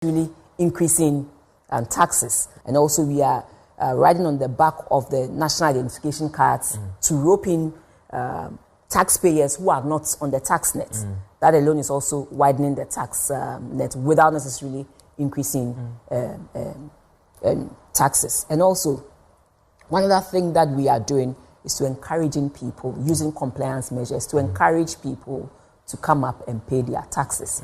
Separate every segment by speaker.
Speaker 1: really increasing taxes. And also we are riding on the back of the national identification cards to rope in taxpayers who are not on the tax net. That alone is also widening the tax net without necessarily increasing taxes. And also, one other thing that we are doing is to encouraging people, using compliance measures to encourage people to come up and pay their taxes.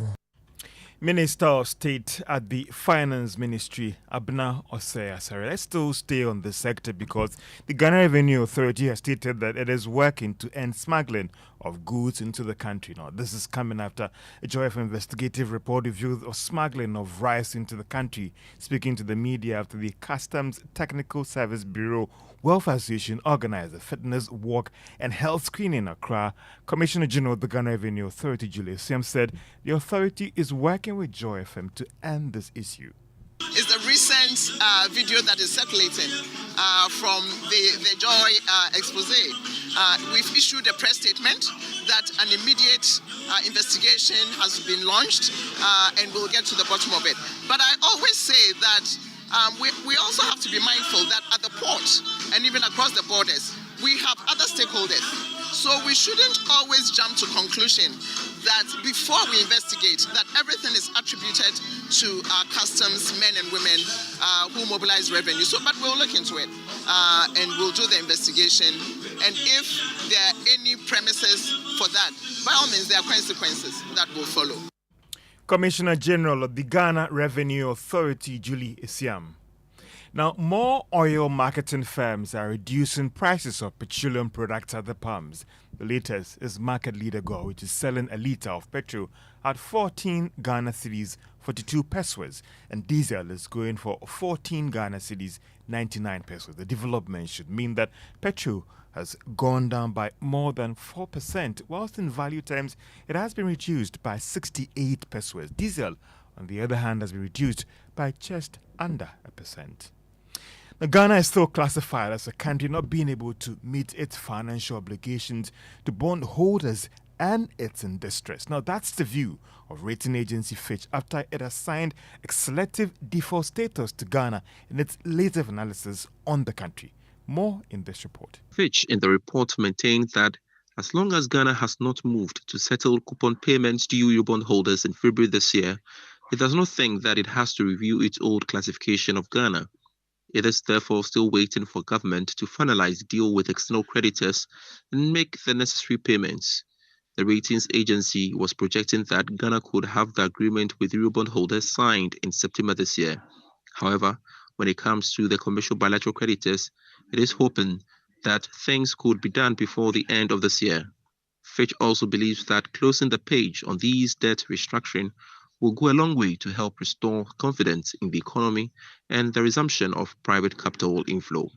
Speaker 2: Minister of State at the Finance Ministry, Abna Osei-Asare. Let's still stay on this sector because the Ghana Revenue Authority has stated that it is working to end smuggling of goods into the country. Now, this is coming after a Joy FM investigative report revealed of smuggling of rice into the country. Speaking to the media after the Customs Technical Service Bureau Welfare Association organized a fitness walk and health screening in Accra, Commissioner General of the Ghana Revenue Authority, Julius Siam, said the authority is working with Joy FM to end this issue.
Speaker 3: It's the recent video that is circulating from the Joy expose. We've issued a press statement that an immediate investigation has been launched and we'll get to the bottom of it. But I always say that we also have to be mindful that at the port and even across the borders, we have other stakeholders. So we shouldn't always jump to conclusion that before we investigate, that everything is attributed to our customs men and women who mobilize revenue. So, but we'll look into it and we'll do the investigation. And if there are any premises for that, by all means, there are consequences that will follow.
Speaker 2: Commissioner General of the Ghana Revenue Authority, Julie Isiam. Now, more oil marketing firms are reducing prices of petroleum products at the pumps. The latest is market leader Go, which is selling a litre of petrol at 14 Ghana cedis, 42 pesos, and diesel is going for 14 Ghana cedis, 99 pesos. The development should mean that petrol has gone down by more than 4%, whilst in value terms it has been reduced by 68 pesos. Diesel, on the other hand, has been reduced by just under 1%. Now, Ghana is still classified as a country not being able to meet its financial obligations to bondholders and its in distress. Now, that's the view of rating agency Fitch after it assigned a selective default status to Ghana in its latest analysis on the country. More in this report.
Speaker 4: Fitch in the report maintained that as long as Ghana has not moved to settle coupon payments due Eurobond holders in February this year, it does not think that it has to review its old classification of Ghana. It is therefore still waiting for government to finalize the deal with external creditors and make the necessary payments. The ratings agency was projecting that Ghana could have the agreement with Eurobond holders signed in September this year. However, when it comes to the commercial bilateral creditors, it is hoping that things could be done before the end of this year. Fitch also believes that closing the page on these debt restructuring will go a long way to help restore confidence in the economy and the resumption of private capital inflow.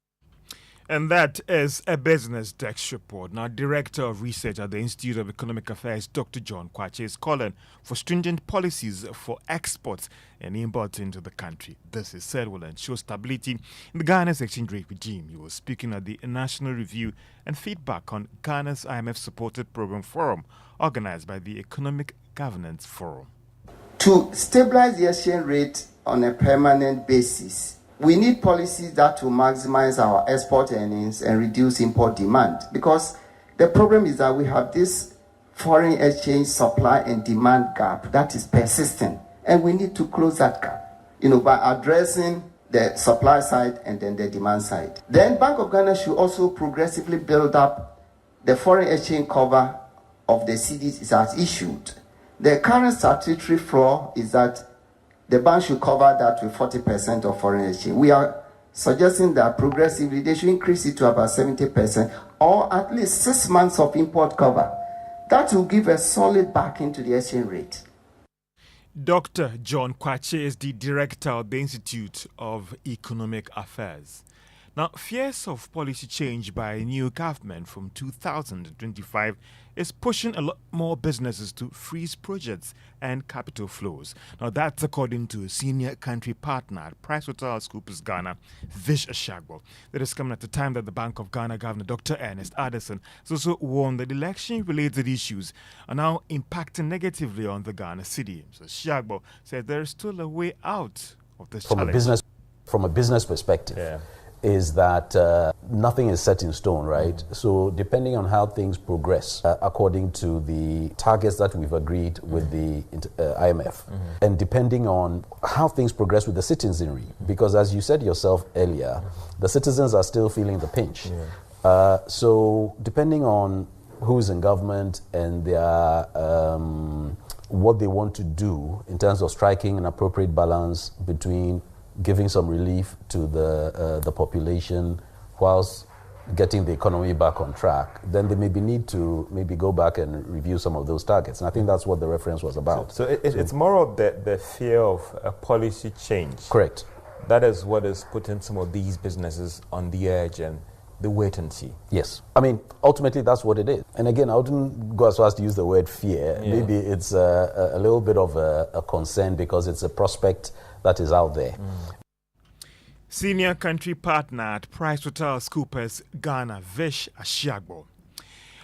Speaker 2: And that is a Business Desk report. Now, Director of Research at the Institute of Economic Affairs, Dr. John Kwache, is calling for stringent policies for exports and imports into the country. This is said will ensure stability in the Ghana's exchange rate regime. He was speaking at the National Review and Feedback on Ghana's IMF-supported program forum organized by the Economic Governance Forum.
Speaker 5: To stabilize the exchange rate on a permanent basis, we need policies that will maximize our export earnings and reduce import demand. Because the problem is that we have this foreign exchange supply and demand gap that is persistent. And we need to close that gap, by addressing the supply side and then the demand side. Then Bank of Ghana should also progressively build up the foreign exchange cover of the cedis it has issued. The current statutory floor is that the bank should cover that with 40% of foreign exchange. We are suggesting that progressively they should increase it to about 70% or at least 6 months of import cover. That will give a solid backing to the exchange rate.
Speaker 2: Dr. John Kwache is the Director of the Institute of Economic Affairs. Now, fears of policy change by a new government from 2025 is pushing a lot more businesses to freeze projects and capital flows. Now, that's according to senior country partner at PricewaterhouseCoopers Ghana, Vish Ashagbo. That is coming at the time that the Bank of Ghana Governor Dr. Ernest Addison has also warned that election-related issues are now impacting negatively on the Ghana city. So Ashagbo said there is still a way out of this challenge.
Speaker 6: From a business perspective, is that nothing is set in stone, right? So depending on how things progress, according to the targets that we've agreed with the IMF, and depending on how things progress with the citizenry, because as you said yourself earlier, the citizens are still feeling the pinch. So depending on who's in government and their what they want to do in terms of striking an appropriate balance between giving some relief to the population whilst getting the economy back on track, then they maybe need to maybe go back and review some of those targets. And I think that's what the reference was about.
Speaker 7: So it's more of the fear of a policy change.
Speaker 6: Correct.
Speaker 7: That is what is putting some of these businesses on the edge and the wait and see.
Speaker 6: Yes. I mean, ultimately, that's what it is. And again, I wouldn't go as far as to use the word fear. Maybe it's a little bit of a concern because it's a prospect that is out there.
Speaker 2: Senior country partner at PricewaterhouseCoopers Ghana, Vish Ashagbo.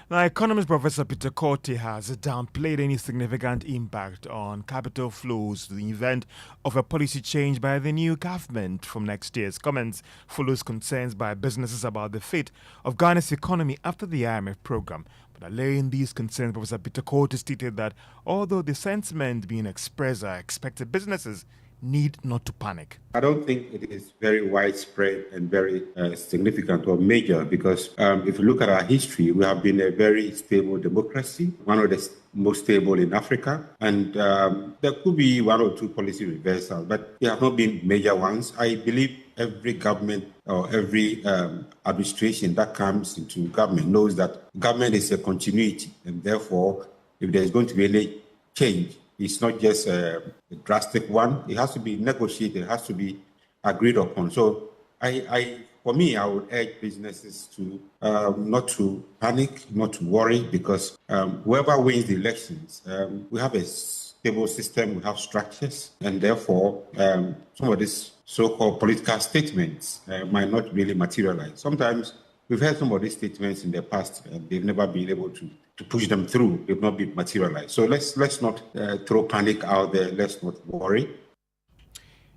Speaker 2: Now, economist Professor Peter Korte has downplayed any significant impact on capital flows to the event of a policy change by the new government from next year's comments follows concerns by businesses about the fate of Ghana's economy after the IMF program. But allaying these concerns, Professor Peter Korte stated that although the sentiment being expressed are expected, businesses need not to panic.
Speaker 8: I don't think it is very widespread and very significant or major because if you look at our history, we have been a very stable democracy, one of the most stable in Africa. And there could be one or two policy reversals, but there have not been major ones. I believe every government or every administration that comes into government knows that government is a continuity. And therefore, if there's going to be any change, it's not just a drastic one. It has to be negotiated. It has to be agreed upon. So, for me, I would urge businesses to not to panic, not to worry, because whoever wins the elections, we have a stable system, we have structures, and therefore some of these so-called political statements might not really materialize. Sometimes we've heard some of these statements in the past, and they've never been able to push them through. They've not been materialized. So let's not throw panic out there. Let's not worry.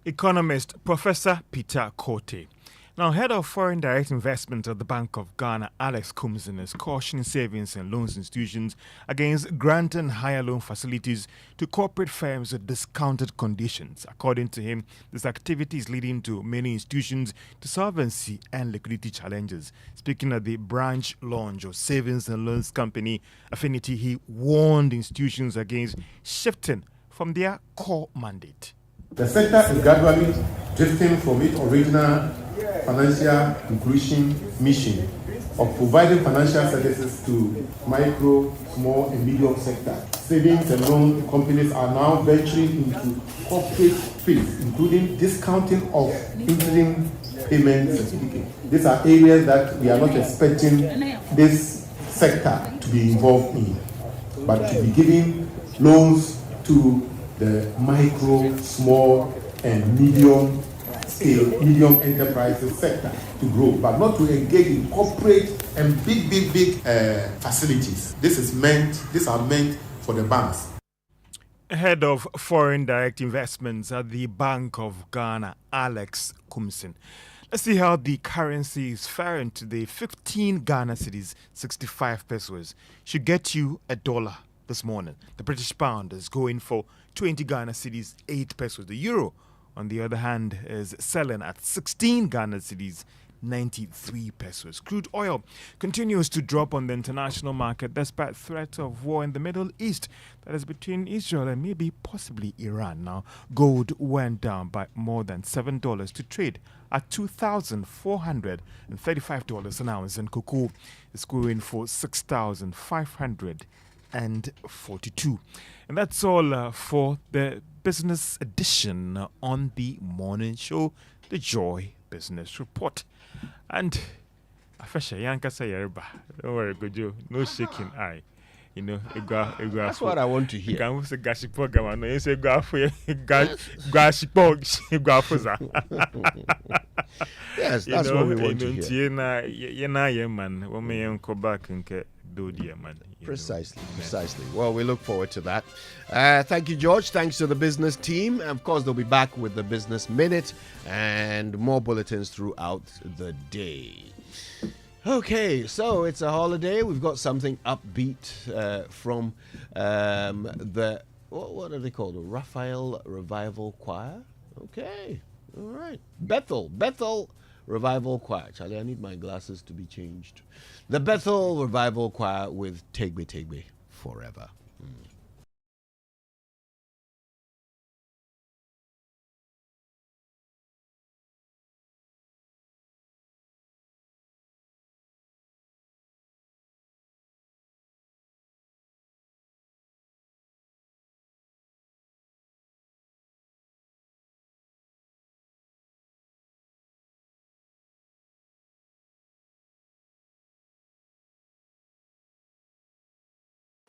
Speaker 2: Economist Professor Peter Korte. Now, head of foreign direct investment at the Bank of Ghana, Alex Kumsin, is cautioning savings and loans institutions against granting higher loan facilities to corporate firms with discounted conditions. According to him, this activity is leading to many institutions to solvency and liquidity challenges. Speaking at the branch launch of savings and loans company Affinity, he warned institutions against shifting from their core mandate.
Speaker 9: The sector is gradually drifting from its original financial inclusion mission of providing financial services to micro, small, and medium sector. Savings and loan companies are now venturing into corporate space, including discounting of interim payment certificates. These are areas that we are not expecting this sector to be involved in, but to be giving loans to the micro, small, and medium enterprises sector to grow, but not to engage in corporate and big facilities. These are meant for the banks.
Speaker 2: Head of foreign direct investments at the Bank of Ghana, Alex Kumsin. Let's see how the currency is faring today. 15 Ghana cedis, 65 pesos, should get you $1 this morning. The British pound is going for 20 Ghana cedis, 8 pesos. The euro, on the other hand, is selling at 16 Ghana cedis, 93 pesos. Crude oil continues to drop on the international market despite threat of war in the Middle East, that is between Israel and maybe possibly Iran. Now, gold went down by more than $7 to trade at $2,435 an ounce, and cocoa is going for $6,542. And that's all for the business edition on the morning show, The Joy business report. And Afesha Yankasa Yerba, don't worry, Gojo, no shaking eye. You know,
Speaker 10: that's what I want to hear.
Speaker 2: You can say Gashipo Gamano, you say Gashipo,
Speaker 10: Yes, that's what we want to hear. Precisely. Well, we look forward to that. Thank you, George. Thanks to the business team. Of course, they'll be back with the Business Minute and more bulletins throughout the day. Okay, so it's a holiday. We've got something upbeat from the, what are they called? The Raphael Revival Choir? Okay, all right. Bethel Revival Choir. Charlie, I need my glasses to be changed. The Bethel Revival Choir with Tegbe Tegbe Forever.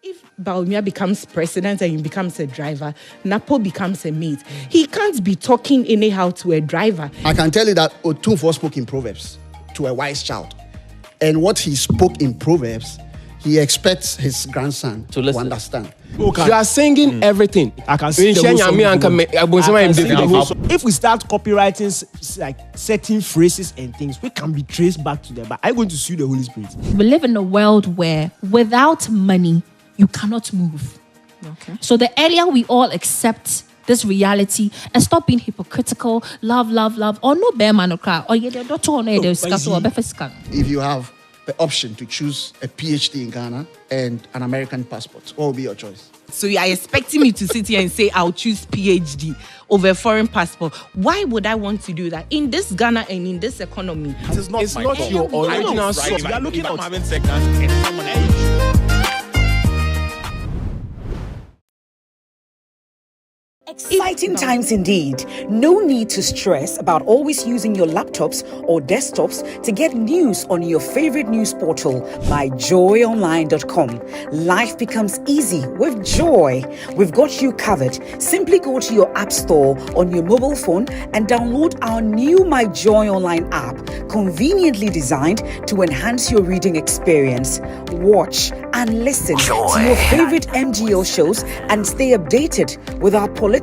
Speaker 11: If Baumia becomes president and he becomes a driver, Napo becomes a mate. He can't be talking anyhow to a driver.
Speaker 12: I can tell you that Otunfo spoke in Proverbs to a wise child. And what he spoke in Proverbs, he expects his grandson to understand.
Speaker 10: Okay. You are singing everything.
Speaker 12: I can see
Speaker 10: If
Speaker 12: we start copywriting like certain phrases and things, we can be traced back to them. But I'm going to sue the Holy Spirit.
Speaker 13: We live in a world where without money, you cannot move.
Speaker 11: Okay.
Speaker 13: So the earlier we all accept this reality and stop being hypocritical, love, or no bear man or cry, or you don't
Speaker 12: if you have the option to choose a PhD in Ghana and an American passport, what will be your choice?
Speaker 11: So you are expecting me to sit here and say I'll choose PhD over a foreign passport. Why would I want to do that? In this Ghana and in this economy.
Speaker 10: It's not your original source. You are looking at having seconds.
Speaker 14: Exciting times indeed. No need to stress about always using your laptops or desktops to get news on your favorite news portal, myjoyonline.com. Life becomes easy with Joy. We've got you covered. Simply go to your app store on your mobile phone and download our new My Joy Online app, conveniently designed to enhance your reading experience. Watch and listen to your favorite MGO shows and stay updated with our political,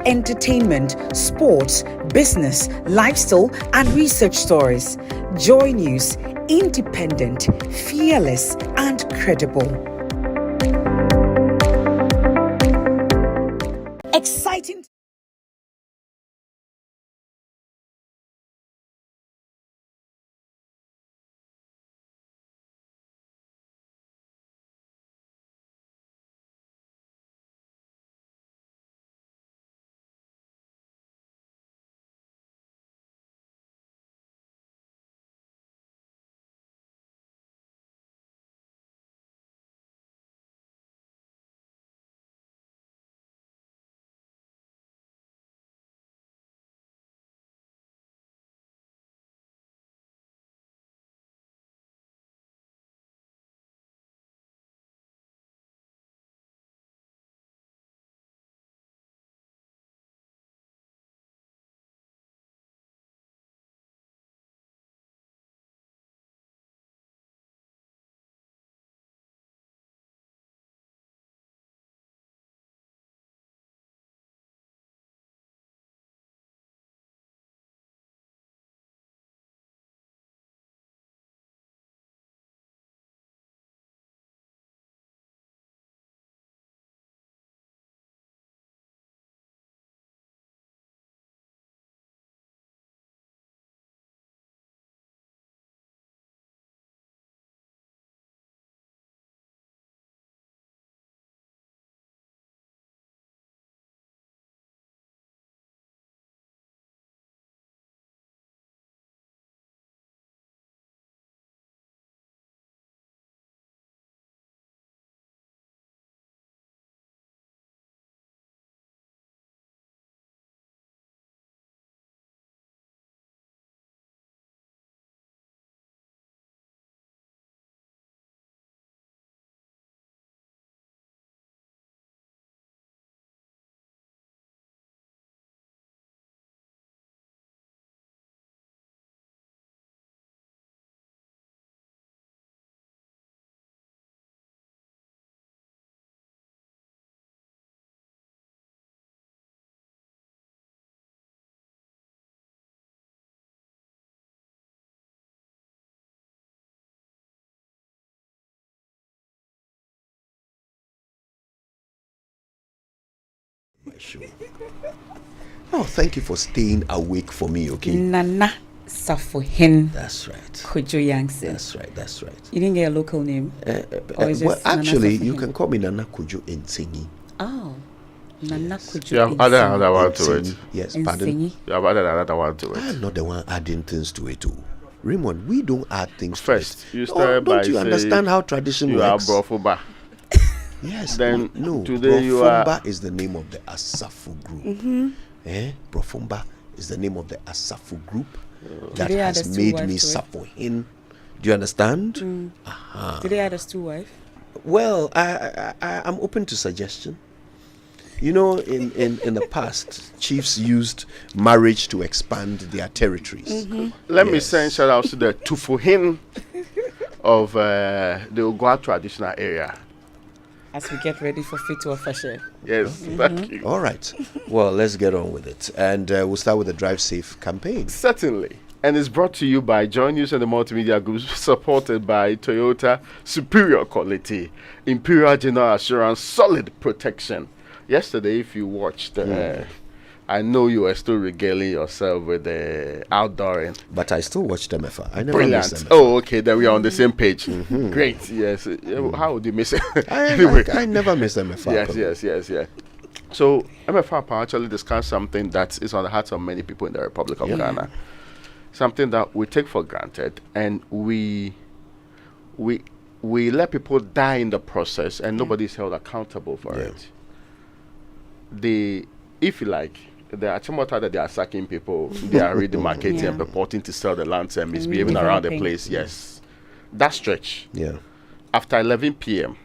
Speaker 14: entertainment, sports, business, lifestyle, and research stories. Joy News, independent, fearless, and credible. Exciting.
Speaker 10: show. Oh, thank you for staying awake for me, okay?
Speaker 14: Nana Safohin.
Speaker 10: That's right.
Speaker 14: Kojo Yangse.
Speaker 10: That's right.
Speaker 14: You didn't get a local name?
Speaker 10: Well, actually, you can call me Nana Kojo Nsenyi.
Speaker 14: Oh. Nana Kojo.
Speaker 15: You have added another one to it.
Speaker 10: Yes, pardon?
Speaker 15: You have added another one to it.
Speaker 10: I'm not the one adding things to it, too. Raymond, we don't add things
Speaker 15: first,
Speaker 10: to it.
Speaker 15: You start by
Speaker 10: don't you understand how tradition works?
Speaker 15: You are Brofumba.
Speaker 10: Yes.
Speaker 15: Then
Speaker 10: no.
Speaker 15: Today you are.
Speaker 10: Brofumba is the name of the Asafu group. Brofumba is the name of the Asafu group that has made me Safohin. Do you understand?
Speaker 14: Did they add us 2 wives?
Speaker 10: Well, I'm open to suggestion. You know, in the past, chiefs used marriage to expand their territories.
Speaker 15: Let me send shout out to the Tufuhin of the Ogwa traditional area.
Speaker 14: As we get ready for Fit to Fashion.
Speaker 15: Yes, thank you.
Speaker 10: All right. Well, let's get on with it. And we'll start with the Drive Safe campaign.
Speaker 15: Certainly. And it's brought to you by Joy News and the Multimedia Group, supported by Toyota, superior quality, Imperial General Assurance, solid protection. Yesterday, if you watched, I know you were still regaling yourself with the outdooring.
Speaker 10: But I still watched MFA. I never missed MFA.
Speaker 15: Oh, okay. Then we are on the same page. Great. Yes. How would you miss it?
Speaker 10: Anyway. I never missed MFA.
Speaker 15: Yes. So, MFA actually discussed something that is on the hearts of many people in the Republic of Ghana. Something that we take for granted, and we let people die in the process, and nobody's held accountable for it. If you like, the Achimota that they are sacking people, they are redemarcating and purporting to sell the lands and misbehaving around the place. Yes. That stretch.
Speaker 10: Yeah.
Speaker 15: After 11 p.m.,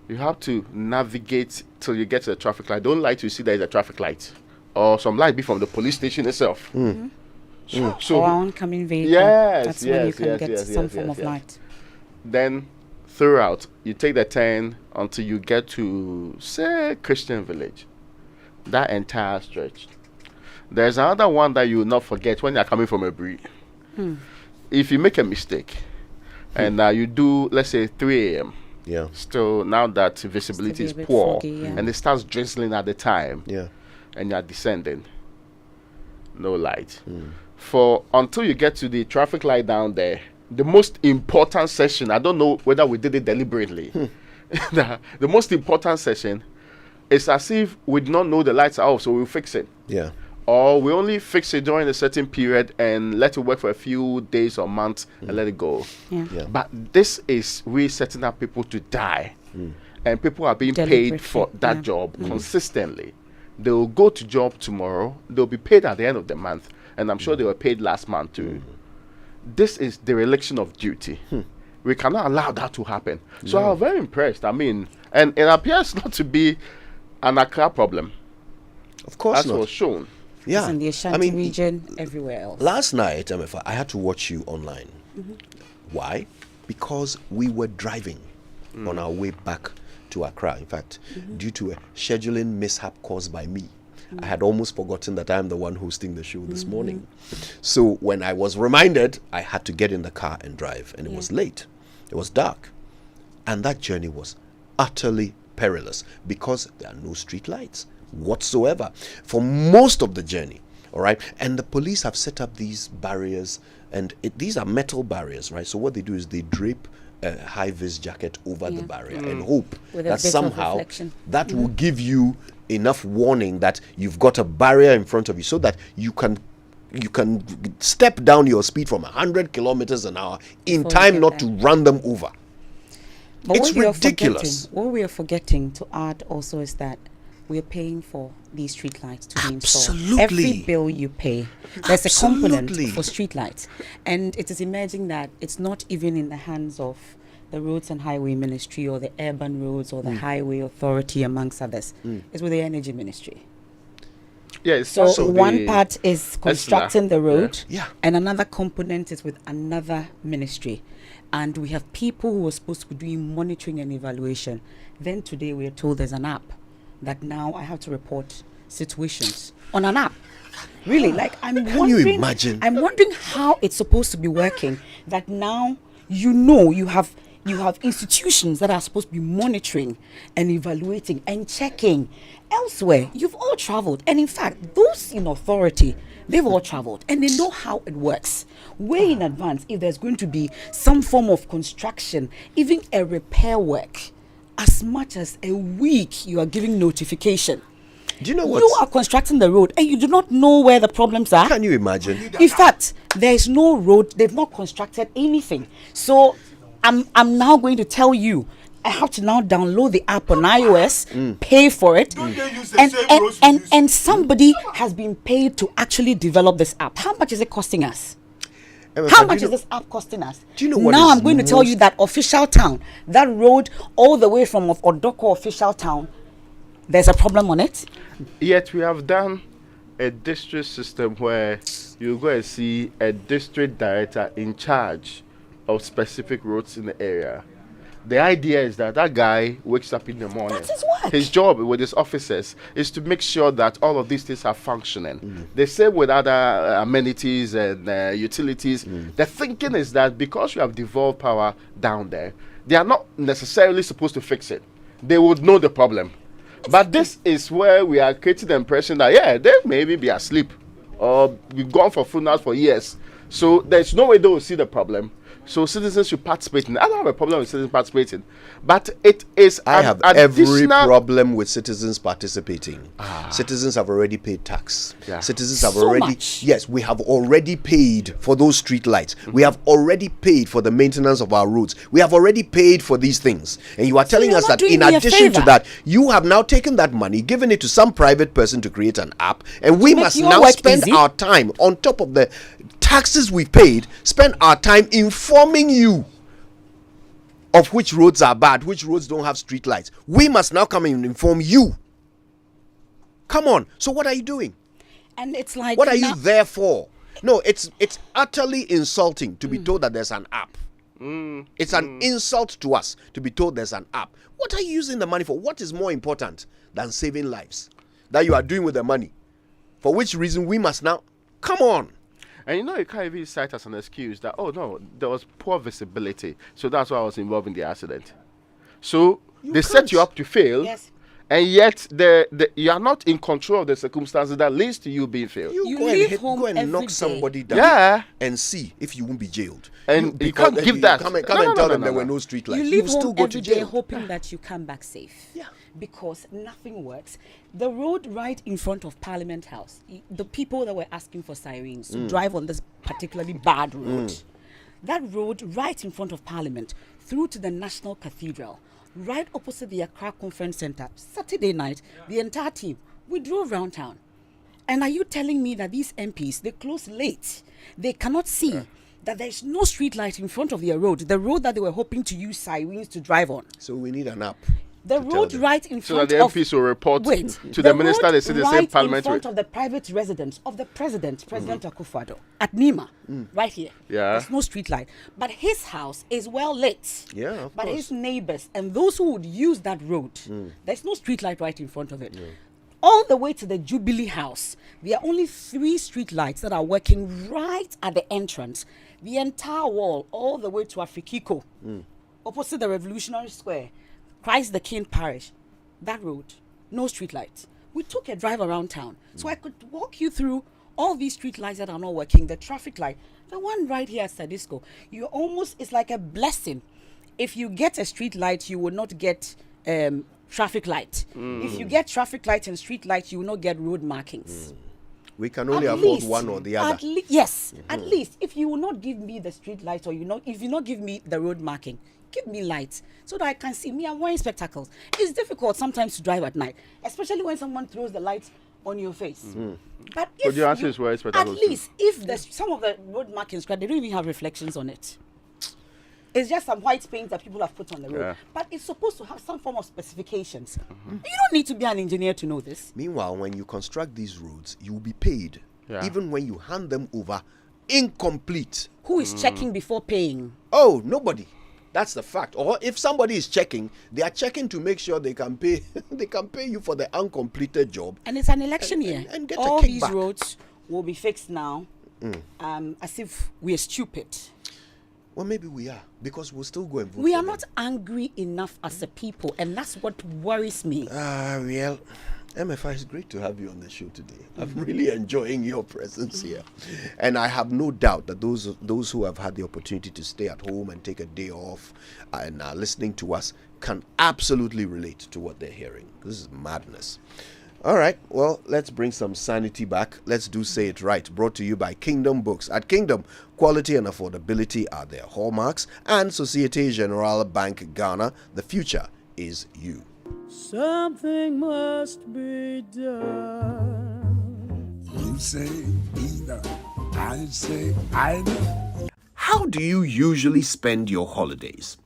Speaker 15: you have to navigate till you get to the traffic light. Don't like to see there is a traffic light or some light be from the police station itself.
Speaker 14: So or oncoming vehicle. That's when you can get some form of light.
Speaker 15: Then throughout, you take the turn until you get to, say, Christian Village. That entire stretch. There's another one that you will not forget when you're coming from a breed. If you make a mistake and you do, let's say, 3 a.m., still now that visibility is poor and it starts drizzling at the time, and you're descending, no light. For until you get to the traffic light down there, the most important session, I don't know whether we did it deliberately, the most important session is as if we do not know the lights are off, so we'll fix it. Or we only fix it during a certain period and let it work for a few days or months and let it go. But this is really setting up people to die. And people are being paid for that job consistently. They will go to job tomorrow. They'll be paid at the end of the month. And I'm sure they were paid last month too. This is dereliction of duty. We cannot allow that to happen. So I was very impressed. I mean, and it appears not to be an Accra problem.
Speaker 10: Of course not.
Speaker 15: As was shown.
Speaker 14: It's in the Ashanti region, everywhere else.
Speaker 10: Last night, MFA, I had to watch you online. Why? Because we were driving on our way back to Accra. In fact, due to a scheduling mishap caused by me, I had almost forgotten that I'm the one hosting the show this morning. So when I was reminded, I had to get in the car and drive. And it was late. It was dark. And that journey was utterly perilous because there are no street lights whatsoever for most of the journey. All right. And the police have set up these barriers, and these are metal barriers, right? So what they do is they drape a high-vis jacket over the barrier and hope that somehow that will give you enough warning that you've got a barrier in front of you so that you can step down your speed from 100 kilometers an hour in time not to run them over.
Speaker 14: But
Speaker 10: it's ridiculous.
Speaker 14: What we are forgetting to add also is that we are paying for these street lights to be installed. Every bill you pay, there's a component for street lights. And it is emerging that it's not even in the hands of the Roads and Highway Ministry or the Urban Roads or the Highway Authority, amongst others. It's with the Energy Ministry. So one part is constructing the road, and another component is with another ministry. And we have people who are supposed to be doing monitoring and evaluation. Then today we are told there's an app that now I have to report situations on an app. Really, like I'm wondering.
Speaker 10: You imagine?
Speaker 14: I'm wondering how it's supposed to be working. That now you have You have institutions that are supposed to be monitoring and evaluating and checking. Elsewhere, you've all traveled. And in fact, those in authority, they've all traveled and they know how it works. Way in advance, if there's going to be some form of construction, even a repair work, as much as a week, you are giving notification.
Speaker 10: Do you know what?
Speaker 14: You are constructing the road and you do not know where the problems are.
Speaker 10: Can you imagine?
Speaker 14: In fact, there is no road. They've not constructed anything. So I'm now going to tell you, I have to now download the app on iOS, pay for it, and somebody has been paid to actually develop this app. How much is it costing us? How much is this app costing us?
Speaker 10: Do you know what?
Speaker 14: Now I'm going to tell you that official town, that road all the way from Odoko official town, there's a problem on it.
Speaker 15: Yet we have done a district system where you go and see a district director in charge of specific roads in the area. The idea is that that guy wakes up in the morning.
Speaker 14: That's his work.
Speaker 15: His job with his officers is to make sure that all of these things are functioning. The same with other amenities and utilities. The thinking is that because you have devolved power down there, they are not necessarily supposed to fix it. They would know the problem. But this is where we are creating the impression that, yeah, they maybe be asleep or we've gone for funerals for years. So there's no way they will see the problem. So citizens should participate in. I don't have a problem with citizens participating, but it is.
Speaker 10: I have every problem with citizens participating. Citizens have already paid tax. Citizens have already. Yes, we have already paid for those street lights. We have already paid for the maintenance of our roads. We have already paid for these things, and you are telling us that in addition to that, you have now taken that money, given it to some private person to create an app, and we must now spend our time on top of the taxes we've paid, spend our time informing you of which roads are bad, which roads don't have street lights. We must now come and inform you. Come on. So what are you doing?
Speaker 14: And it's like,
Speaker 10: what are you there for? No, it's utterly insulting to be told that there's an app. It's an insult to us to be told there's an app. What are you using the money for? What is more important than saving lives that you are doing with the money? For which reason we must now come on.
Speaker 15: And you know, you can't even cite as an excuse that, oh no, there was poor visibility, so that's why I was involved in the accident. So they set you up to fail, and yet you are not in control of the circumstances that leads to you being failed.
Speaker 10: You go and knock somebody down and see if you won't be jailed.
Speaker 15: And you can't give that.
Speaker 10: Come and tell them there were no street lights.
Speaker 14: You leave home every day hoping that you come back safe.
Speaker 10: Yeah.
Speaker 14: Because nothing works. The road right in front of Parliament House, the people that were asking for sirens to drive on this particularly bad road, that road right in front of Parliament, through to the National Cathedral, right opposite the Accra Conference Center, Saturday night, the entire team, we drove around town. And are you telling me that these MPs, they close late, they cannot see that there's no street light in front of their road, the road that they were hoping to use sirens to drive on?
Speaker 10: So we need an app.
Speaker 14: The road right in front
Speaker 15: of... So that the MPs will report to the minister, they see the same parliament.
Speaker 14: Right in front of the private residence of the President Akufo-Addo, at Nima, right here.
Speaker 15: Yeah.
Speaker 14: There's no street light. But his house is well lit.
Speaker 10: Yeah, of
Speaker 14: But
Speaker 10: course.
Speaker 14: his neighbors and those who would use that road, there's no street light right in front of it. All the way to the Jubilee House, there are only 3 street lights that are working right at the entrance. The entire wall, all the way to Afrikiko, opposite the Revolutionary Square, Christ the King Parish, that road, no street lights. We took a drive around town, so I could walk you through all these street lights that are not working. The traffic light, the one right here at Sadisco, it's like a blessing. If you get a street light, you will not get traffic light. If you get traffic light and street light, you will not get road markings.
Speaker 10: We can only afford one or the other.
Speaker 14: At least if you will not give me the street light, or if you not give me the road marking, give me lights so that I can see. Me, I'm wearing spectacles. It's difficult sometimes to drive at night, especially when someone throws the lights on your face. But if
Speaker 15: your answer is wearing spectacles,
Speaker 14: at least if some of the road markings, they don't even have reflections on it. It's just some white paint that people have put on the road. But it's supposed to have some form of specifications. You don't need to be an engineer to know this.
Speaker 10: Meanwhile, when you construct these roads, you will be paid, even when you hand them over incomplete.
Speaker 14: Who is checking before paying?
Speaker 10: Oh, nobody. That's the fact. Or if somebody is checking, they are checking to make sure they can pay. They can pay you for the uncompleted job.
Speaker 14: And it's an election year.
Speaker 10: And get
Speaker 14: all
Speaker 10: a kickback.
Speaker 14: These roads will be fixed now, as if we are stupid.
Speaker 10: Well, maybe we are, because we'll still go and vote.
Speaker 14: We are not angry enough as a people, and that's what worries me.
Speaker 10: Well, MFI, it's great to have you on the show today. I'm really enjoying your presence here. And I have no doubt that those who have had the opportunity to stay at home and take a day off and are listening to us can absolutely relate to what they're hearing. This is madness. All right, well, let's bring some sanity back. Let's do Say It Right, brought to you by Kingdom Books. At Kingdom, quality and affordability are their hallmarks. And Societe Generale Bank Ghana, the future is you.
Speaker 16: Something must be done. You say either, I say either.
Speaker 10: How do you usually spend your holidays?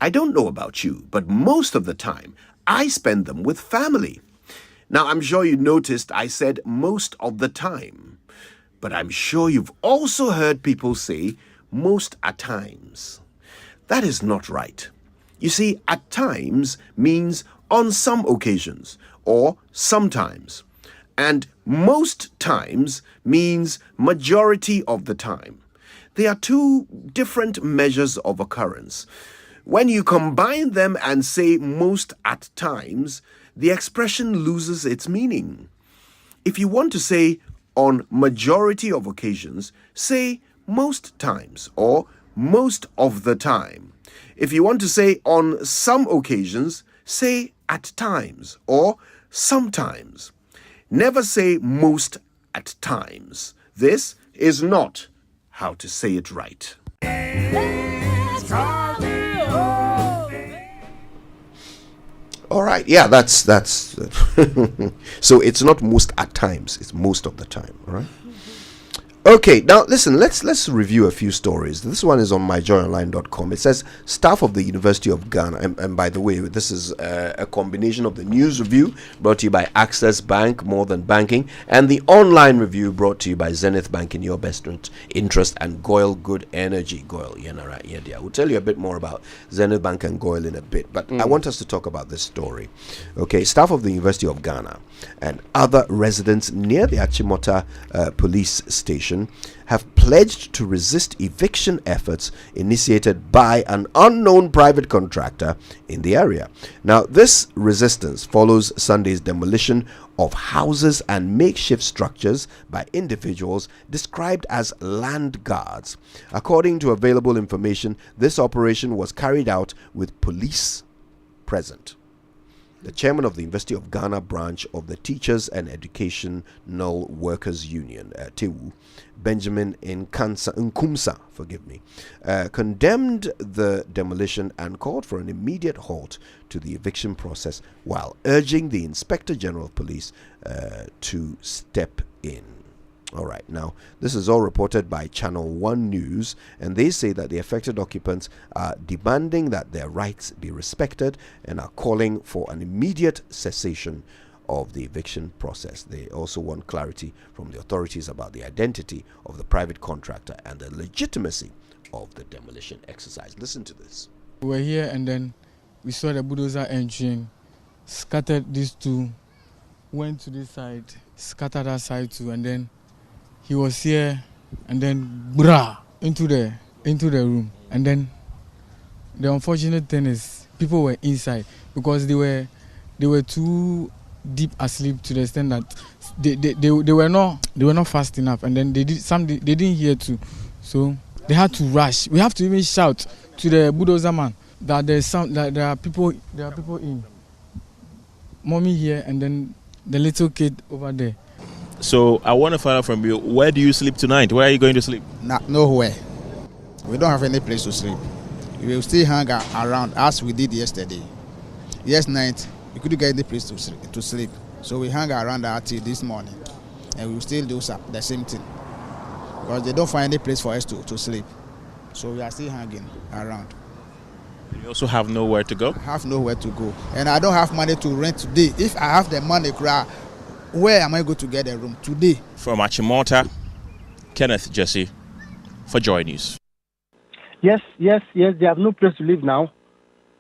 Speaker 10: I don't know about you, but most of the time, I spend them with family. Now, I'm sure you noticed I said most of the time, but I'm sure you've also heard people say most at times. That is not right. You see, at times means on some occasions or sometimes, and most times means majority of the time. They are two different measures of occurrence. When you combine them and say most at times, the expression loses its meaning. If you want to say on majority of occasions, say most times or most of the time. If you want to say on some occasions, say at times or sometimes. Never say most at times. This is not how to say it right. All right, yeah, that's so it's not most at times, it's most of the time, all right? Okay, now listen, let's review a few stories. This one is on myjoyonline.com. It says staff of the University of Ghana, and by the way, this is a combination of the news review brought to you by Access Bank, More Than Banking, and the online review brought to you by Zenith Bank in your best interest, and Goyle Good Energy. Goyle, yeah, we'll tell you a bit more about Zenith Bank and Goyle in a bit, but I want us to talk about this story. Okay, staff of the University of Ghana and other residents near the Achimota police station have pledged to resist eviction efforts initiated by an unknown private contractor in the area. Now, this resistance follows Sunday's demolition of houses and makeshift structures by individuals described as land guards. According to available information, this operation was carried out with police present. The chairman of the University of Ghana branch of the Teachers and Educational Workers Union, TEWU, Benjamin Nkumsa, condemned the demolition and called for an immediate halt to the eviction process while urging the Inspector General of Police to step in. All right, now this is all reported by Channel 1 News, and they say that the affected occupants are demanding that their rights be respected and are calling for an immediate cessation of the eviction process. They also want clarity from the authorities about the identity of the private contractor and the legitimacy of the demolition exercise. Listen to this.
Speaker 17: We were here and then we saw the bulldozer entering, scattered these two, went to this side, scattered that side too, and then he was here, and then into the room, and then the unfortunate thing is people were inside because they were too deep asleep to the extent that they were not fast enough, and then they didn't hear too, so they had to rush. We have to even shout to the bulldozer man that there are people in. Mommy here, and then the little kid over there.
Speaker 18: So I want to find out from you, where do you sleep tonight? Where are you going to sleep?
Speaker 19: Nowhere. We don't have any place to sleep. We will still hang around as we did yesterday. Yes, night we couldn't get any place to sleep. So we hang around until this morning, and we will still do the same thing because they don't find any place for us to sleep. So we are still hanging around.
Speaker 18: You also have nowhere to go?
Speaker 19: I have nowhere to go, and I don't have money to rent today. If I have the money, where am I going to get a room today?
Speaker 18: From Achimota, Kenneth Jesse for Joy News.
Speaker 20: Yes, they have no place to live now.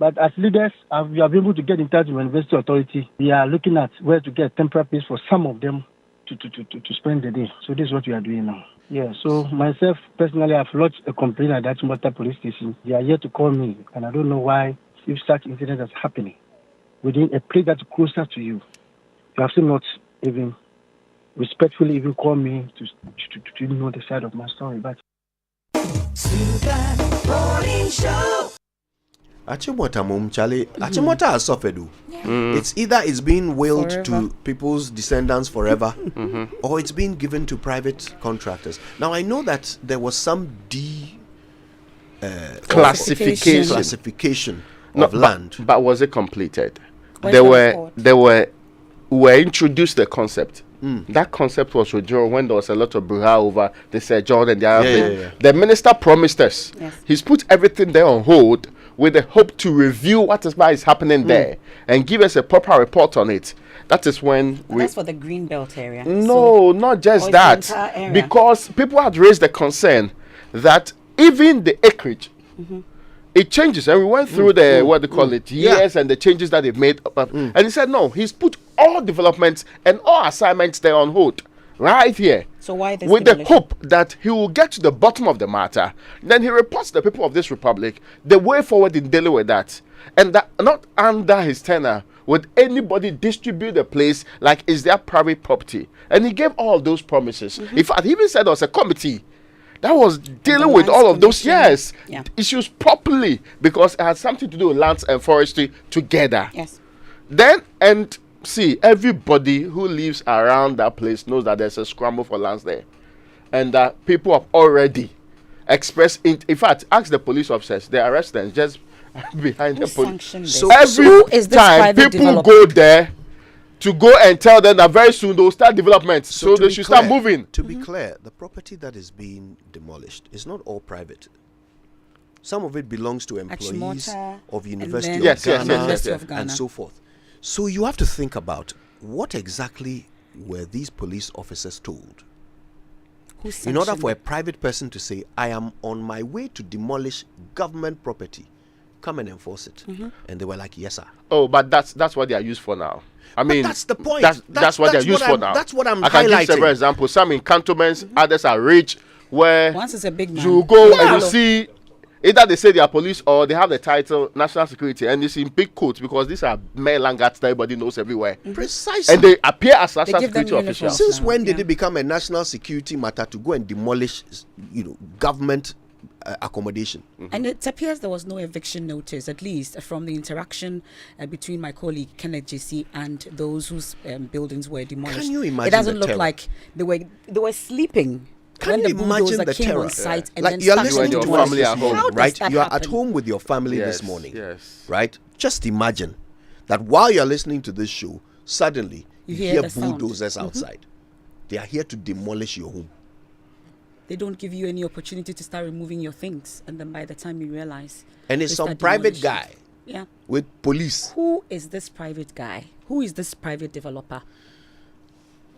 Speaker 20: But as leaders, we have been able to get in touch with the University Authority. We are looking at where to get temporary place for some of them to spend the day. So this is what we are doing now. Yeah, so myself, personally, I've lodged a complaint at that Chumota police station. They are here to call me, and I don't know why if such incident is happening within a place that's closer to you. You have still not even respectfully even call me to know the side of my story. But
Speaker 10: Achimota mum Charlie, Achimota has suffered. It's either it's being willed to people's descendants forever, or it's being given to private contractors. Now I know that there was some classification of land,
Speaker 15: but was it completed?
Speaker 10: Where's
Speaker 15: They were introduced the concept. That concept was withdrawn when there was a lot of brouhaha over the Sir John and the other thing. The minister promised us. Yes. He's put everything there on hold with the hope to review what is happening there and give us a proper report on it. That is when
Speaker 21: that's for the green belt area.
Speaker 15: No, not just that. Because people had raised the concern that even the acreage, it changes, and we went through the what they call it years and the changes that they've made. And he said no, he's put all developments and all assignments there on hold, right here.
Speaker 21: So why this
Speaker 15: with the hope that he will get to the bottom of the matter. Then he reports to the people of this republic the way forward in dealing with that, and that not under his tenure would anybody distribute the place like it's their private property. And he gave all those promises. In fact, he even said there was a committee that was dealing with all of those issues properly, because it had something to do with lands and forestry together.
Speaker 21: Yes.
Speaker 15: Then, and see, everybody who lives around that place knows that there's a scramble for lands there. And that people have already expressed, in fact, ask the police officers, the arrestants just behind the police. So every time people go there to go and tell them that very soon they'll start development, so they should start moving.
Speaker 10: To be clear, the property that is being demolished is not all private. Some of it belongs to employees of University of Ghana and so forth. So you have to think about what exactly were these police officers told in order for a private person to say, I am on my way to demolish government property, come and enforce it. And they were like, yes sir.
Speaker 15: Oh, but that's what they are used for now. I mean,
Speaker 10: that's the point.
Speaker 15: That's what they're used for now.
Speaker 10: That's what I'm highlighting.
Speaker 15: I can give several examples. Some in cantonments, others are rich, where
Speaker 21: once it's a big man,
Speaker 15: you go and you see either they say they are police or they have the title national security, and it's in big quotes because these are mere langards that everybody knows everywhere.
Speaker 10: Precisely.
Speaker 15: And they appear as national security officials.
Speaker 10: Since when did it become a national security matter to go and demolish, government accommodation?
Speaker 21: And it appears there was no eviction notice, at least from the interaction between my colleague Kenneth JC and those whose buildings were demolished.
Speaker 10: Can you imagine?
Speaker 21: It doesn't look like they were sleeping.
Speaker 10: Can you imagine the terror?
Speaker 21: On site and
Speaker 10: like
Speaker 21: then
Speaker 10: you're listening to
Speaker 15: your family at home,
Speaker 10: right? You are at
Speaker 21: happen?
Speaker 10: home with your family this morning,
Speaker 15: yes.
Speaker 10: Right? Just imagine that while you're listening to this show, suddenly you hear bulldozers outside. They are here to demolish your home.
Speaker 21: They don't give you any opportunity to start removing your things, and then by the time you realize,
Speaker 10: and it's some private guy, with police.
Speaker 21: Who is this private guy? Who is this private developer?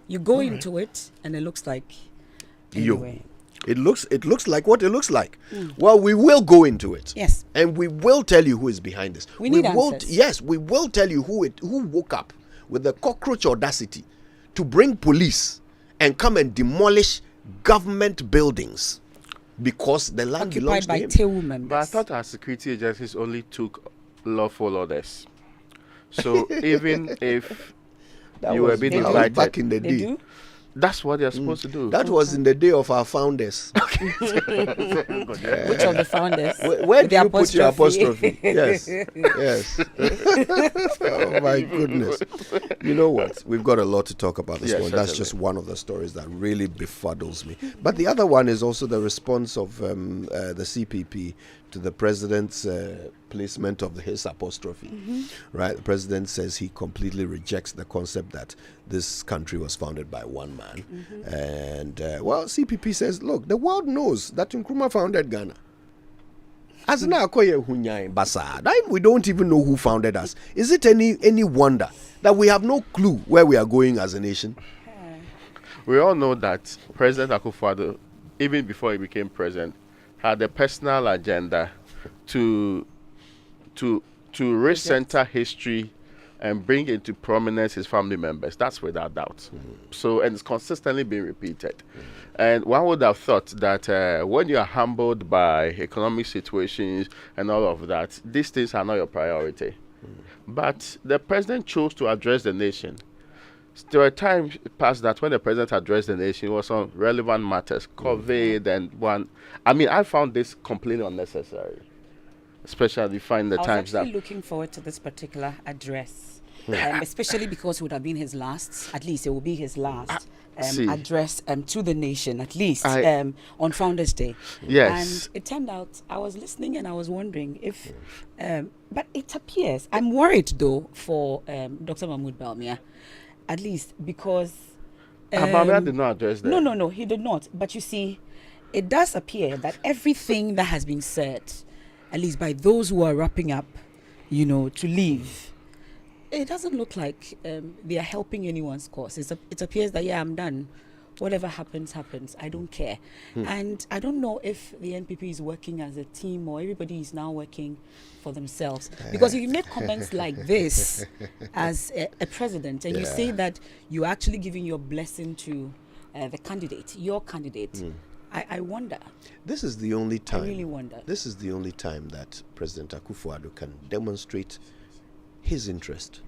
Speaker 21: You go into it, and it looks like. Anyway.
Speaker 10: It looks like what it looks like. Well, we will go into it.
Speaker 21: Yes.
Speaker 10: And we will tell you who is behind this.
Speaker 21: We need answers.
Speaker 10: Yes, we will tell you who woke up with the cockroach audacity to bring police and come and demolish government buildings because the land belongs to him.
Speaker 21: Members.
Speaker 15: But I thought our security agencies only took lawful orders. So even if you were being invited
Speaker 10: back in the day.
Speaker 15: That's what they're supposed to do.
Speaker 10: That was in the day of our founders.
Speaker 21: Which of the founders?
Speaker 10: Where do you put your apostrophe? Yes. Oh my goodness. You know what? We've got a lot to talk about this one. That's just one of the stories that really befuddles me. But the other one is also the response of the CPP to the president's placement of his apostrophe. Right? The president says he completely rejects the concept that this country was founded by one man. And CPP says, look, the world knows that Nkrumah founded Ghana. We don't even know who founded us. Is it any wonder that we have no clue where we are going as a nation?
Speaker 15: We all know that President Akufo-Addo, even before he became president, had a personal agenda to recenter history and bring into prominence his family members. That's without doubt. So, and it's consistently being repeated. And one would have thought that when you are humbled by economic situations and all of that, these things are not your priority. But the president chose to address the nation. There were times past that when the president addressed the nation, it was on relevant matters, COVID and one. I mean, I found this completely unnecessary, especially find the times that.
Speaker 21: I was actually looking forward to this particular address, especially because it would have been his last. At least it will be his last address to the nation, at least on Founders Day.
Speaker 15: Yes.
Speaker 21: And it turned out I was listening and I was wondering if, but it appears I'm worried though for Dr. Mahmoud Bawumia. At least because
Speaker 15: Bawumia did not address that.
Speaker 21: No, he did not. But you see, it does appear that everything that has been said, at least by those who are wrapping up, to leave, it doesn't look like they are helping anyone's cause. It appears that I'm done. Whatever happens, happens. I don't care. And I don't know if the NPP is working as a team or everybody is now working for themselves. Because if you make comments like this as a president and you say that you're actually giving your blessing to the candidate, your candidate, I wonder.
Speaker 10: This is the only time.
Speaker 21: I really wonder.
Speaker 10: This is the only time that President Akufo-Addo can demonstrate his interest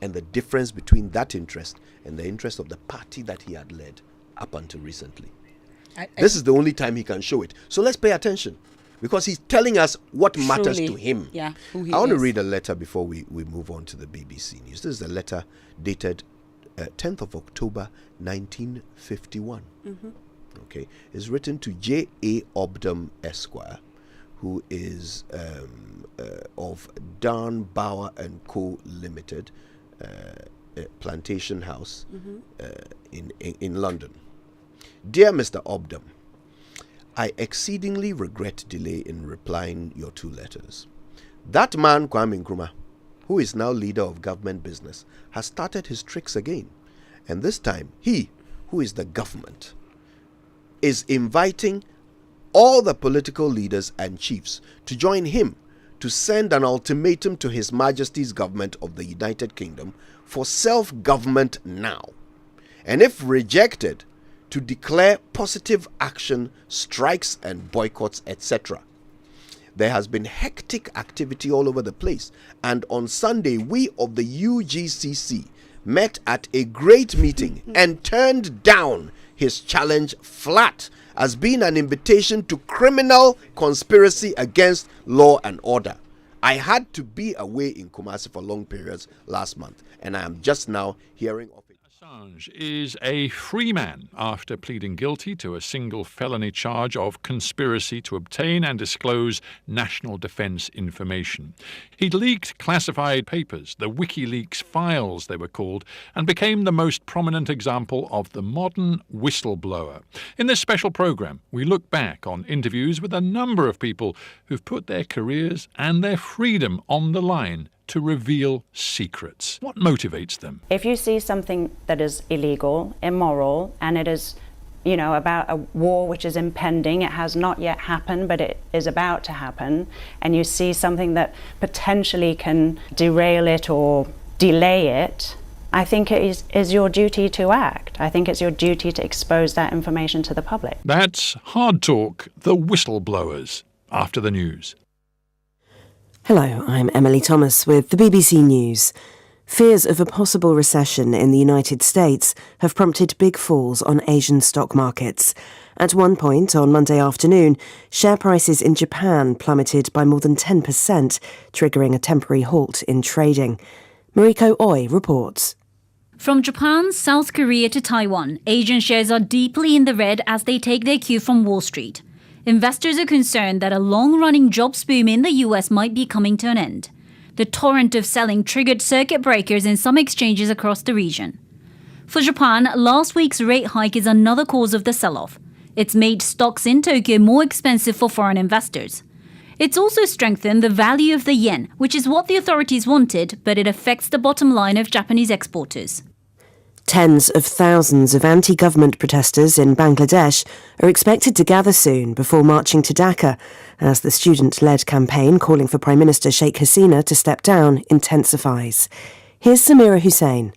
Speaker 10: and the difference between that interest and the interest of the party that he had led up until recently. This is the only time he can show it. So let's pay attention, because he's telling us what matters to him.
Speaker 21: Yeah, who he
Speaker 10: I want to
Speaker 21: is.
Speaker 10: read a letter before we move on to the BBC News. This is a letter dated 10th of October 1951. Okay, it's written to J.A. Obdam Esquire, who is of Darn Bauer and Co. Limited, Plantation House in London. Dear Mr. Obdam, I exceedingly regret delay in replying your 2 letters. That man, Kwame Nkrumah, who is now leader of government business, has started his tricks again. And this time, he, who is the government, is inviting all the political leaders and chiefs to join him to send an ultimatum to His Majesty's government of the United Kingdom for self-government now. And if rejected, to declare positive action, strikes and boycotts, etc. There has been hectic activity all over the place, and on Sunday we of the UGCC met at a great meeting and turned down his challenge flat as being an invitation to criminal conspiracy against law and order. I had to be away in Kumasi for long periods last month, and I am just now hearing of it.
Speaker 1: Assange is a free man after pleading guilty to a single felony charge of conspiracy to obtain and disclose national defense information. He'd leaked classified papers, the WikiLeaks files they were called, and became the most prominent example of the modern whistleblower. In this special program, we look back on interviews with a number of people who've put their careers and their freedom on the line to reveal secrets. What motivates them?
Speaker 22: If you see something that is illegal, immoral, and it is, about a war which is impending, it has not yet happened, but it is about to happen, and you see something that potentially can derail it or delay it, I think it is your duty to act. I think it's your duty to expose that information to the public.
Speaker 1: That's Hard Talk, the Whistleblowers, after the news.
Speaker 23: Hello, I'm Emily Thomas with the BBC News. Fears of a possible recession in the United States have prompted big falls on Asian stock markets. At one point on Monday afternoon, share prices in Japan plummeted by more than 10%, triggering a temporary halt in trading. Mariko Oi reports.
Speaker 24: From Japan, South Korea to Taiwan, Asian shares are deeply in the red as they take their cue from Wall Street. Investors are concerned that a long-running jobs boom in the US might be coming to an end. The torrent of selling triggered circuit breakers in some exchanges across the region. For Japan, last week's rate hike is another cause of the sell-off. It's made stocks in Tokyo more expensive for foreign investors. It's also strengthened the value of the yen, which is what the authorities wanted, but it affects the bottom line of Japanese exporters.
Speaker 23: Tens of thousands of anti-government protesters in Bangladesh are expected to gather soon before marching to Dhaka, as the student-led campaign calling for Prime Minister Sheikh Hasina to step down intensifies. Here's Samira Hussein.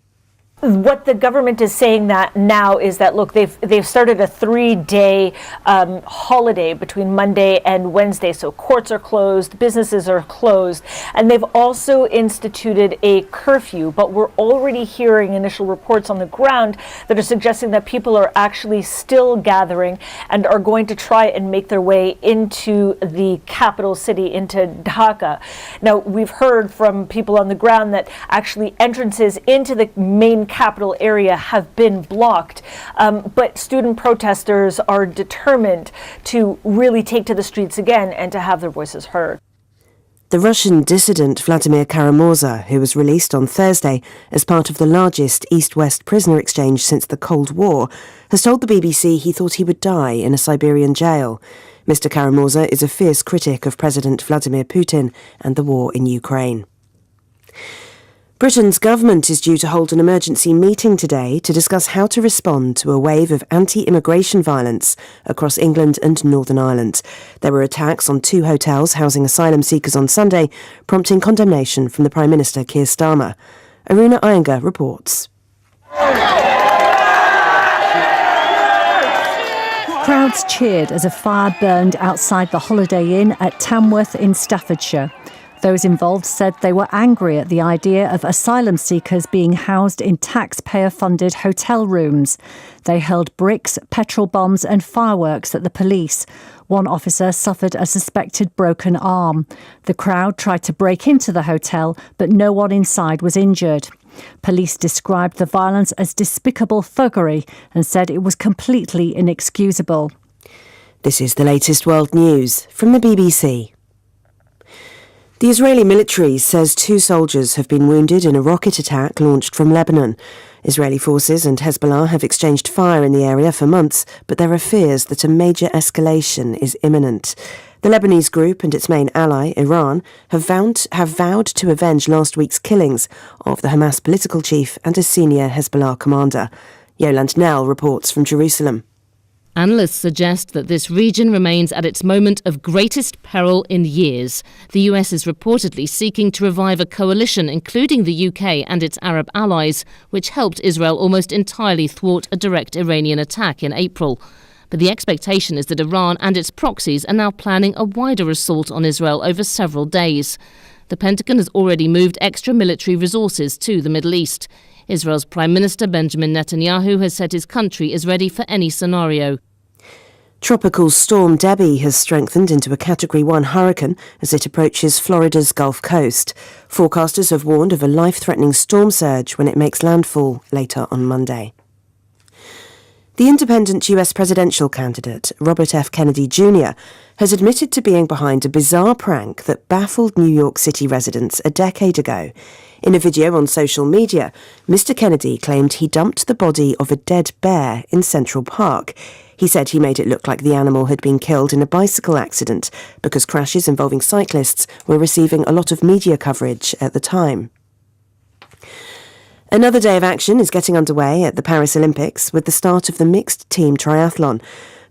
Speaker 3: What the government is saying that now is that, look, they've started a 3-day holiday between Monday and Wednesday. So courts are closed, businesses are closed, and they've also instituted a curfew. But we're already hearing initial reports on the ground that are suggesting that people are actually still gathering and are going to try and make their way into the capital city, into Dhaka. Now, we've heard from people on the ground that actually entrances into the main capital area have been blocked, but student protesters are determined to really take to the streets again and to have their voices heard.
Speaker 23: The Russian dissident Vladimir Karamurza, who was released on Thursday as part of the largest East-West prisoner exchange since the Cold War, has told the BBC he thought he would die in a Siberian jail. Mr. Karamurza is a fierce critic of President Vladimir Putin and the war in Ukraine. Britain's government is due to hold an emergency meeting today to discuss how to respond to a wave of anti-immigration violence across England and Northern Ireland. There were attacks on 2 hotels housing asylum seekers on Sunday, prompting condemnation from the Prime Minister Keir Starmer. Aruna Iyengar reports.
Speaker 4: Crowds cheered as a fire burned outside the Holiday Inn at Tamworth in Staffordshire. Those involved said they were angry at the idea of asylum seekers being housed in taxpayer-funded hotel rooms. They hurled bricks, petrol bombs and fireworks at the police. One officer suffered a suspected broken arm. The crowd tried to break into the hotel, but no one inside was injured. Police described the violence as despicable thuggery and said it was completely inexcusable.
Speaker 23: This is the latest world news from the BBC. The Israeli military says 2 soldiers have been wounded in a rocket attack launched from Lebanon. Israeli forces and Hezbollah have exchanged fire in the area for months, but there are fears that a major escalation is imminent. The Lebanese group and its main ally, Iran, have vowed to avenge last week's killings of the Hamas political chief and a senior Hezbollah commander. Yolande Nell reports from Jerusalem.
Speaker 5: Analysts suggest that this region remains at its moment of greatest peril in years. The US is reportedly seeking to revive a coalition, including the UK and its Arab allies, which helped Israel almost entirely thwart a direct Iranian attack in April. But the expectation is that Iran and its proxies are now planning a wider assault on Israel over several days. The Pentagon has already moved extra military resources to the Middle East. Israel's Prime Minister Benjamin Netanyahu has said his country is ready for any scenario.
Speaker 23: Tropical storm Debbie has strengthened into a Category 1 hurricane as it approaches Florida's Gulf Coast. Forecasters have warned of a life-threatening storm surge when it makes landfall later on Monday. The independent US presidential candidate, Robert F. Kennedy Jr., has admitted to being behind a bizarre prank that baffled New York City residents a decade ago. In a video on social media, Mr. Kennedy claimed he dumped the body of a dead bear in Central Park. He said he made it look like the animal had been killed in a bicycle accident because crashes involving cyclists were receiving a lot of media coverage at the time. Another day of action is getting underway at the Paris Olympics with the start of the mixed team triathlon.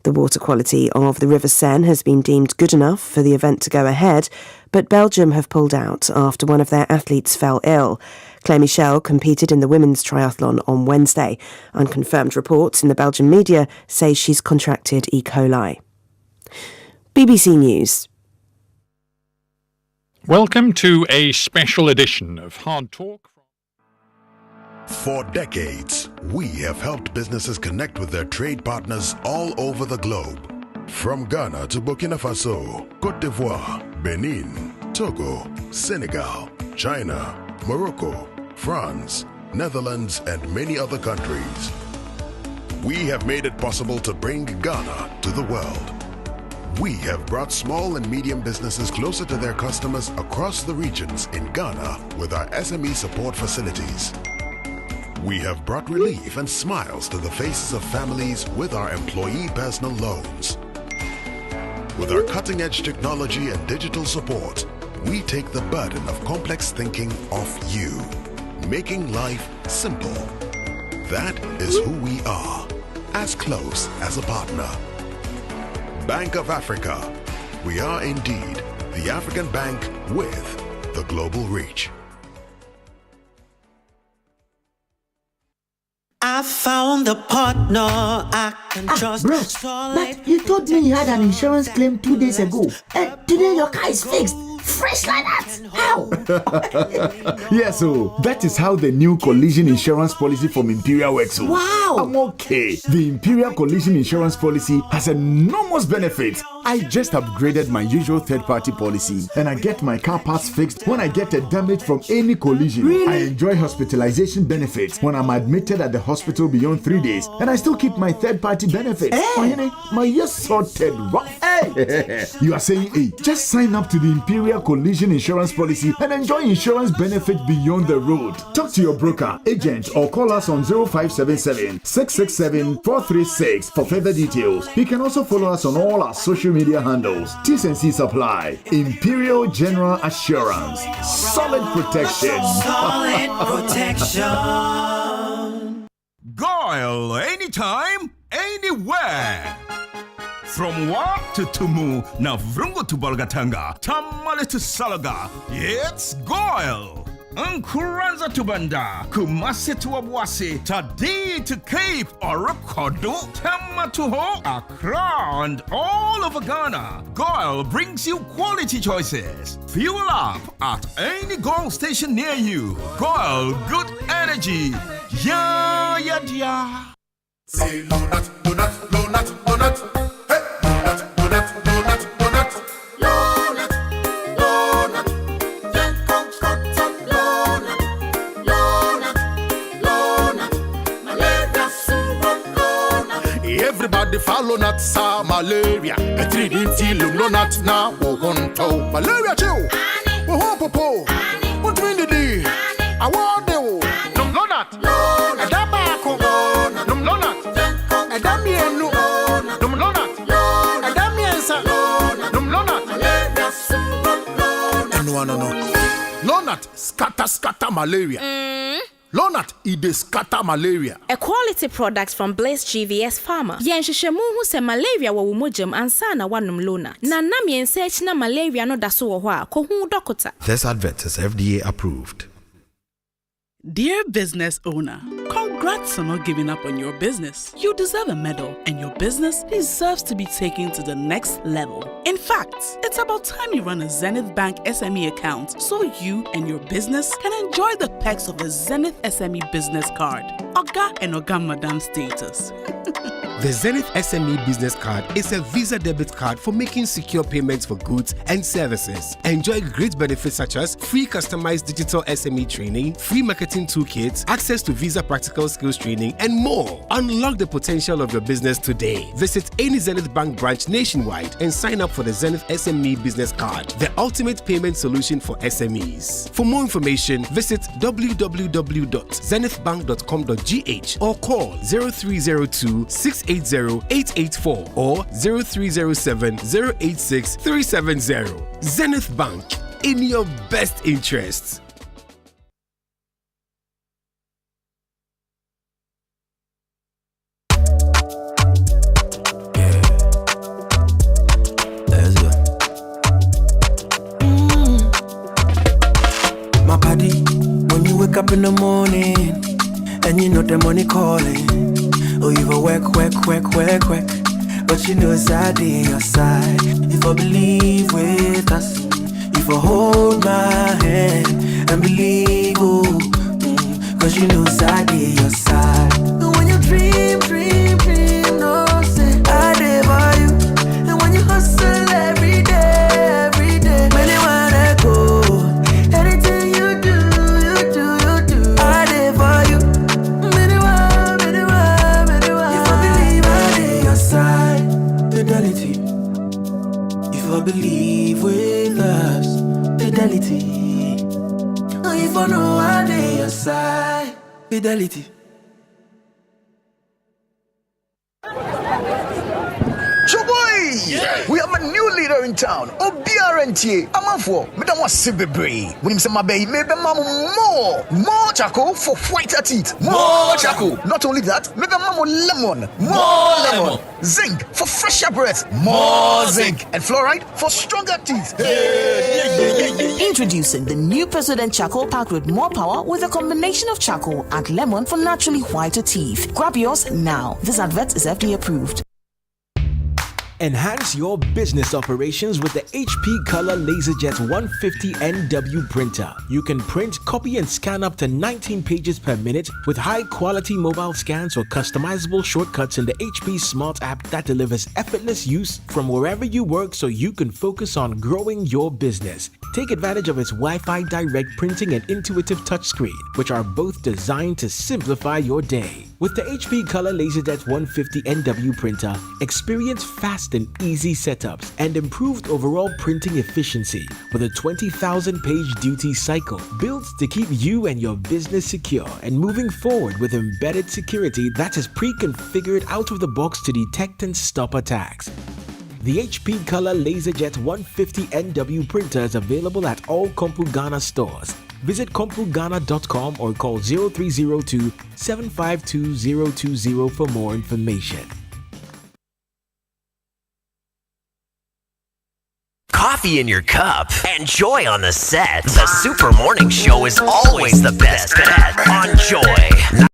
Speaker 23: The water quality of the River Seine has been deemed good enough for the event to go ahead, but Belgium have pulled out after one of their athletes fell ill. Claire Michel competed in the women's triathlon on Wednesday. Unconfirmed reports in the Belgian media say she's contracted E. coli. BBC News.
Speaker 1: Welcome to a special edition of Hard Talk.
Speaker 7: For decades, we have helped businesses connect with their trade partners all over the globe. From Ghana to Burkina Faso, Côte d'Ivoire, Benin, Togo, Senegal, China, Morocco, France, Netherlands, and many other countries. We have made it possible to bring Ghana to the world. We have brought small and medium businesses closer to their customers across the regions in Ghana with our SME support facilities. We have brought relief and smiles to the faces of families with our employee personal loans. With our cutting-edge technology and digital support, we take the burden of complex thinking off you, making life simple. That is who we are, as close as a partner. Bank of Africa. We are indeed the African bank with the global reach.
Speaker 2: found the partner I can trust.
Speaker 6: Bros, but you told me you had an insurance claim 2 days ago, and today your car is fixed. Fresh like that? How?
Speaker 8: Yes, so that is how the new collision insurance policy from Imperial works.
Speaker 6: Wow!
Speaker 8: I'm okay. The Imperial collision insurance policy has enormous benefits. I just upgraded my usual third-party policy, and I get my car parts fixed when I get a damage from any collision.
Speaker 6: Really?
Speaker 8: I enjoy hospitalization benefits when I'm admitted at the hospital beyond 3 days, and I still keep my third-party benefits.
Speaker 6: Hey.
Speaker 8: My ears sorted rough.
Speaker 6: Hey.
Speaker 8: You are saying, hey, just sign up to the Imperial collision insurance policy and enjoy insurance benefits beyond the road. Talk to your broker, agent, or call us on 0577 667 436 for further details. You can also follow us on all our social media handles. T&Cs apply. Imperial General Assurance. Solid protection.
Speaker 2: Solid protection.
Speaker 9: Goyle, anytime, anywhere. From Wap to Tumu, Navrungo to Bolgatanga, Tamale to Salaga, it's Goyle. Nkuranza to Banda, Kumasi to Abuasi, Tadi to Cape, Orokodo, Tama to Ho, Accra, and all over Ghana. Goyle brings you quality choices. Fuel up at any Goyle station near you. Goyle, good energy. Yeah, yeah, yeah.
Speaker 25: Say donut, donut, donut, donut. Hey, donut, donut, donut, donut. Donut, donut. Then come cotton. Donut, donut, donut. Malaria super donut. Everybody follow not sa malaria. A 3D till donut now. Oh, to malaria chill. Oh, popo. What will it do? I want the donut. Donut. Adabako. Donut. No. Lonat scatter malaria. Lonat ide scatter malaria.
Speaker 26: A quality product from Blaze GVS Pharma. Yenshishemu hu se malaria wa wumojam ansana wanum Lonat. Na nam yensearch na malaria no daso wo hwa ko hu dokota.
Speaker 27: This advert is FDA approved.
Speaker 28: Dear business owner, congrats on not giving up on your business. You deserve a medal, and your business deserves to be taken to the next level. In fact, it's about time you run a Zenith Bank SME account so you and your business can enjoy the perks of a Zenith SME business card. Oga and Oga Madam status.
Speaker 29: The Zenith SME Business Card is a Visa debit card for making secure payments for goods and services. Enjoy great benefits such as free customized digital SME training, free marketing toolkits, access to Visa practical skills training, and more. Unlock the potential of your business today. Visit any Zenith Bank branch nationwide and sign up for the Zenith SME Business Card, the ultimate payment solution for SMEs. For more information, visit www.zenithbank.com.gh or call 0302 680-884 or 0307-086-370. Zenith Bank, in your best interests.
Speaker 2: My body, when you wake up in the morning and you know the money calling. Oh, you go work, but you know it's at your side. If I believe with us, if I hold my hand and believe, cause you know it's at your side. And when you dream, no say I did for you. And when you hustle every day, when you wanna go, anything you do, I did for you. Fidelity. If I believe with us, fidelity. If I know I lay your side, fidelity.
Speaker 30: Choboy! Yeah. We have a newly
Speaker 11: leader in town. Obiarentie. Amanfo. Madam was Sibebre. When him say my baby, maybe more charcoal for whiter teeth. More charcoal. Not only that, maybe lemon. More lemon. Zinc for fresher breath. More zinc. And fluoride for stronger teeth.
Speaker 12: Introducing the new President Charcoal Pack with more power with a combination of charcoal and lemon for naturally whiter teeth. Grab yours now. This advert is FDA approved.
Speaker 13: Enhance your business operations with the HP Color LaserJet 150 NW printer. You can print, copy, and scan up to 19 pages per minute with high-quality mobile scans or customizable shortcuts in the HP Smart app that delivers effortless use from wherever you work so you can focus on growing your business. Take advantage of its Wi-Fi direct printing and intuitive touchscreen, which are both designed to simplify your day. With the HP Color LaserJet 150 NW printer, experience fast and easy setups and improved overall printing efficiency with a 20,000 page duty cycle built to keep you and your business secure and moving forward with embedded security that is pre-configured out of the box to detect and stop attacks. The HP Color LaserJet 150 NW printer is available at all Kompu Ghana stores. Visit kompugana.com or call 0302 752 020 for more information.
Speaker 14: Coffee in your cup and joy on the set. The Super Morning Show is always the best bet on Joy.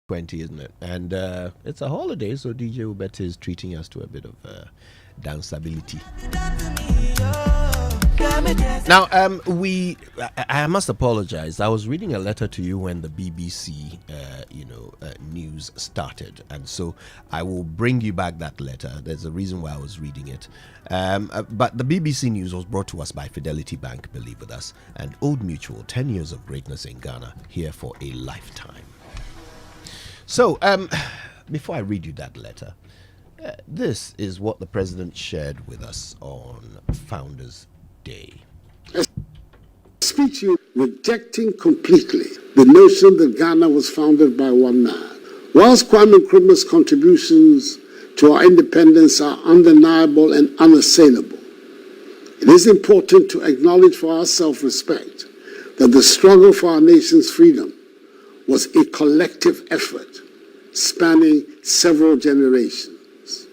Speaker 13: 20, isn't it? And it's a holiday, so DJ Ubet is treating us to a bit of danceability. Now, I must apologize. I was reading a letter to you when the BBC, news started, and so I will bring you back that letter. There's a reason why I was reading it. But the BBC News was brought to us by Fidelity Bank, believe with us, and Old Mutual, 10 years of greatness in Ghana, here for a lifetime. So, before I read you that letter, this is what the president shared with us on Founders Day.
Speaker 10: A speech rejecting completely the notion that Ghana was founded by one man. Whilst Kwame Nkrumah's contributions to our independence are undeniable and unassailable, it is important to acknowledge for our self-respect that the struggle for our nation's freedom was a collective effort spanning several generations.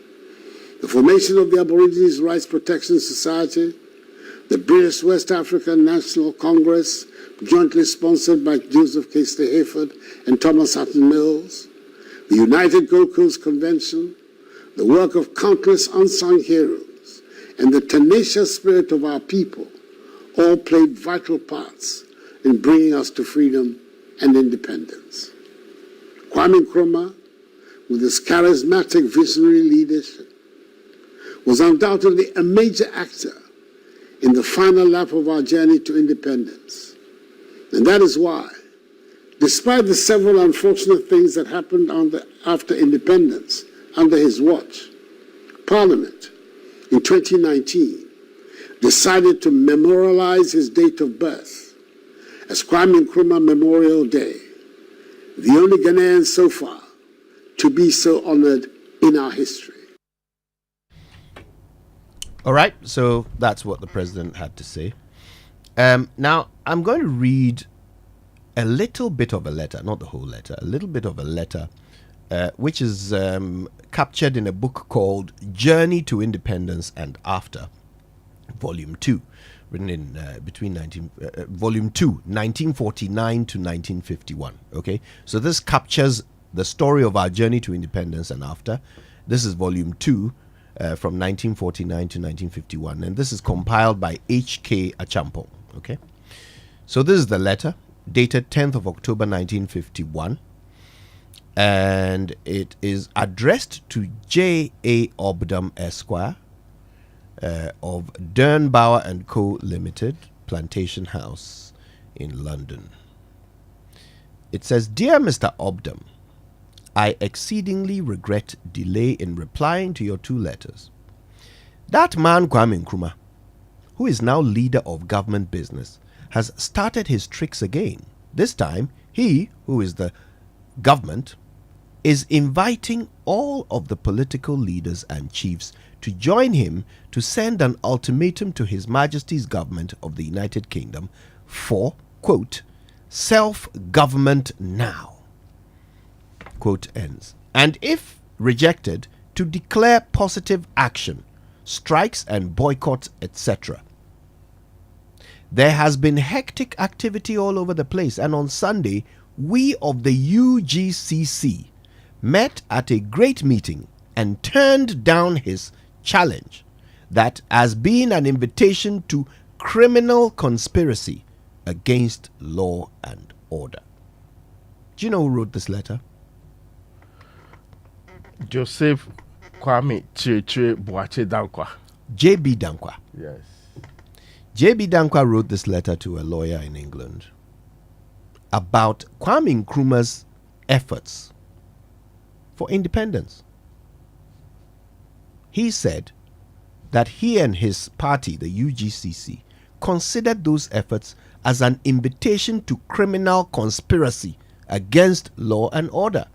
Speaker 10: The formation of the Aborigines Rights Protection Society, the British West African National Congress, jointly sponsored by Joseph K. Hayford and Thomas Hatton Mills, the United Gold Coast Convention, the work of countless unsung heroes, and the tenacious spirit of our people all played vital parts in bringing us to freedom and independence. Kwame Nkrumah, with his charismatic visionary leadership, was undoubtedly a major actor in the final lap of our journey to independence. And that is why, despite the several unfortunate things that happened after independence under his watch, Parliament in 2019 decided to memorialize his date of birth as Kwame Nkrumah Memorial Day, the only Ghanaian so far to be so honored in our history.
Speaker 13: All right, so that's what the president had to say. Now, I'm going to read a little bit of a letter, not the whole letter, a little bit of a letter, which is captured in a book called Journey to Independence and After, Volume 2, written in Volume 2, 1949 to 1951. Okay, so this captures the story of our journey to independence and after. This is Volume 2. From 1949 to 1951, and this is compiled by H.K. Achampong. Okay, so this is the letter dated 10th of October 1951, and it is addressed to J.A. Obdam Esquire of Dernbauer and Co. Limited, Plantation House in London. It says, "Dear Mr. Obdam, I exceedingly regret delay in replying to your 2 letters. That man Kwame Nkrumah, who is now leader of government business, has started his tricks again. This time, he, who is the government, is inviting all of the political leaders and chiefs to join him to send an ultimatum to His Majesty's government of the United Kingdom for, quote, self-government now. Quote ends. And if rejected, to declare positive action, strikes and boycotts, etc. There has been hectic activity all over the place, and on Sunday, we of the UGCC met at a great meeting and turned down his challenge that as being an invitation to criminal conspiracy against law and order." Do you know who wrote this letter?
Speaker 15: Joseph Kwame Chirchir Boache Dankwa.
Speaker 13: J.B. Dankwa.
Speaker 15: Yes.
Speaker 13: J.B. Dankwa wrote this letter to a lawyer in England about Kwame Nkrumah's efforts for independence. He said that he and his party, the UGCC, considered those efforts as an invitation to criminal conspiracy against law and order.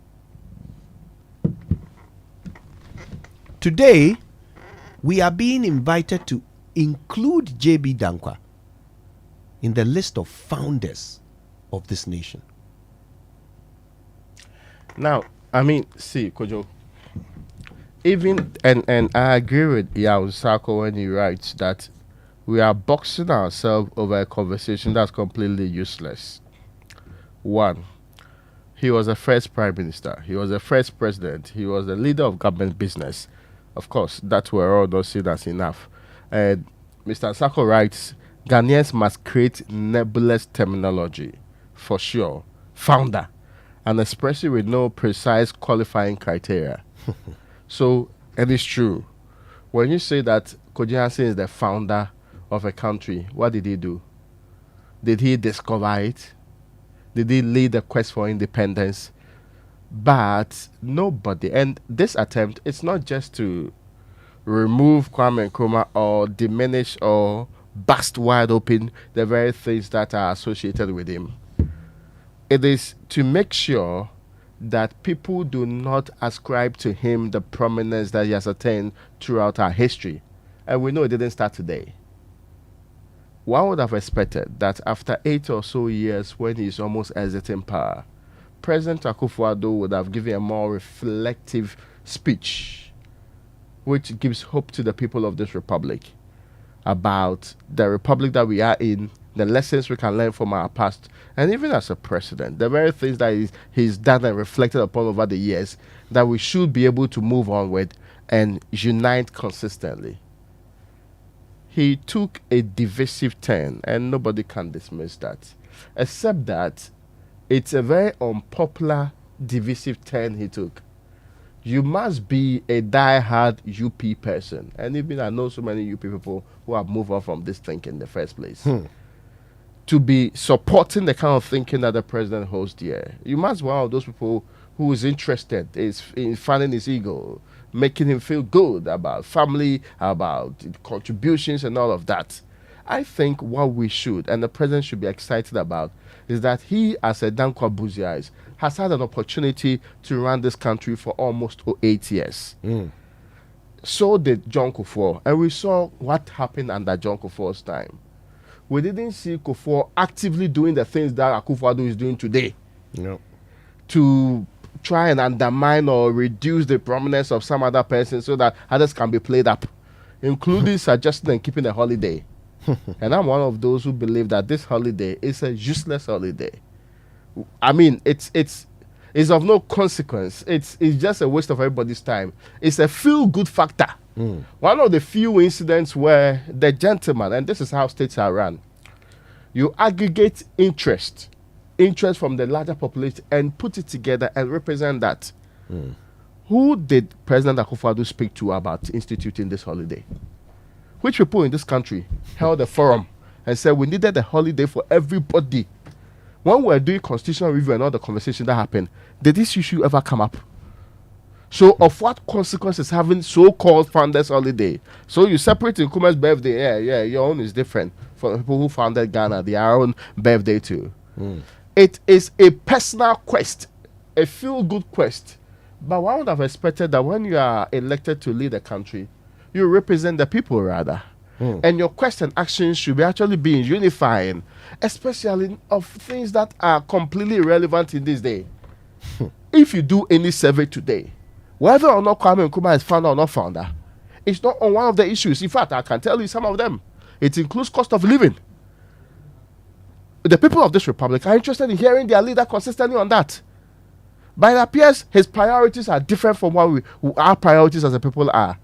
Speaker 13: Today, we are being invited to include J.B. Dankwa in the list of founders of this nation.
Speaker 15: Now, I mean, see, Kojo, even, and I agree with Yao Sako when he writes that we are boxing ourselves over a conversation that's completely useless. One, He was the first prime minister. He was the first president. He was the leader of government business. Of course, that we're all not seen as enough. And Mr. Sako writes, Ghanaians must create nebulous terminology, for sure. Founder, an expression with no precise qualifying criteria. So, and it's true. When you say that Kojo Hansen is the founder of a country, what did he do? Did he discover it? Did he lead the quest for independence? But nobody. And this attempt, it's not just to remove Kwame Nkrumah or diminish or bust wide open the very things that are associated with him. It is to make sure that people do not ascribe to him the prominence that he has attained throughout our history. And we know it didn't start today. One would have expected that after 8 or so years, when he's almost exiting power, President Akufo-Addo would have given a more reflective speech, which gives hope to the people of this republic about the republic that we are in, the lessons we can learn from our past, and even as a president, the very things that he's done and reflected upon over the years that we should be able to move on with and unite consistently. He took a divisive turn, and nobody can dismiss that, except that it's a very unpopular divisive turn he took. You must be a die-hard UP person, and even I know so many UP people who have moved on from this thinking in the first place. To be supporting the kind of thinking that the president holds dear, you must be one of those people who is interested in finding his ego, making him feel good about family, about contributions and all of that. I think what we should, and the president should be excited about, is that he, as a Dankwa Buziais, has had an opportunity to run this country for almost 8 years. So did John Kufuor, and we saw what happened under John Kufuor's time. We didn't see Kufuor actively doing the things that Akufo-Addo is doing today. To try and undermine or reduce the prominence of some other person so that others can be played up, including suggesting and keeping a holiday. And I'm one of those who believe that this holiday is a useless holiday. I mean, it's of no consequence. It's just a waste of everybody's time. It's a feel-good factor. One of the few incidents where the gentleman, and this is how states are run, you aggregate interest from the larger population and put it together and represent that. Who did President Akufo-Addo speak to about instituting this holiday? Which people in this country held a forum and said we needed a holiday for everybody? When we were doing constitutional review and all the conversation that happened, did this issue ever come up? So of what consequences having so-called founders holiday? So you separate Nkrumah's birthday, yeah, your own is different. For people who founded Ghana, their own birthday too. It is a personal quest, a feel-good quest. But one would have expected that when you are elected to lead a country, you represent the people rather. And your quest and actions should be actually being unifying, especially of things that are completely irrelevant in this day. If you do any survey today, whether or not Kwame Nkrumah is founder or not founder, it's not on one of the issues. In fact, I can tell you some of them. It includes cost of living. The people of this republic are interested in hearing their leader consistently on that. But it appears his priorities are different from what our priorities as a people are.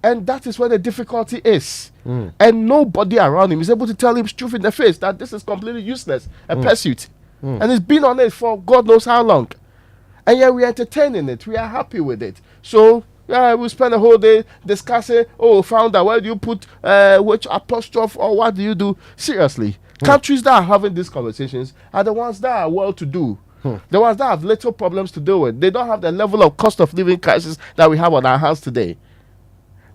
Speaker 15: And that is where the difficulty is. And nobody around him is able to tell him truth in the face that this is completely useless, a pursuit. And he's been on it for God knows how long. And yet we're entertaining it. We are happy with it. So, yeah, we spend a whole day discussing, founder, where do you put which apostrophe or what do you do? Seriously. Countries that are having these conversations are the ones that are well-to-do. The ones that have little problems to deal with. They don't have the level of cost of living crisis that we have on our hands today.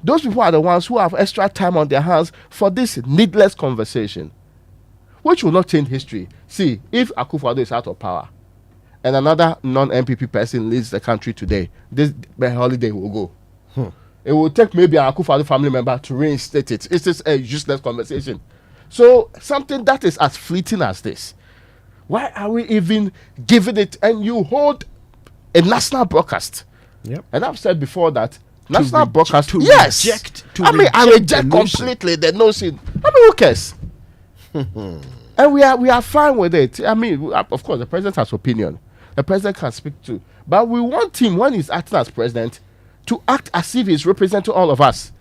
Speaker 15: Those people are the ones who have extra time on their hands for this needless conversation, which will not change history. See, if Akufo-Addo is out of power and another non-MPP person leads the country today, this holiday will go. It will take maybe an Akufo-Addo family member to reinstate it. It's just a useless conversation. So something that is as fleeting as this, why are we even giving it? And you hold a national broadcast. And I've said before that national broadcast, I reject completely the notion. I mean, who cares? And we are fine with it. I mean, of course, the president has opinion. the president can speak to. But we want him, when he's acting as president, to act as if he's representing all of us,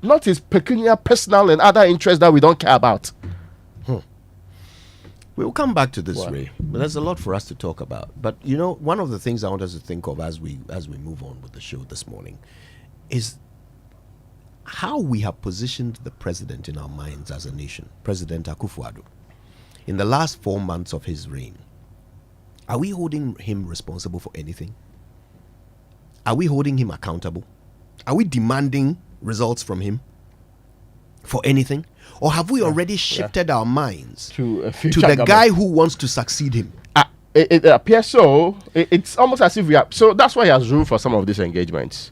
Speaker 15: not his peculiar personal and other interests that we don't care about.
Speaker 3: We'll come back to this, Ray. But there's a lot for us to talk about. But you know, one of the things I want us to think of as we move on with the show this morning is how we have positioned the president in our minds as a nation, President Akufo-Addo. In the last 4 months of his reign, are we holding him responsible for anything? Are we holding him accountable? Are we demanding results from him for anything? Or have we already shifted our minds to the
Speaker 15: government
Speaker 3: guy who wants to succeed him?
Speaker 15: It appears so. It's almost as if we are. So that's why he has room for some of these engagements.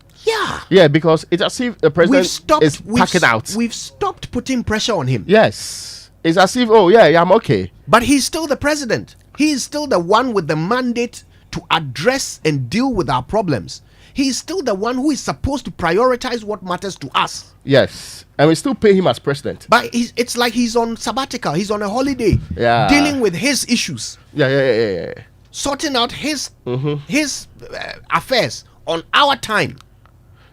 Speaker 15: Yeah, because it's as if the president is packing out.
Speaker 3: We've stopped putting pressure on him.
Speaker 15: Yes. It's as if, I'm okay.
Speaker 3: But he's still the president. He is still the one with the mandate to address and deal with our problems. He is still the one who is supposed to prioritize what matters to us.
Speaker 15: Yes. And we still pay him as president.
Speaker 3: But it's like he's on sabbatical. He's on a holiday.
Speaker 15: Yeah.
Speaker 3: Dealing with his issues.
Speaker 15: Yeah.
Speaker 3: Sorting out his affairs on our time.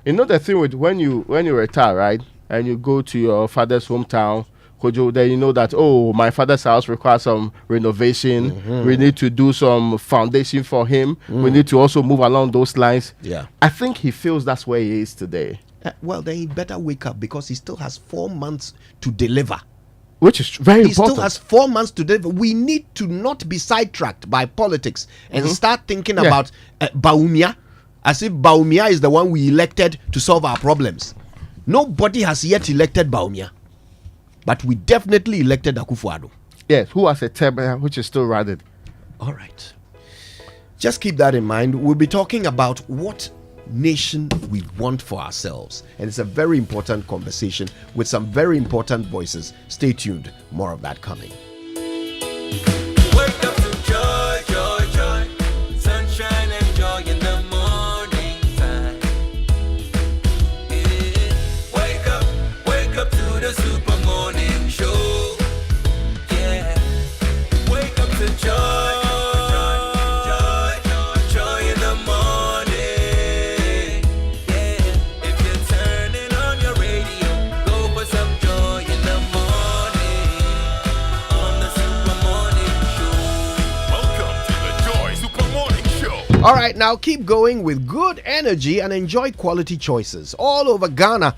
Speaker 15: You know the thing with when you retire, right? And you go to your father's hometown, Kojo, then you know that, my father's house requires some renovation. We need to do some foundation for him. We need to also move along those lines.
Speaker 3: Yeah.
Speaker 15: I think he feels that's where he is today.
Speaker 3: Well, then he better wake up, because he still has 4 months to deliver.
Speaker 15: Which is very important.
Speaker 3: He still has 4 months to deliver. We need to not be sidetracked by politics and start thinking about Baumia, as if Baumia is the one we elected to solve our problems. Nobody has yet elected Baumia. But we definitely elected Akufo-Addo.
Speaker 15: Yes, who has a term which is still running.
Speaker 3: All right. Just keep that in mind. We'll be talking about what nation we want for ourselves. And it's a very important conversation with some very important voices. Stay tuned. More of that coming.
Speaker 25: Wake up to joy, joy, joy. Sunshine and joy in the morning time. Yeah. Wake up to the super morning show. Yeah. Wake up to joy.
Speaker 3: All right, now keep going with good energy and enjoy quality choices all over Ghana.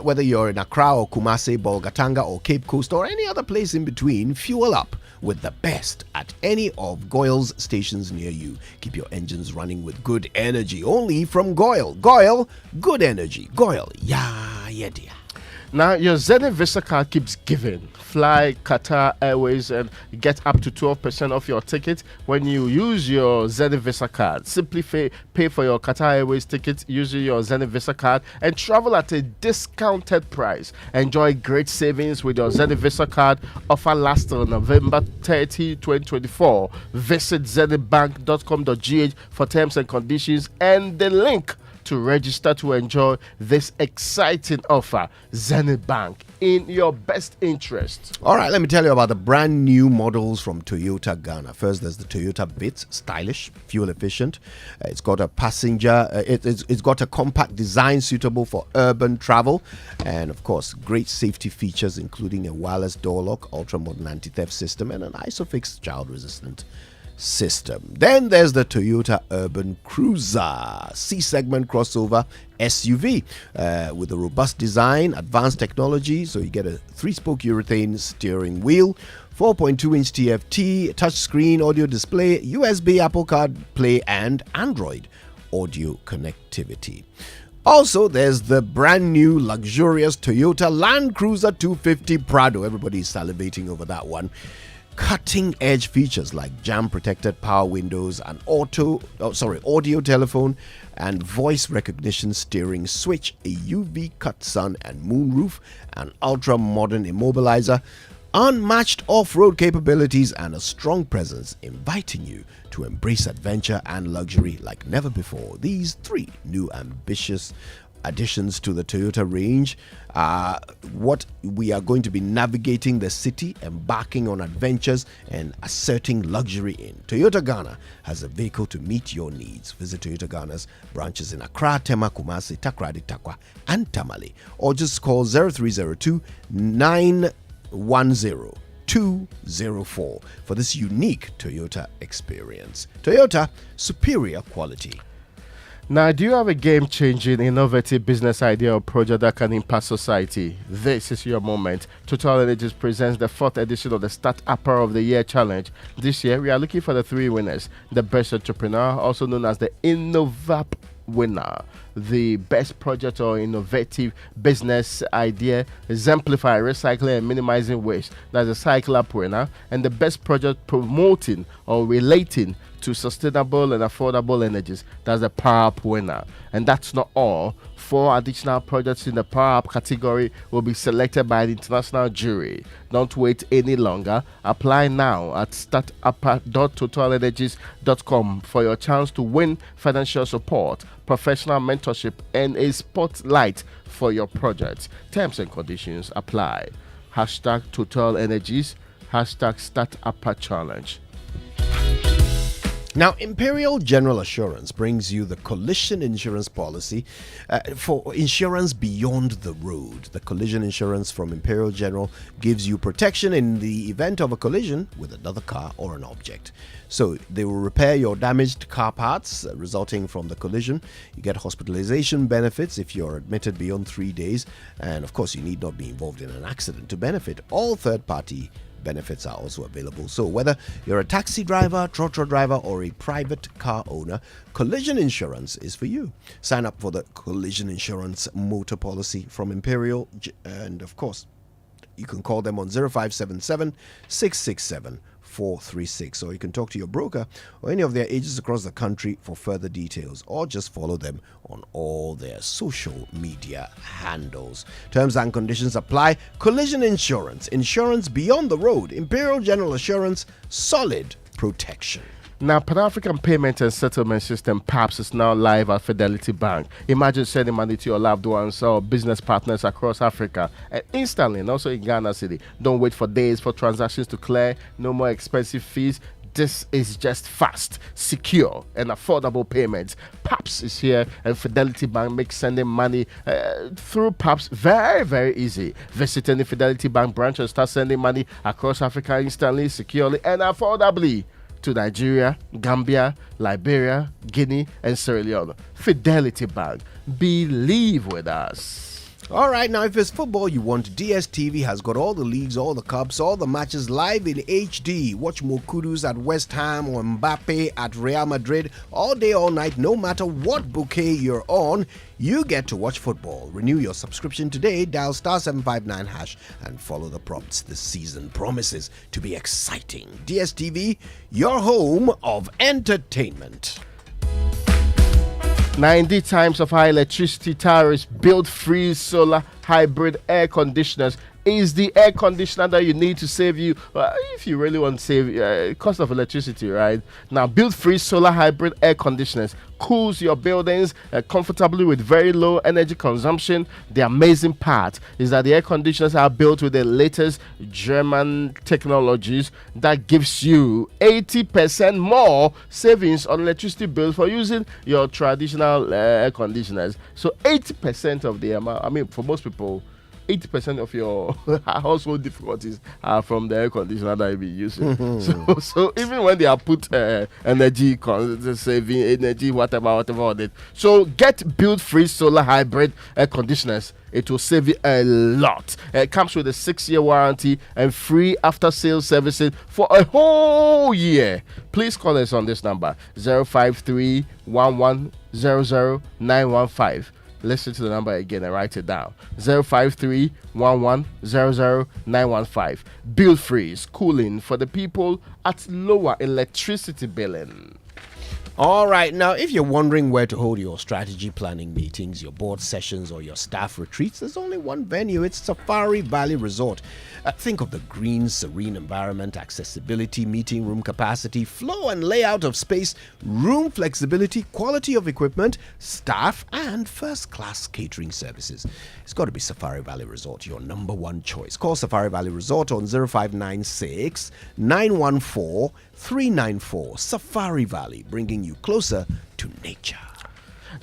Speaker 3: Whether you're in Accra or Kumasi, Bolgatanga or Cape Coast or any other place in between, fuel up with the best at any of Goil's stations near you. Keep your engines running with good energy only from Goil. Goil, good energy. Goil, yeah, dear.
Speaker 15: Now, your Zenith Visa card keeps giving. Fly Qatar Airways and get up to 12% off your ticket when you use your Zenith Visa card. Simply pay for your Qatar Airways ticket using your Zenith Visa card and travel at a discounted price. Enjoy great savings with your Zenith Visa card. Offer lasts till November 30, 2024. Visit zenithbank.com.gh for terms and conditions and the link to register to enjoy this exciting offer. Zenith Bank, in your best interest.
Speaker 3: All right, let me tell you about the brand new models from Toyota Ghana. First, there's the Toyota Vitz, stylish, fuel efficient. It's got a passenger, it's got a compact design suitable for urban travel, and of course, great safety features including a wireless door lock, ultra-modern anti-theft system, and an ISOFIX child-resistant system. Then there's the Toyota Urban Cruiser C-segment crossover SUV with a robust design, advanced technology, so you get a 3-spoke urethane steering wheel, 4.2-inch TFT, touchscreen audio display, USB, Apple CarPlay, and Android audio connectivity. Also, there's the brand new luxurious Toyota Land Cruiser 250 Prado. Everybody's salivating over that one. Cutting-edge features like jam-protected power windows, an audio telephone, and voice recognition steering switch, a UV-cut sun and moon roof, an ultra-modern immobilizer, unmatched off-road capabilities, and a strong presence inviting you to embrace adventure and luxury like never before. These 3 new ambitious additions to the Toyota range. What we are going to be navigating the city, embarking on adventures, and asserting luxury in. Toyota Ghana has a vehicle to meet your needs. Visit Toyota Ghana's branches in Accra, Tema, Kumasi, Takrady, Takwa, and Tamale, or just call 0302 910 204 for this unique Toyota experience. Toyota, superior quality.
Speaker 15: Now, do you have a game-changing, innovative business idea or project that can impact society? This is your moment. Total Energies presents the 4th edition of the Start-Upper of the Year Challenge. This year, we are looking for the 3 winners. The best entrepreneur, also known as the Innovap winner. The best project or innovative business idea, exemplify recycling and minimizing waste. That's a Cycle Up winner. And the best project promoting or relating to sustainable and affordable energies. That's the Power Up winner. And that's not all. 4 additional projects in the Power Up category will be selected by the international jury. Don't wait any longer. Apply now at startup.totalenergies.com for your chance to win financial support, professional mentorship, and a spotlight for your project. Terms and conditions apply. Hashtag Total Energies. Hashtag Start-Upper Challenge.
Speaker 3: Now, Imperial General Assurance brings you the collision insurance policy for insurance beyond the road. The collision insurance from Imperial General gives you protection in the event of a collision with another car or an object. So they will repair your damaged car parts resulting from the collision. You get hospitalization benefits if you're admitted beyond 3 days. And of course, you need not be involved in an accident to benefit. All third-party benefits are also available. So whether you're a taxi driver, trotro driver, or a private car owner, collision insurance is for you. Sign up for the collision insurance motor policy from Imperial, and of course, you can call them on 0577 667 436, or you can talk to your broker or any of their agents across the country for further details, or just follow them on all their social media handles. Terms and conditions apply. Collision insurance, insurance beyond the road. Imperial General Assurance, solid protection.
Speaker 15: Now, Pan-African Payment and Settlement System, PAPS, is now live at Fidelity Bank. Imagine sending money to your loved ones or business partners across Africa and instantly, and also in Ghana City. Don't wait for days for transactions to clear. No more expensive fees. This is just fast, secure, and affordable payments. PAPS is here, and Fidelity Bank makes sending money through PAPS very, very easy. Visit any Fidelity Bank branch and start sending money across Africa instantly, securely, and affordably to Nigeria, Gambia, Liberia, Guinea, and Sierra Leone. Fidelity Bank. Believe with us.
Speaker 3: All right, now if it's football you want, DSTV has got all the leagues, all the cups, all the matches live in HD. Watch Mokudus at West Ham or Mbappe at Real Madrid all day, all night, no matter what bouquet you're on. You get to watch football. Renew your subscription today. Dial *759# and follow the prompts. This season promises to be exciting. DSTV, your home of entertainment.
Speaker 15: 90 times of high electricity tariffs, build-free solar hybrid air conditioners is the air conditioner that you need to save you if you really want to save cost of electricity, right? Now, build-free solar hybrid air conditioners cools your buildings comfortably with very low energy consumption. The amazing part is that the air conditioners are built with the latest German technologies that gives you 80% more savings on electricity bills for using your traditional air conditioners. So 80% of the amount, I mean, for most people, 80% of your household difficulties are from the air conditioner that you'll be using. So even when they are put energy saving, energy, whatever on it. So get build-free solar hybrid air conditioners. It will save you a lot. It comes with a 6-year warranty and free after-sales servicing for a whole year. Please call us on this number, 053 1100 915. Listen to the number again and write it down. 053 1100 915. Bill freeze, cooling for the people at lower electricity billing.
Speaker 3: All right, now if you're wondering where to hold your strategy planning meetings, your board sessions, or your staff retreats, there's only one venue. It's Safari Valley Resort. Think of the green, serene environment, accessibility, meeting room capacity, flow and layout of space, room flexibility, quality of equipment, staff, and first-class catering services. It's got to be Safari Valley Resort, your number one choice. Call Safari Valley Resort on 0596 914 394. Safari Valley, bringing you closer to nature.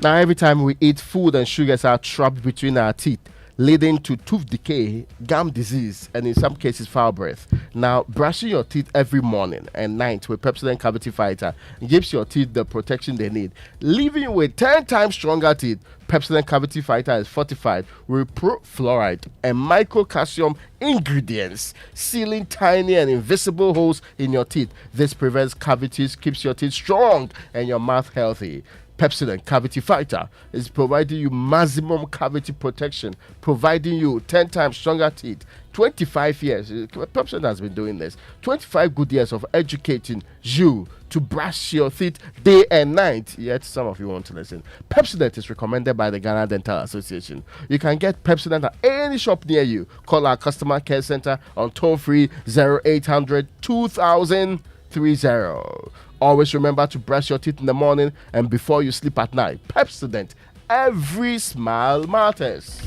Speaker 15: Now, every time we eat, food and sugars are trapped between our teeth, leading to tooth decay, gum disease, and in some cases foul breath. Now, brushing your teeth every morning and night with President Cavity Fighter gives your teeth the protection they need, leaving you with 10 times stronger teeth. President Cavity Fighter is fortified with fluoride and microcalcium ingredients, sealing tiny and invisible holes in your teeth. This prevents cavities, keeps your teeth strong, and your mouth healthy. Pepsodent Cavity Fighter is providing you maximum cavity protection, providing you 10 times stronger teeth. 25 years, Pepsodent has been doing this. 25 good years of educating you to brush your teeth day and night. Yet some of you want to listen. Pepsodent is recommended by the Ghana Dental Association. You can get Pepsodent at any shop near you. Call our customer care center on toll-free 0800 2000 30. Always remember to brush your teeth in the morning and before you sleep at night. Pepsodent, every smile matters.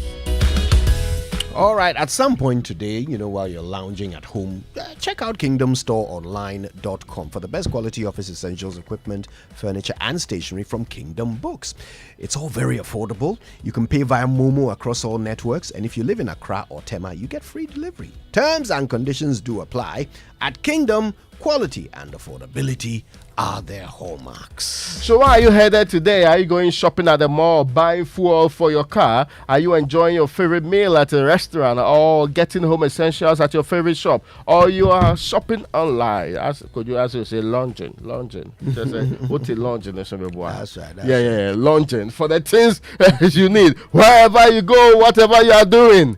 Speaker 3: All right, at some point today, while you're lounging at home, check out kingdomstoreonline.com for the best quality office essentials, equipment, furniture, and stationery from Kingdom Books. It's all very affordable. You can pay via Momo across all networks, and if you live in Accra or Tema, you get free delivery. Terms and conditions do apply. At Kingdom, quality and affordability are their hallmarks.
Speaker 15: So where are you headed today? Are you going shopping at the mall, buying fuel for your car? Are you enjoying your favorite meal at a restaurant, or getting home essentials at your favorite shop? Or you are shopping online? Could you also say lunging? Just say, what is lunging? That's right. Yeah, lunging for the things you need. Wherever you go, whatever you are doing,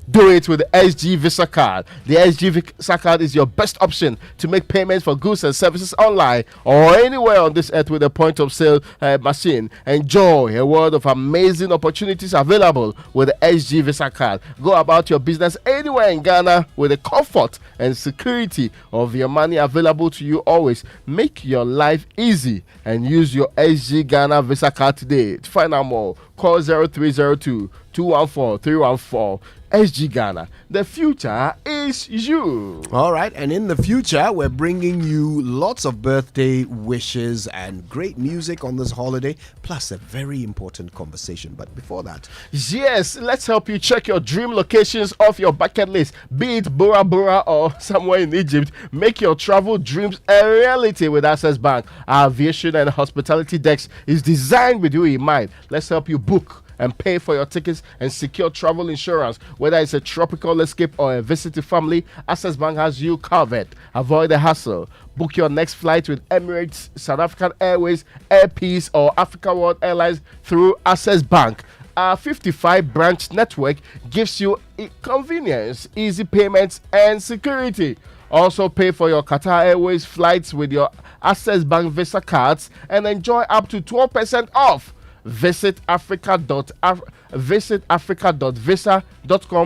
Speaker 15: do it with the SG Visa card. The SG Visa card is your best option to make payments for goods and services online or anywhere on this earth with a point of sale machine. Enjoy a world of amazing opportunities available with the SG Visa card. Go about your business anywhere in Ghana with the comfort and security of your money available to you always. Make your life easy and use your SG Ghana Visa card today. To find out more, call 0302 214 314. SG Ghana, the future is you.
Speaker 3: All right, and in the future, we're bringing you lots of birthday wishes and great music on this holiday, plus a very important conversation. But before that,
Speaker 15: yes, let's help you check your dream locations off your bucket list. Be it Bora Bora or somewhere in Egypt, make your travel dreams a reality with Access Bank. Our aviation and hospitality desk is designed with you in mind. Let's help you book and pay for your tickets and secure travel insurance. Whether it's a tropical escape or a visit to family, Access Bank has you covered. Avoid the hassle. Book your next flight with Emirates, South African Airways, Air Peace, or Africa World Airlines through Access Bank. Our 55 branch network gives you convenience, easy payments, and security. Also pay for your Qatar Airways flights with your Access Bank Visa cards and enjoy up to 12% off. Visit africa.visa.com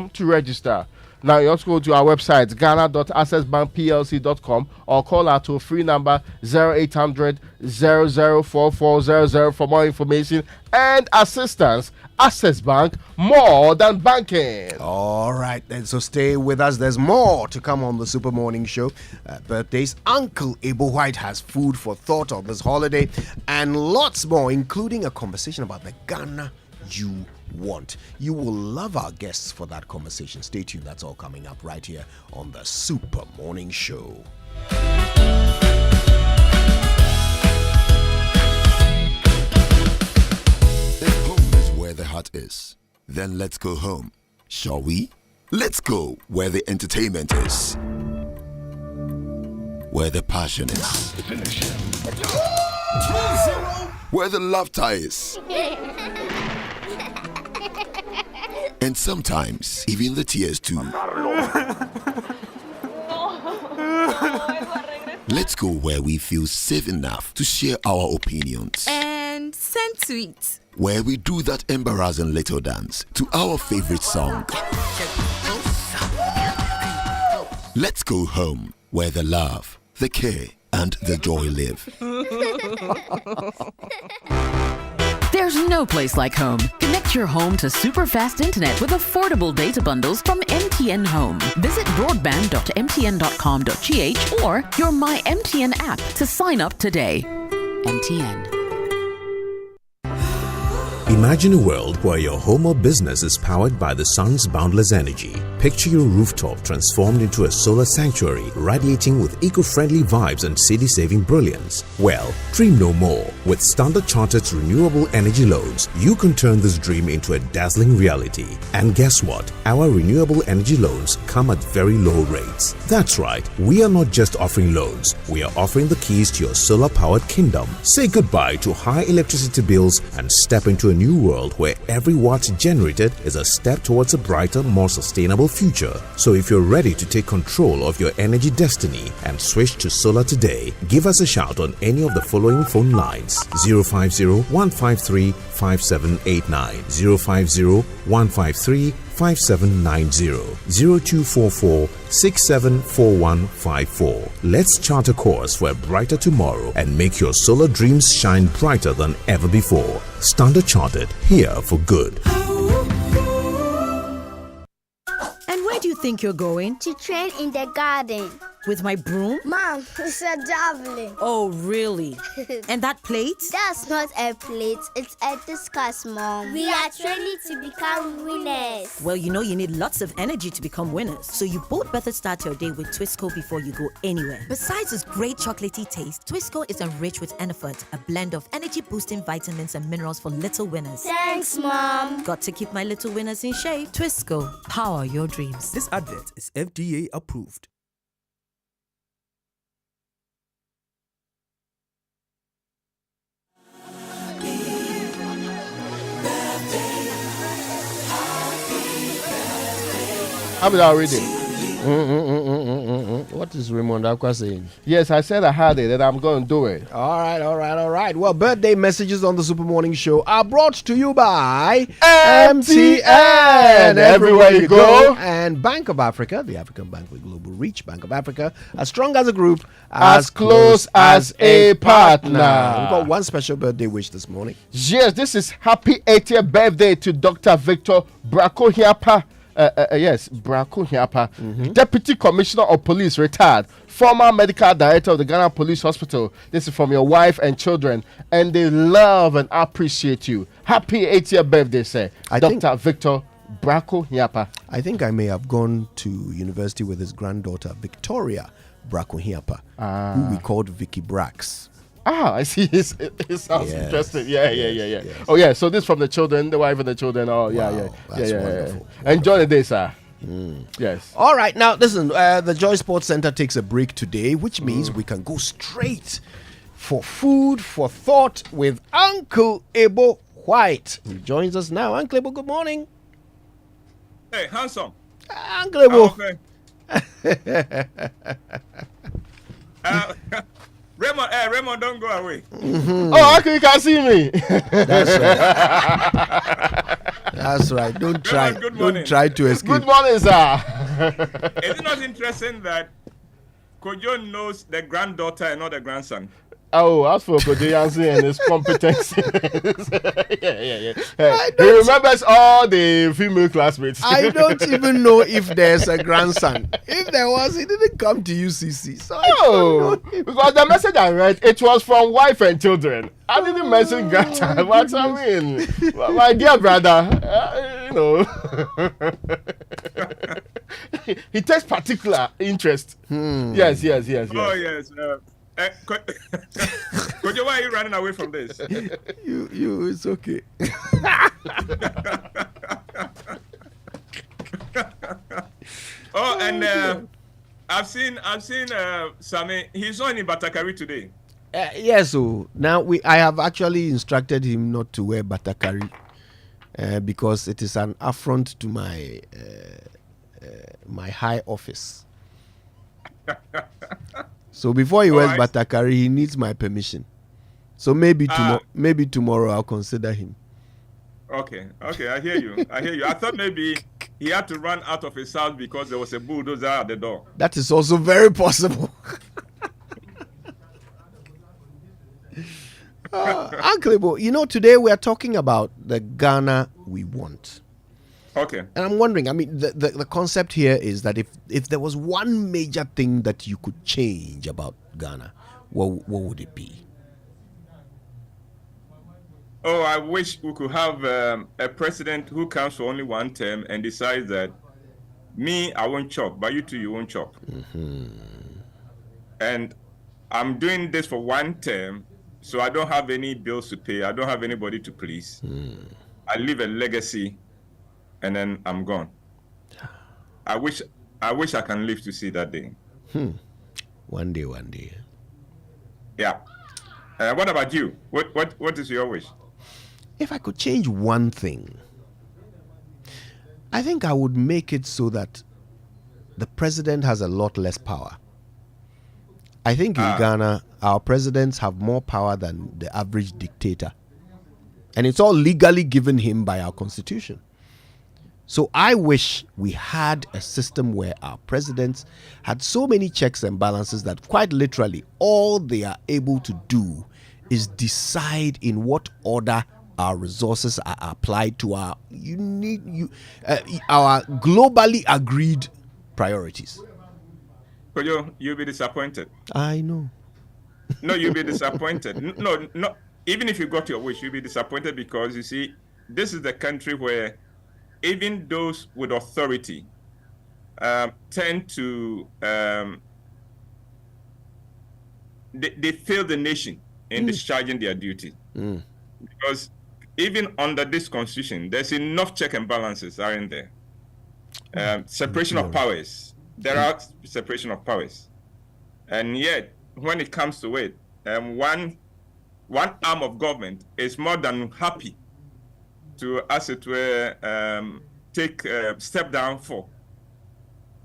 Speaker 15: to register. Now you also go to our website ghana.accessbankplc.com or call our toll-free number 0800 004400 for more information and assistance. Access Bank, more than banking.
Speaker 3: All right, then, so stay with us. There's more to come on the Super Morning Show. Birthdays, Uncle Abel White has food for thought on this holiday, and lots more, including a conversation about the Ghana you want. You will love our guests for that conversation. Stay tuned. That's all coming up right here on the Super Morning Show.
Speaker 4: Where the heart is, then let's go home, shall we? Let's go where the entertainment is, where the passion is, where the laughter is, and sometimes even the tears too. Let's go where we feel safe enough to share our opinions.
Speaker 5: And send tweets.
Speaker 4: Where we do that embarrassing little dance to our favorite song. Let's go home where the love, the care, and the joy live.
Speaker 16: There's no place like home. Connect your home to super fast internet with affordable data bundles from MTN Home. Visit broadband.mtn.com.gh or your My MTN app to sign up today. MTN.
Speaker 27: Imagine a world where your home or business is powered by the sun's boundless energy. Picture your rooftop transformed into a solar sanctuary, radiating with eco-friendly vibes and city-saving brilliance. Well, dream no more. With Standard Chartered's renewable energy loans, you can turn this dream into a dazzling reality. And guess what? Our renewable energy loans come at very low rates. That's right, we are not just offering loans, we are offering the keys to your solar-powered kingdom. Say goodbye to high electricity bills and step into a new world where every watt generated is a step towards a brighter, more sustainable future. So if you're ready to take control of your energy destiny and switch to solar today, give us a shout on any of the following phone lines: 050-153-5789, 050-153-5790, 0244-674154. Let's chart a course for a brighter tomorrow and make your solar dreams shine brighter than ever before. Standard Chartered, here for good.
Speaker 17: And where do you think you're going?
Speaker 18: To train in the garden.
Speaker 17: With my broom?
Speaker 18: Mom, it's a javelin.
Speaker 17: Oh, really? And that plate?
Speaker 18: That's not a plate, it's a discus, Mom. We are training to become winners.
Speaker 17: Well, you know you need lots of energy to become winners. So you both better start your day with Twisco before you go anywhere. Besides its great chocolatey taste, Twisco is enriched with Enerford, a blend of energy-boosting vitamins and minerals for little winners.
Speaker 18: Thanks, Mom.
Speaker 17: Got to keep my little winners in shape. Twisco, power your dreams.
Speaker 19: This advert is FDA approved.
Speaker 15: How about reading?
Speaker 3: What is Raymond Aqua saying?
Speaker 15: Yes, I said I had it and I'm going to do it.
Speaker 3: All right. Well, birthday messages on the Super Morning Show are brought to you by
Speaker 15: MTN. Everywhere you go.
Speaker 3: And Bank of Africa, the African Bank with global reach. Bank of Africa, as strong as a group,
Speaker 15: as close as a partner.
Speaker 3: We've got one special birthday wish this morning.
Speaker 15: Yes, this is happy 80th birthday to Dr. Victor Brakohiapa. Yes, Brakohiapa, Deputy Commissioner of Police, retired, former medical director of the Ghana Police Hospital. This is from your wife and children, and they love and appreciate you. Happy 80th birthday, sir. Dr. Victor Brakohiapa.
Speaker 3: I think I may have gone to university with his granddaughter, Victoria Brakohiapa, who we called Vicky Brax.
Speaker 15: I see. It sounds interesting. Yeah. Oh, yeah. So this from the children, the wife and the children. Oh, yeah.
Speaker 3: That's wonderful.
Speaker 15: Enjoy the day, sir. Yes.
Speaker 3: All right. Now, listen, the Joy Sports Center takes a break today, which means we can go straight for food for thought with Uncle Ebo White, who joins us now. Uncle Ebo, good morning.
Speaker 20: Hey, handsome.
Speaker 3: Uncle Ebo.
Speaker 20: Raymond, don't go away.
Speaker 15: Oh, okay, you can see me.
Speaker 3: That's right. That's right. Don't try.
Speaker 20: Raymond,
Speaker 3: don't try to escape.
Speaker 15: Good morning, sir.
Speaker 20: Is it not interesting that Kojo knows the granddaughter and not the grandson?
Speaker 15: Oh, as for Kojoyansi and his competence. Yeah. Hey, he remembers all the female classmates.
Speaker 3: I don't even know if there's a grandson. If there was, he didn't come to UCC. So
Speaker 15: because the message I read, it was from wife and children. I didn't mention grandchild. What I mean, my dear brother, he takes particular interest. Yes.
Speaker 20: Oh, yes. Kojo, why are you running away from this?
Speaker 3: You, it's okay.
Speaker 20: Oh, and I've seen Sami. He's not in Batakari today.
Speaker 3: Yes, so now I have actually instructed him not to wear Batakari because it is an affront to my my high office. So before he wears
Speaker 20: Alright.
Speaker 3: Batakari, he needs my permission. So maybe tomorrow I'll consider him.
Speaker 20: Okay, I hear you. I thought maybe he had to run out of his house because there was a bulldozer at the door.
Speaker 3: That is also very possible. Uncle Ibo, you know, today we are talking about the Ghana we want.
Speaker 20: Okay.
Speaker 3: And I'm wondering, I mean, the concept here is that if there was one major thing that you could change about Ghana, what would it be?
Speaker 20: Oh, I wish we could have a president who comes for only one term and decides that me, I won't chop, but you two, you won't chop. And I'm doing this for one term, so I don't have any bills to pay. I don't have anybody to please. I leave a legacy, and then I'm gone. I wish I can live to see that day.
Speaker 3: One day.
Speaker 20: Yeah. What about you? What is your wish?
Speaker 3: If I could change one thing, I think I would make it so that the president has a lot less power. I think in Ghana, our presidents have more power than the average dictator. And it's all legally given him by our constitution. So I wish we had a system where our presidents had so many checks and balances that quite literally all they are able to do is decide in what order our resources are applied to our our globally agreed priorities.
Speaker 20: Kojo, you'll be disappointed.
Speaker 3: I know.
Speaker 20: No, you'll be disappointed. No. Even if you got your wish, you'll be disappointed because, you see, this is the country where even those with authority tend to they fail the nation in discharging their duty. Because even under this constitution, there's enough check and balances, aren't there? Separation of powers. There are separation of powers. And yet, when it comes to it, one arm of government is more than happy to, as it were, take a step down for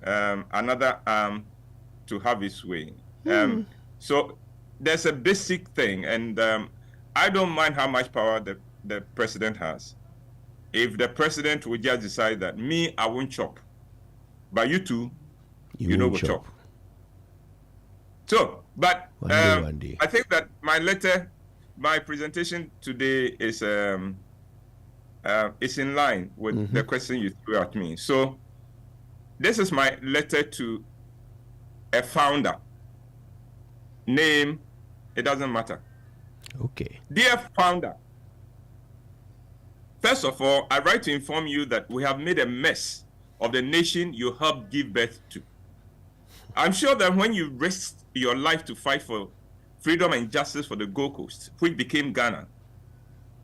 Speaker 20: another arm to have its way. So there's a basic thing, and I don't mind how much power the president has. If the president would just decide that me, I won't chop, but you two, you know, will chop. So, but
Speaker 3: one day.
Speaker 20: I think that my presentation today is in line with the question you threw at me. So, this is my letter to a founder. Name, it doesn't matter.
Speaker 3: Okay.
Speaker 20: Dear founder, first of all, I write to inform you that we have made a mess of the nation you helped give birth to. I'm sure that when you risked your life to fight for freedom and justice for the Gold Coast, which became Ghana,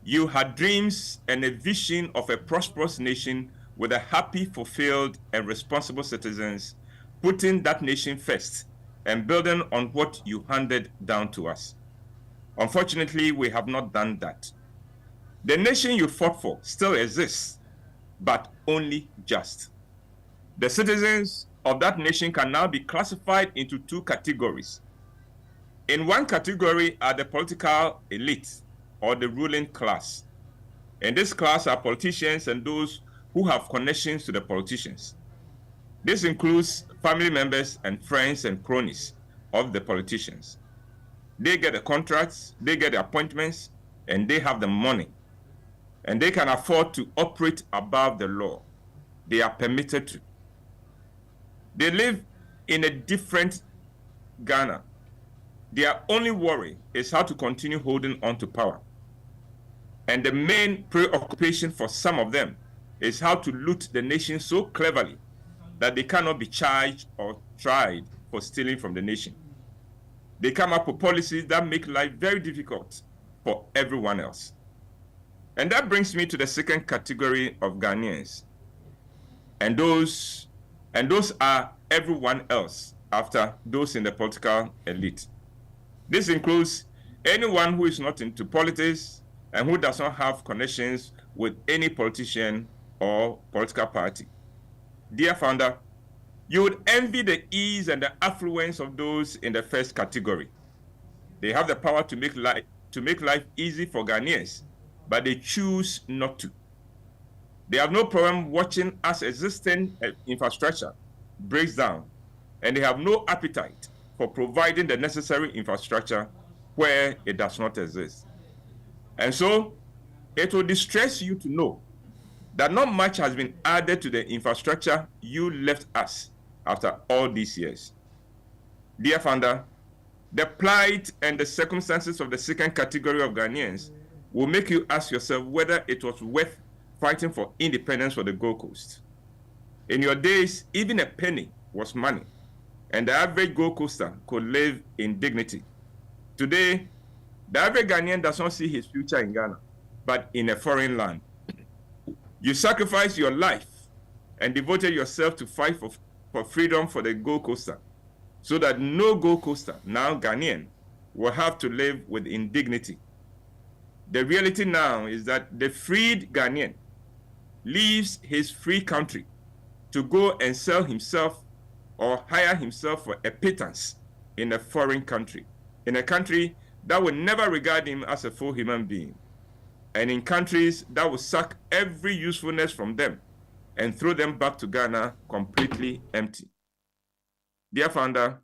Speaker 20: you had dreams and a vision of a prosperous nation with a happy, fulfilled, and responsible citizens, putting that nation first and building on what you handed down to us. Unfortunately, we have not done that. The nation you fought for still exists, but only just. The citizens of that nation can now be classified into two categories. In one category are the political elite, or the ruling class. In this class are politicians and those who have connections to the politicians. This includes family members and friends and cronies of the politicians. They get the contracts, they get the appointments, and they have the money. And they can afford to operate above the law. They are permitted to. They live in a different Ghana. Their only worry is how to continue holding on to power. And the main preoccupation for some of them is how to loot the nation so cleverly that they cannot be charged or tried for stealing from the nation. They come up with policies that make life very difficult for everyone else. And that brings me to the second category of Ghanaians. And those are everyone else after those in the political elite. This includes anyone who is not into politics and who does not have connections with any politician or political party. Dear founder, You would envy the ease and the affluence of those in the first category. They have the power to make life easy for Ghanaians, but they choose not to. They have no problem watching as existing infrastructure breaks down, and they have no appetite for providing the necessary infrastructure where it does not exist. And so, it will distress you to know that not much has been added to the infrastructure you left us after all these years. Dear founder, the plight and the circumstances of the second category of Ghanaians will make you ask yourself whether it was worth fighting for independence for the Gold Coast. In your days, even a penny was money, and the average Gold Coaster could live in dignity. Today, the average Ghanaian does not see his future in Ghana, but in a foreign land. You sacrificed your life and devoted yourself to fight for freedom for the Gold Coaster, so that no Gold Coaster, now Ghanaian, will have to live with indignity. The reality now is that the freed Ghanaian leaves his free country to go and sell himself or hire himself for a pittance in a foreign country, in a country that will never regard him as a full human being, and in countries that will suck every usefulness from them and throw them back to Ghana completely empty. Dear founder,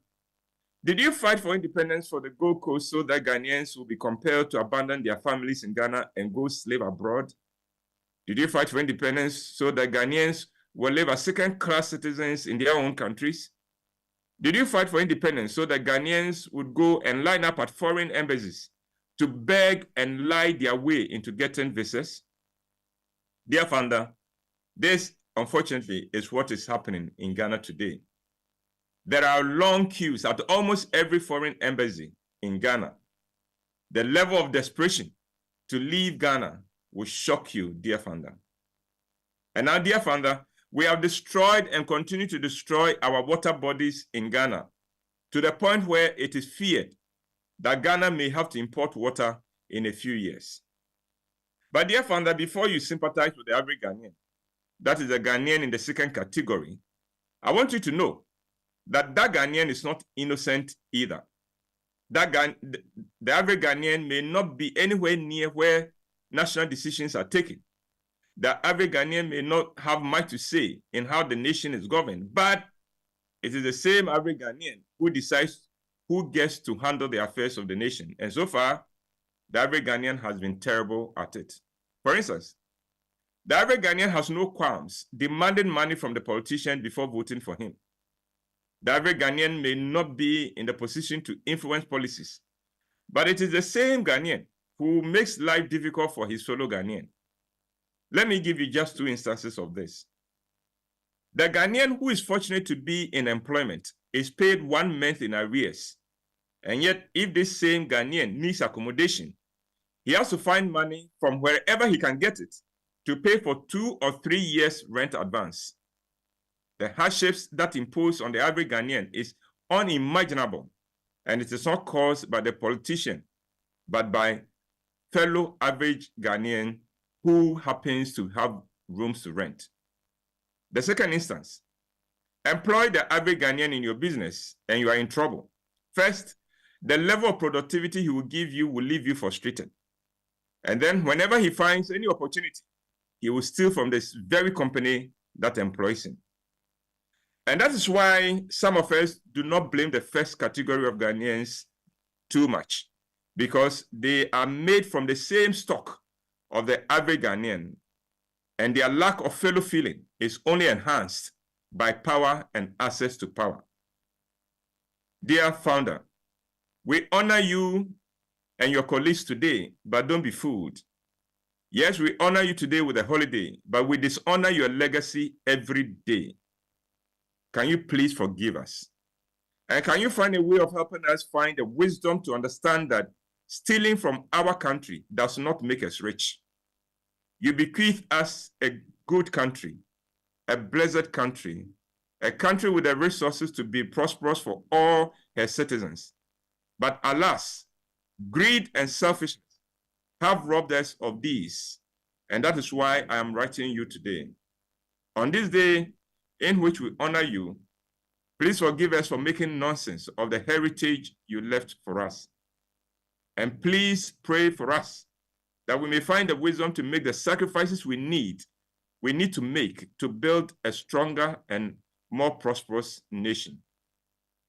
Speaker 20: did you fight for independence for the Gold Coast so that Ghanaians will be compelled to abandon their families in Ghana and go slave abroad? Did you fight for independence so that Ghanaians will live as second-class citizens in their own countries? Did you fight for independence so that Ghanaians would go and line up at foreign embassies to beg and lie their way into getting visas? Dear founder, this, unfortunately, is what is happening in Ghana today. There are long queues at almost every foreign embassy in Ghana. The level of desperation to leave Ghana will shock you, dear founder. And now, dear founder, we have destroyed and continue to destroy our water bodies in Ghana to the point where it is feared that Ghana may have to import water in a few years. But dear founder, before you sympathize with the average Ghanaian, that is a Ghanaian in the second category, I want you to know that Ghanaian is not innocent either. The average Ghanaian may not be anywhere near where national decisions are taken. The average Ghanaian may not have much to say in how the nation is governed, but it is the same average Ghanaian who decides who gets to handle the affairs of the nation. And so far, the average Ghanaian has been terrible at it. For instance, the average Ghanaian has no qualms demanding money from the politician before voting for him. The average Ghanaian may not be in the position to influence policies, but it is the same Ghanaian who makes life difficult for his fellow Ghanaian. Let me give you just two instances of this. The Ghanaian who is fortunate to be in employment is paid 1 month in arrears. And yet, if this same Ghanaian needs accommodation, he has to find money from wherever he can get it to pay for 2 or 3 years rent advance. The hardships that impose on the average Ghanaian is unimaginable, and it is not caused by the politician, but by fellow average Ghanaian who happens to have rooms to rent. The second instance, employ the average Ghanaian in your business and you are in trouble. First, the level of productivity he will give you will leave you frustrated. And then whenever he finds any opportunity, he will steal from this very company that employs him. And that is why some of us do not blame the first category of Ghanaians too much, because they are made from the same stock of the average Ghanaian, and their lack of fellow feeling is only enhanced by power and access to power. Dear founder, we honor you and your colleagues today, but don't be fooled. Yes, we honor you today with a holiday, but we dishonor your legacy every day. Can you please forgive us? And can you find a way of helping us find the wisdom to understand that stealing from our country does not make us rich? You bequeath us a good country, a blessed country, a country with the resources to be prosperous for all her citizens. But alas, greed and selfishness have robbed us of these, and that is why I am writing you today. On this day in which we honor you, Please forgive us for making nonsense of the heritage you left for us. And please pray for us that we may find the wisdom to make the sacrifices we need to make to build a stronger and more prosperous nation.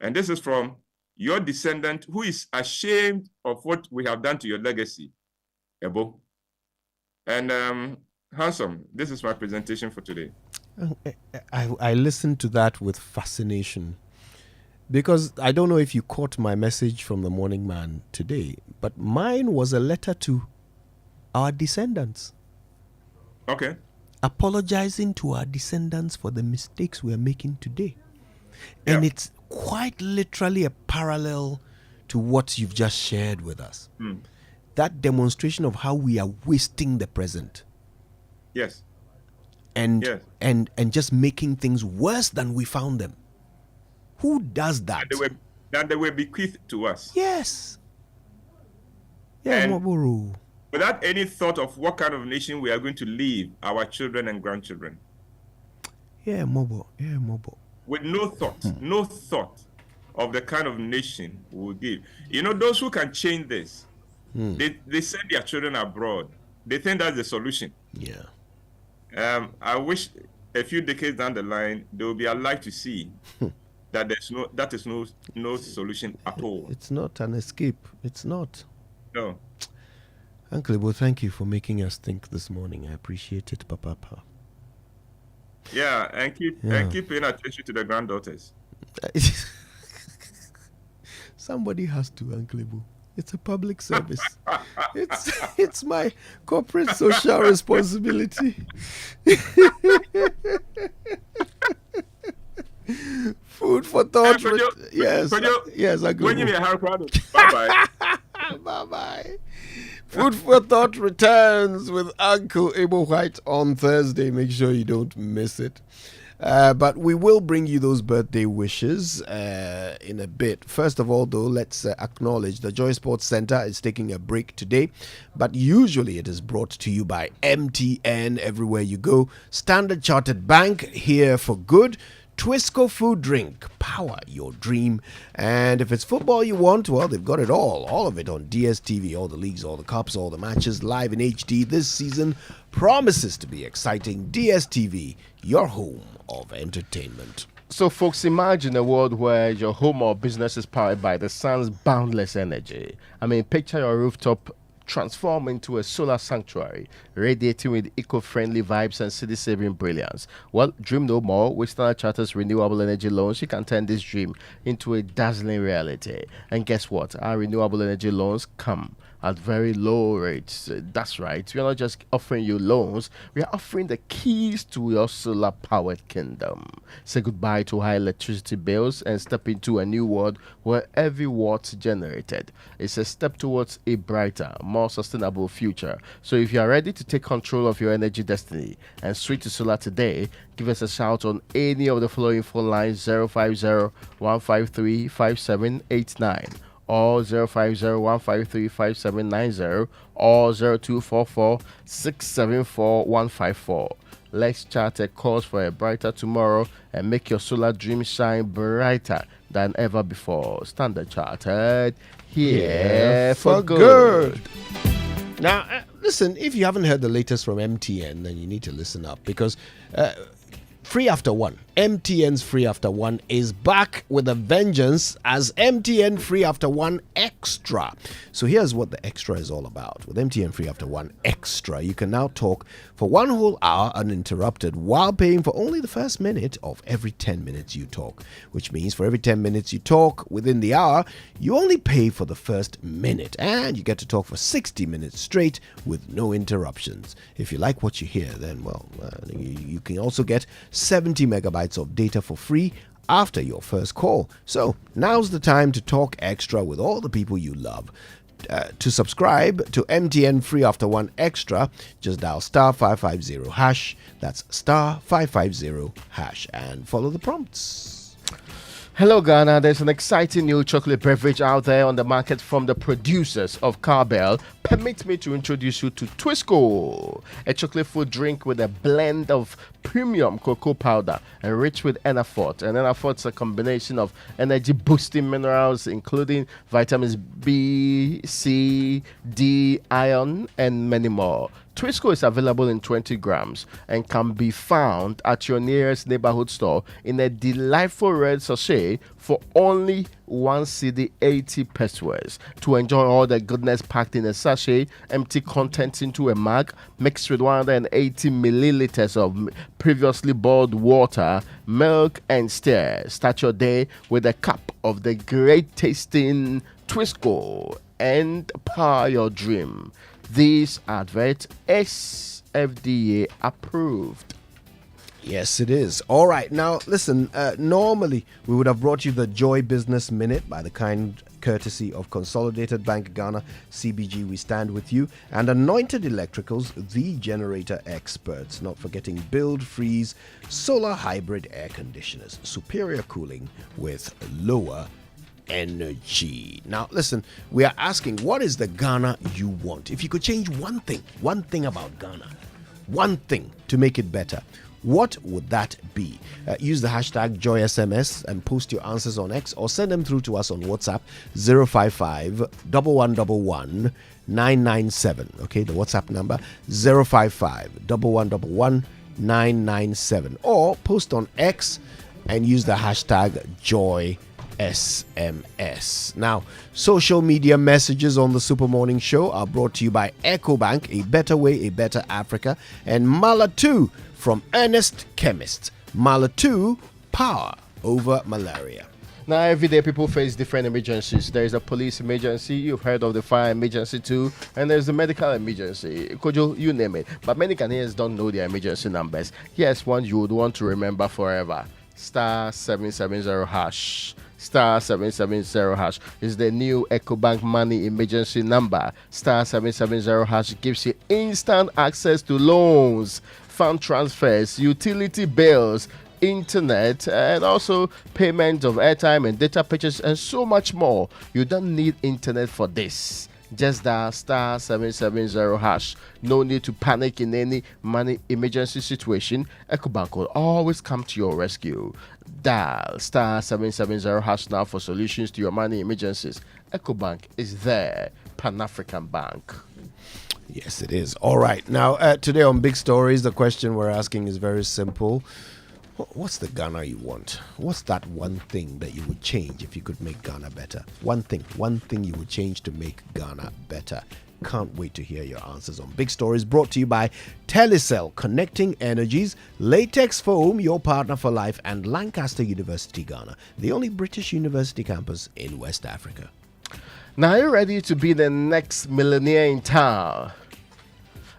Speaker 20: And this is from your descendant who is ashamed of what we have done to your legacy, Ebo. And Handsome, this is my presentation for today.
Speaker 3: I listened to that with fascination, because I don't know if you caught my message from the Morning Man today, but mine was a letter to our descendants.
Speaker 20: Okay.
Speaker 3: Apologizing to our descendants for the mistakes we are making today. And it's quite literally a parallel to what you've just shared with us. That demonstration of how we are wasting the present.
Speaker 20: Yes.
Speaker 3: And just making things worse than we found them. Who does that?
Speaker 20: That they were bequeathed to us.
Speaker 3: Yes. Yeah,
Speaker 20: and without any thought of what kind of nation we are going to leave our children and grandchildren.
Speaker 3: Yeah, Mobo.
Speaker 20: With no thought of the kind of nation we will give. You know, those who can change this, they send their children abroad. They think that's the solution.
Speaker 3: Yeah.
Speaker 20: I wish a few decades down the line they will be alive to see that that is no solution at all.
Speaker 3: It's not an escape. It's not.
Speaker 20: No.
Speaker 3: Uncle Ibo, thank you for making us think this morning. I appreciate it, Papa.
Speaker 20: Yeah, and keep paying attention to the granddaughters.
Speaker 3: Somebody has to, Uncle Ibo. It's a public service. It's my corporate social responsibility. Food for thought. Yes, Uncle Ibo.
Speaker 20: Bye-bye.
Speaker 3: Bye-bye. Food for Thought returns with Uncle Ibo White on Thursday. Make sure you don't miss it. But we will bring you those birthday wishes in a bit. First of all, though, let's acknowledge the Joy Sports Center is taking a break today. But usually it is brought to you by MTN everywhere you go. Standard Chartered Bank, here for good. Twisco Food Drink, power your dream. And if it's football you want, well, they've got it all of it on DSTV, all the leagues, all the cups, all the matches, live in HD. This season promises to be exciting. DSTV, your home of entertainment.
Speaker 15: So, folks, imagine a world where your home or business is powered by the sun's boundless energy. I mean, picture your rooftop transform into a solar sanctuary, radiating with eco-friendly vibes and city-saving brilliance. Well, dream no more. With Standard Chartered's renewable energy loans, you can turn this dream into a dazzling reality. And guess what? Our renewable energy loans come at very low rates. That's right. We are not just offering you loans, we are offering the keys to your solar powered kingdom. Say goodbye to high electricity bills and step into a new world where every watt generated is a step towards a brighter, more sustainable future. So if you are ready to take control of your energy destiny and switch to solar today, give us a shout on any of the following phone lines: 050-153-5789 or 050-153-5790 or 0244-674-154. Let's chart a course for a brighter tomorrow and make your solar dream shine brighter than ever before. Standard Chartered, here for good.
Speaker 3: Now, listen, if you haven't heard the latest from MTN, then you need to listen up, because Free After One, MTN's Free After One, is back with a vengeance as MTN Free After One Extra. So here's what the extra is all about. With MTN Free After One Extra, you can now talk for 1 whole hour uninterrupted while paying for only the first minute of every 10 minutes you talk. Which means for every 10 minutes you talk within the hour, you only pay for the first minute, and you get to talk for 60 minutes straight with no interruptions. If you like what you hear, then, well, you can also get 70 megabytes of data for free after your first call. So now's the time to talk extra with all the people you love. To subscribe to MTN Free After One Extra, just dial *550#. That's *550#, and follow the prompts.
Speaker 15: Hello, Ghana. There's an exciting new chocolate beverage out there on the market from the producers of Carbell. Permit me to introduce you to Twisco, a chocolate food drink with a blend of premium cocoa powder enriched with Enafort. And Enafort's a combination of energy boosting minerals, including vitamins B, C, D, iron, and many more. Twisco is available in 20 grams and can be found at your nearest neighborhood store in a delightful red sachet for only 1 CD 80 pesos. To enjoy all the goodness packed in a sachet, empty contents into a mug, mixed with 180 milliliters of previously boiled water, milk, and stir. Start your day with a cup of the great tasting Twisco and power your dream. This advert is FDA approved.
Speaker 3: Yes, it is. All right. Now, listen, normally we would have brought you the Joy Business Minute by the kind courtesy of Consolidated Bank Ghana, CBG. We stand with you. And Anointed Electricals, the generator experts. Not forgetting Build Freeze solar hybrid air conditioners. Superior cooling with lower energy. Now, listen, we are asking, what is the Ghana you want? If you could change one thing about Ghana, one thing to make it better, what would that be? Use the hashtag JoySMS and post your answers on X or send them through to us on WhatsApp 055 1111 997. Okay, the WhatsApp number 055 1111 997. Or post on X and use the hashtag JoySMS. Now, social media messages on the Super Morning Show are brought to you by EcoBank, a better way, a better Africa, and Mala2 from Ernest Chemist. Mala2, power over malaria.
Speaker 15: Now, every day people face different emergencies. There is a police emergency, you've heard of the fire emergency too, and there's the medical emergency. Kojo, you name it. But many Ghanaians don't know their emergency numbers. Here's one you would want to remember forever. Star 770 hash. Star 770 hash is the new EcoBank Money emergency number. Star 770 hash gives you instant access to loans, fund transfers, utility bills, internet, and also payment of airtime and data purchase, and so much more. You don't need internet for this. Just dial star 770 hash. No need to panic in any money emergency situation. EcoBank will always come to your rescue. Dial star 770 hash now for solutions to your money emergencies. EcoBank is there. Pan-African Bank.
Speaker 3: Yes, it is. All right. Now, today on Big Stories, the question we're asking is very simple. What's the Ghana you want? What's that one thing that you would change if you could make Ghana better? One thing you would change to make Ghana better. Can't wait to hear your answers on Big Stories, brought to you by Telecel, connecting energies, Latex Foam, your partner for life, and Lancaster University, Ghana, the only British university campus in West Africa.
Speaker 15: Now, are you ready to be the next millionaire in town?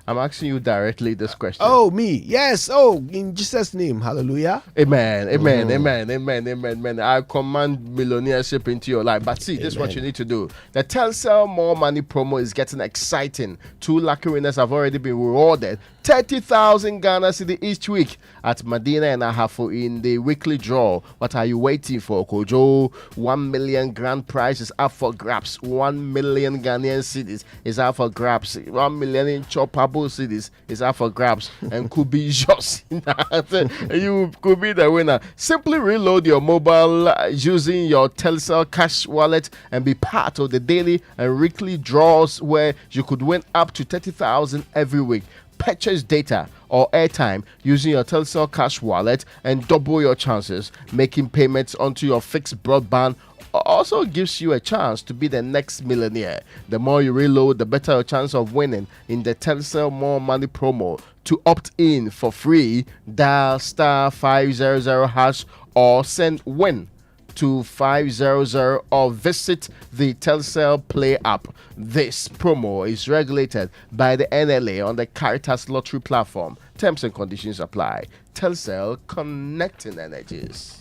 Speaker 15: I'm asking you directly this question.
Speaker 3: Oh, me? Yes. Oh, in Jesus' name. Hallelujah.
Speaker 15: Amen. Amen. Amen. Amen. Amen. Amen. I command millionaireship into your life. But see, this is what you need to do. The Telcel More Money promo is getting exciting. 2 lucky winners have already been rewarded 30,000 Ghana cedi each week at Medina and Ahafo in the weekly draw. What are you waiting for, Kojo? 1 million grand prize is up for grabs. 1 million Ghanaian cedis is up for grabs. 1 million in choppable cedis is up for grabs and could be yours. You could be the winner. Simply reload your mobile using your Telcel cash wallet and be part of the daily and weekly draws where you could win up to 30,000 every week. Purchase data or airtime using your Telcel cash wallet and double your chances. Making payments onto your fixed broadband also gives you a chance to be the next millionaire. The more you reload, the better your chance of winning in the Telcel More Money promo. To opt in for free, dial star 500 hash or send WIN to 500 or visit the Telcel Play app. This promo is regulated by the NLA on the Caritas Lottery platform. Terms and conditions apply. Telcel, connecting energies.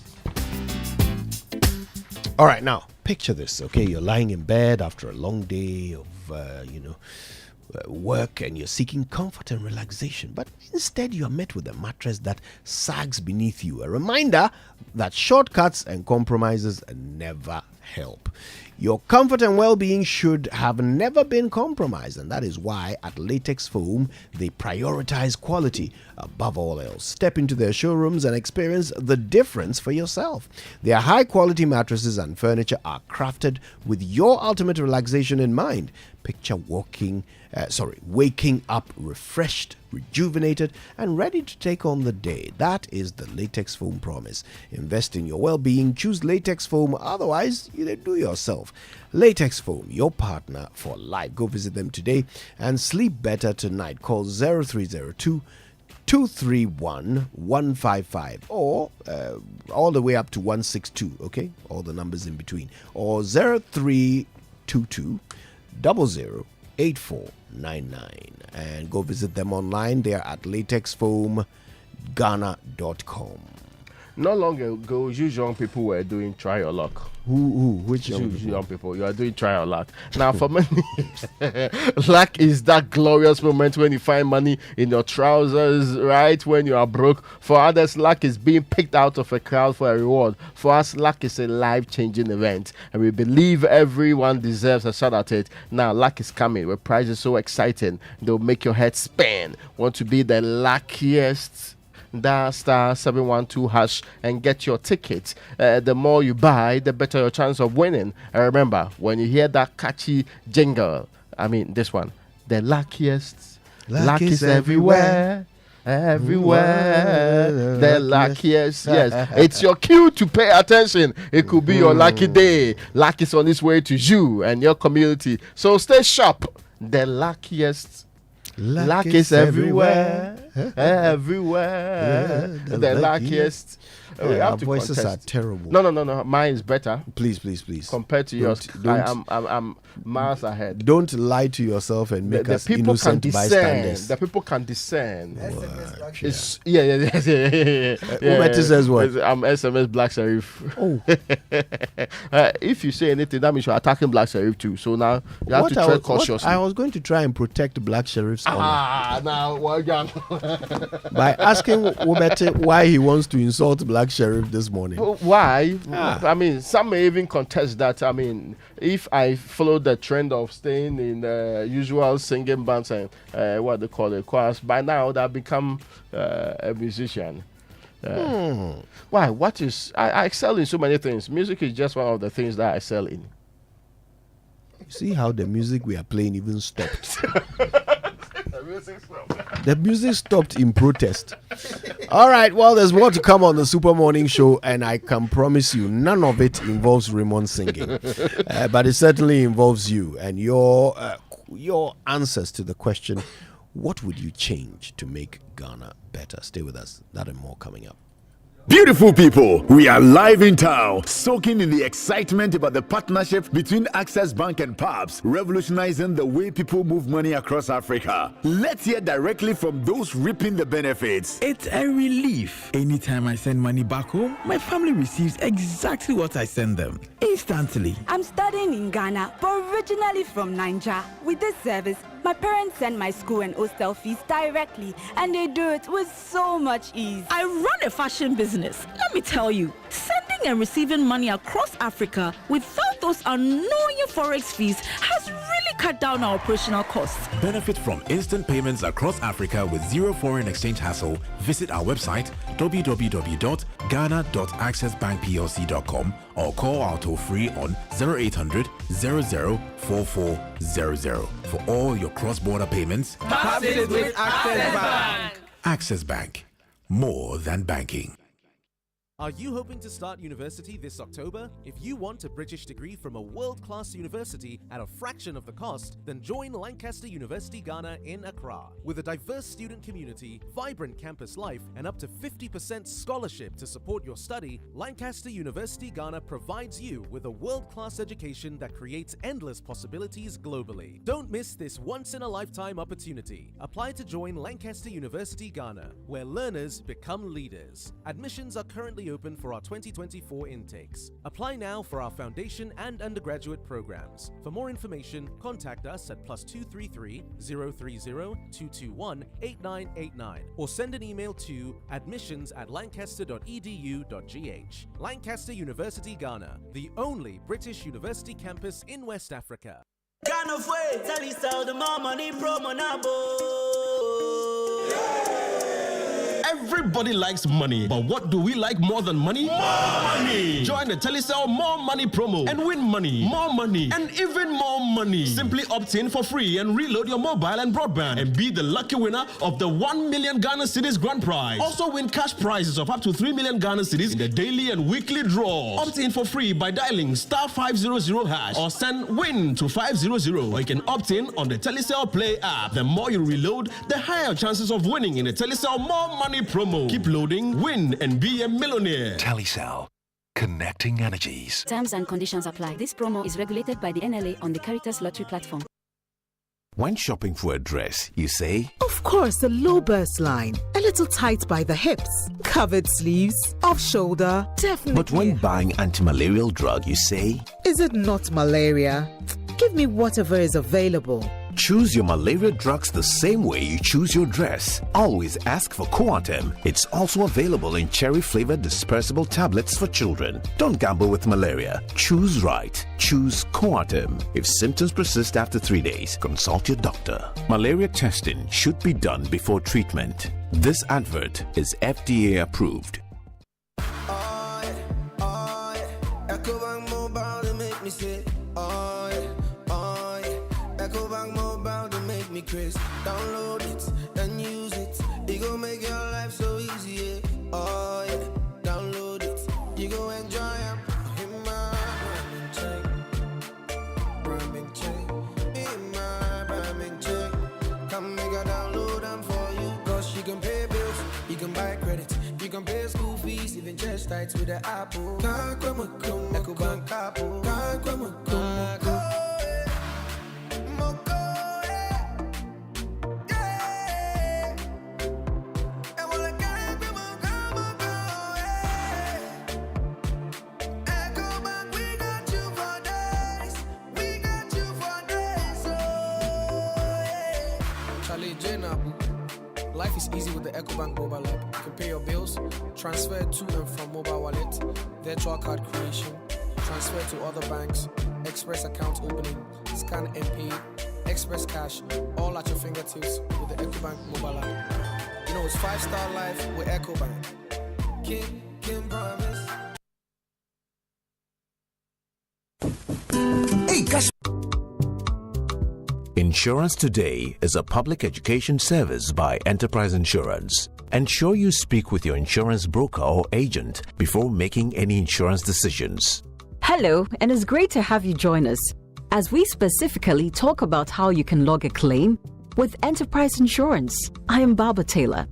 Speaker 3: All right, now picture this. Okay, you're lying in bed after a long day of work and you're seeking comfort and relaxation, but instead you are met with a mattress that sags beneath you. A reminder that shortcuts and compromises never help. Your comfort and well-being should have never been compromised, and that is why at Latex Foam they prioritize quality above all else. Step into their showrooms and experience the difference for yourself. Their high-quality mattresses and furniture are crafted with your ultimate relaxation in mind. Picture waking up refreshed, rejuvenated, and ready to take on the day. That is the Latex Foam promise. Invest in your well-being. Choose Latex Foam. Otherwise, you do yourself. Latex Foam, your partner for life. Go visit them today and sleep better tonight. Call 0302 231 155 or all the way up to 162. Okay, all the numbers in between, or 0322 008499, and go visit them online. They are at latexfoamghana.com.
Speaker 15: Not long ago, you young people were doing try your luck.
Speaker 3: Which
Speaker 15: young people? You are doing try your luck. Now, for many, luck is that glorious moment when you find money in your trousers, right? When you are broke. For others, luck is being picked out of a crowd for a reward. For us, luck is a life-changing event, and we believe everyone deserves a shot at it. Now, luck is coming. The prize is so exciting; they'll make your head spin. Want to be the luckiest? Dial *712# and get your ticket. The more you buy, the better your chance of winning. And remember, when you hear that catchy jingle, this one, the luckiest, luck is everywhere. Everywhere, the luckiest. Yes, it's your cue to pay attention. It could be your lucky day. Luck is on its way to you and your community. So stay sharp. The luckiest. Luck is everywhere. Everywhere. The luckiest.
Speaker 3: Our voices are terrible.
Speaker 15: No. Mine is better.
Speaker 3: Please.
Speaker 15: Compared to yours, I'm miles ahead.
Speaker 3: Don't lie to yourself and make us innocent bystanders.
Speaker 15: The people can discern.
Speaker 3: SMS
Speaker 15: yeah.
Speaker 3: Who says what?
Speaker 15: I'm SMS Black Sheriff.
Speaker 3: Oh.
Speaker 15: If you say anything, that means you're attacking Black Sheriff too. So now you have to tread cautiously.
Speaker 3: I was going to try and protect Black Sheriff's honor.
Speaker 15: Now what again?
Speaker 3: By asking Wobete why he wants to insult Black Sheriff this morning.
Speaker 15: Why? Some may even contest that. If I follow the trend of staying in usual singing bands and what they call it, choirs, by now I've become a musician. Why? I excel in so many things. Music is just one of the things that I excel in.
Speaker 3: You see how the music we are playing even stopped. The music stopped in protest. All right, well, there's more to come on the Super Morning Show, and I can promise you none of it involves Raymond singing, but it certainly involves you and your answers to the question, what would you change to make Ghana better? Stay with us. That and more coming up.
Speaker 4: Beautiful people, we are live in town, soaking in the excitement about the partnership between Access Bank and PABS, revolutionizing the way people move money across Africa. Let's hear directly from those reaping the benefits.
Speaker 1: It's a relief. Anytime I send money back home, my family receives exactly what I send them, instantly.
Speaker 6: I'm studying in Ghana, but originally from Nigeria. With this service, my parents send my school and hostel fees directly, and they do it with so much ease.
Speaker 7: I run a fashion business. Let me tell you, sending and receiving money across Africa without those annoying forex fees has really cut down our operational costs.
Speaker 8: Benefit from instant payments across Africa with zero foreign exchange hassle. Visit our website www.ghana.accessbankplc.com or call our toll free on 0800 004400 for all your cross-border payments.
Speaker 6: Pass it with Access Bank.
Speaker 8: Access Bank, more than banking.
Speaker 19: Are you hoping to start university this October? If you want a British degree from a world-class university at a fraction of the cost, then join Lancaster University Ghana in Accra. With a diverse student community, vibrant campus life, and up to 50% scholarship to support your study, Lancaster University Ghana provides you with a world-class education that creates endless possibilities globally. Don't miss this once-in-a-lifetime opportunity. Apply to join Lancaster University Ghana, where learners become leaders. Admissions are currently officially open for our 2024 intakes. Apply now for our foundation and undergraduate programs. For more information, contact us at +233 030 221 8989 or send an email to admissions@lancaster.edu.gh. Lancaster University, Ghana, the only British university campus in West Africa.
Speaker 2: Ghana fue, tell the more money promo nabo.
Speaker 9: Everybody likes money, but what do we like more than money? More money! Join the Telecel More Money promo and win money, more money, and even more money. Simply opt in for free and reload your mobile and broadband and be the lucky winner of the 1 million Ghana cedis grand prize. Also win cash prizes of up to 3 million Ghana cedis in the daily and weekly draw. Opt in for free by dialing *500# or send WIN to 500, or you can opt in on the Telecel Play app. The more you reload, the higher chances of winning in the Telecel More Money promo. Keep loading, win, and be a millionaire.
Speaker 21: Telecel. Connecting energies.
Speaker 22: Terms and conditions apply. This promo is regulated by the NLA on the Caritas Lottery platform.
Speaker 27: When shopping for a dress, you say,
Speaker 23: of course, a low burst line, a little tight by the hips, covered sleeves, off shoulder, definitely.
Speaker 27: But when buying anti-malarial drug, you say,
Speaker 23: is it not malaria? Give me whatever is available.
Speaker 27: Choose your malaria drugs the same way you choose your dress. Always ask for Coartem. It's also available in cherry-flavored dispersible tablets for children. Don't gamble with malaria. Choose right. Choose Coartem. If symptoms persist after 3 days, consult your doctor. Malaria testing should be done before treatment. This advert is FDA approved.
Speaker 2: EcoBank Mobile, they make me say, EcoBank Mobile, they make me crazy. Download it and use it. It gon' make your life so easy, yeah. Oh yeah, download it. You go enjoy it. In my branding chain. In my branding chain. Come make a download them for you. Cause you can pay bills, you can buy credit, you can pay school fees, even chest tights with the Apple. EcoBank Apple.
Speaker 24: Life is easy with the EcoBank mobile app. You can pay your bills, transfer to and from mobile wallet, virtual card creation, transfer to other banks, express account opening, scan and pay, express cash, all at your fingertips with the EcoBank mobile app. You know, it's 5-star life with EcoBank. Can promise.
Speaker 27: Hey, gosh. Insurance Today is a public education service by Enterprise Insurance. Ensure you speak with your insurance broker or agent before making any insurance decisions.
Speaker 26: Hello, and it's great to have you join us as we specifically talk about how you can log a claim with Enterprise Insurance. I am Barbara Taylor.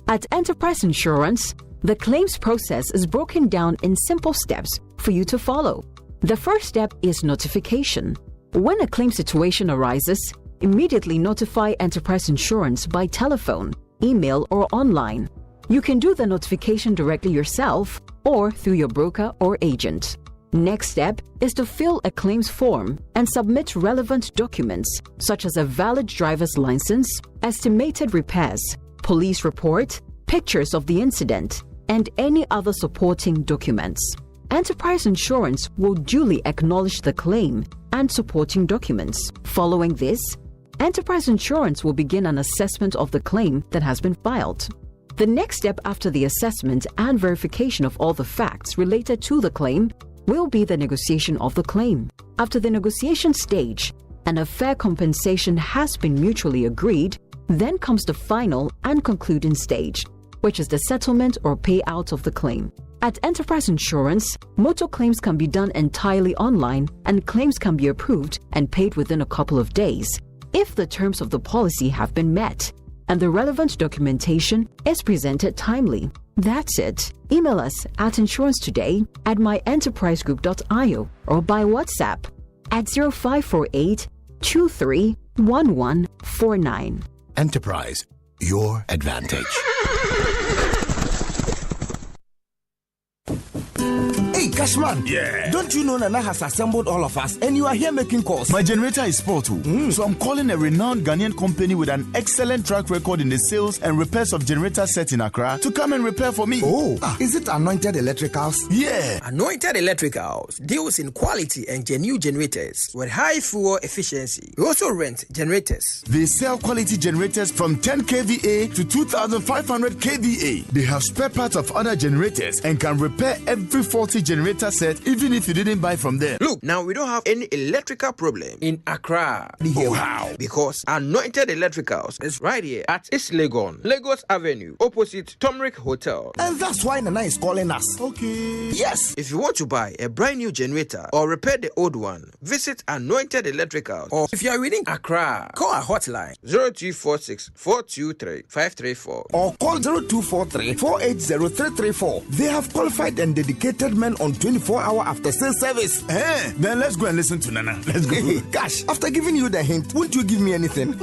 Speaker 26: At Enterprise Insurance, the claims process is broken down in simple steps for you to follow. The first step is notification. When a claim situation arises, immediately notify Enterprise Insurance by telephone, email, or online. You can do the notification directly yourself or through your broker or agent. Next step is to fill a claims form and submit relevant documents such as a valid driver's license, estimated repairs, police report, pictures of the incident, and any other supporting documents. Enterprise Insurance will duly acknowledge the claim and supporting documents. Following this, Enterprise Insurance will begin an assessment of the claim that has been filed. The next step after the assessment and verification of all the facts related to the claim will be the negotiation of the claim. After the negotiation stage and a fair compensation has been mutually agreed, then comes the final and concluding stage, which is the settlement or payout of the claim. At Enterprise Insurance, motor claims can be done entirely online and claims can be approved and paid within a couple of days if the terms of the policy have been met and the relevant documentation is presented timely. That's it. Email us at insurancetoday@myenterprisegroup.io or by WhatsApp at 0548 231149.
Speaker 27: Enterprise, your advantage.
Speaker 5: Cashman.
Speaker 10: Yeah.
Speaker 5: Don't you know Nana has assembled all of us and you are here making calls?
Speaker 10: My generator is spoiled too. So I'm calling a renowned Ghanaian company with an excellent track record in the sales and repairs of generator sets in Accra to come and repair for me.
Speaker 5: Is it Anointed Electricals?
Speaker 10: Yeah.
Speaker 5: Anointed Electricals deals in quality and genuine generators with high fuel efficiency. We also rent generators.
Speaker 10: They sell quality generators from 10 kVA to 2500 kVA. They have spare parts of other generators and can repair every faulty generator set even if you didn't buy from them.
Speaker 5: Look, now we don't have any electrical problem in Accra.
Speaker 10: How?
Speaker 5: Because Anointed Electricals is right here at East Legon, Lagos Avenue, opposite Tomric Hotel. And that's why Nana is calling us.
Speaker 10: Okay.
Speaker 5: Yes. If you want to buy a brand new generator or repair the old one, visit Anointed Electricals. Or if you are within Accra, call our hotline 0246 423 534 or call 0243 480 334. They have qualified and dedicated men on 24-hour after sales service.
Speaker 10: Then let's go and listen to Nana. Let's go.
Speaker 5: Gosh, after giving you the hint, won't you give me anything?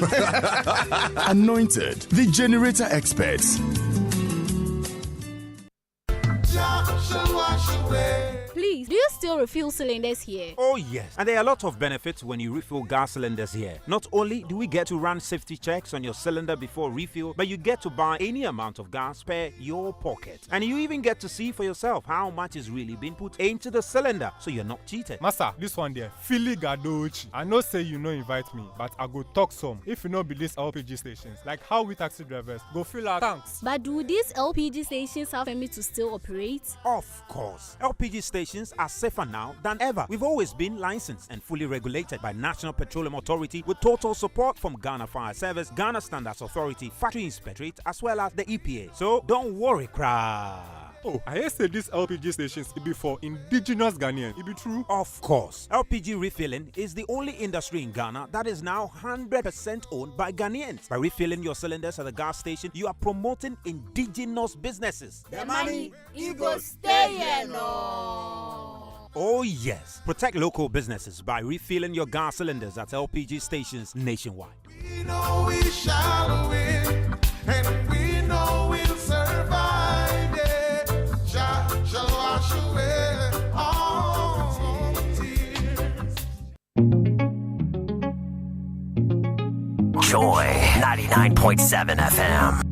Speaker 10: Anointed, the generator experts.
Speaker 11: Please, do you still refill cylinders here?
Speaker 12: Oh yes, and there are a lot of benefits when you refill gas cylinders here. Not only do we get to run safety checks on your cylinder before refill, but you get to buy any amount of gas per your pocket. And you even get to see for yourself how much is really being put into the cylinder, so you're not cheated.
Speaker 13: Master, this one there, Philly Gadochi. I know say you no invite me, but I go talk some. If you no be these LPG stations, like how we taxi drivers go fill our tanks.
Speaker 11: But do these LPG stations have permit to still operate?
Speaker 12: Of course. LPG stations are safer now than ever. We've always been licensed and fully regulated by National Petroleum Authority with total support from Ghana Fire Service, Ghana Standards Authority, Factory Inspectorate, as well as the EPA. So don't worry, crowd.
Speaker 13: Oh, I hear say these LPG stations be for indigenous Ghanaians. It be true?
Speaker 12: Of course. LPG refilling is the only industry in Ghana that is now 100% owned by Ghanaians. By refilling your cylinders at the gas station, you are promoting indigenous businesses.
Speaker 11: The money, it go stay here, no.
Speaker 12: Oh yes. Protect local businesses by refilling your gas cylinders at LPG stations nationwide.
Speaker 2: We know we shall win, and we know we'll survive. Shall wash away all tears.
Speaker 14: Joy 99.7 FM.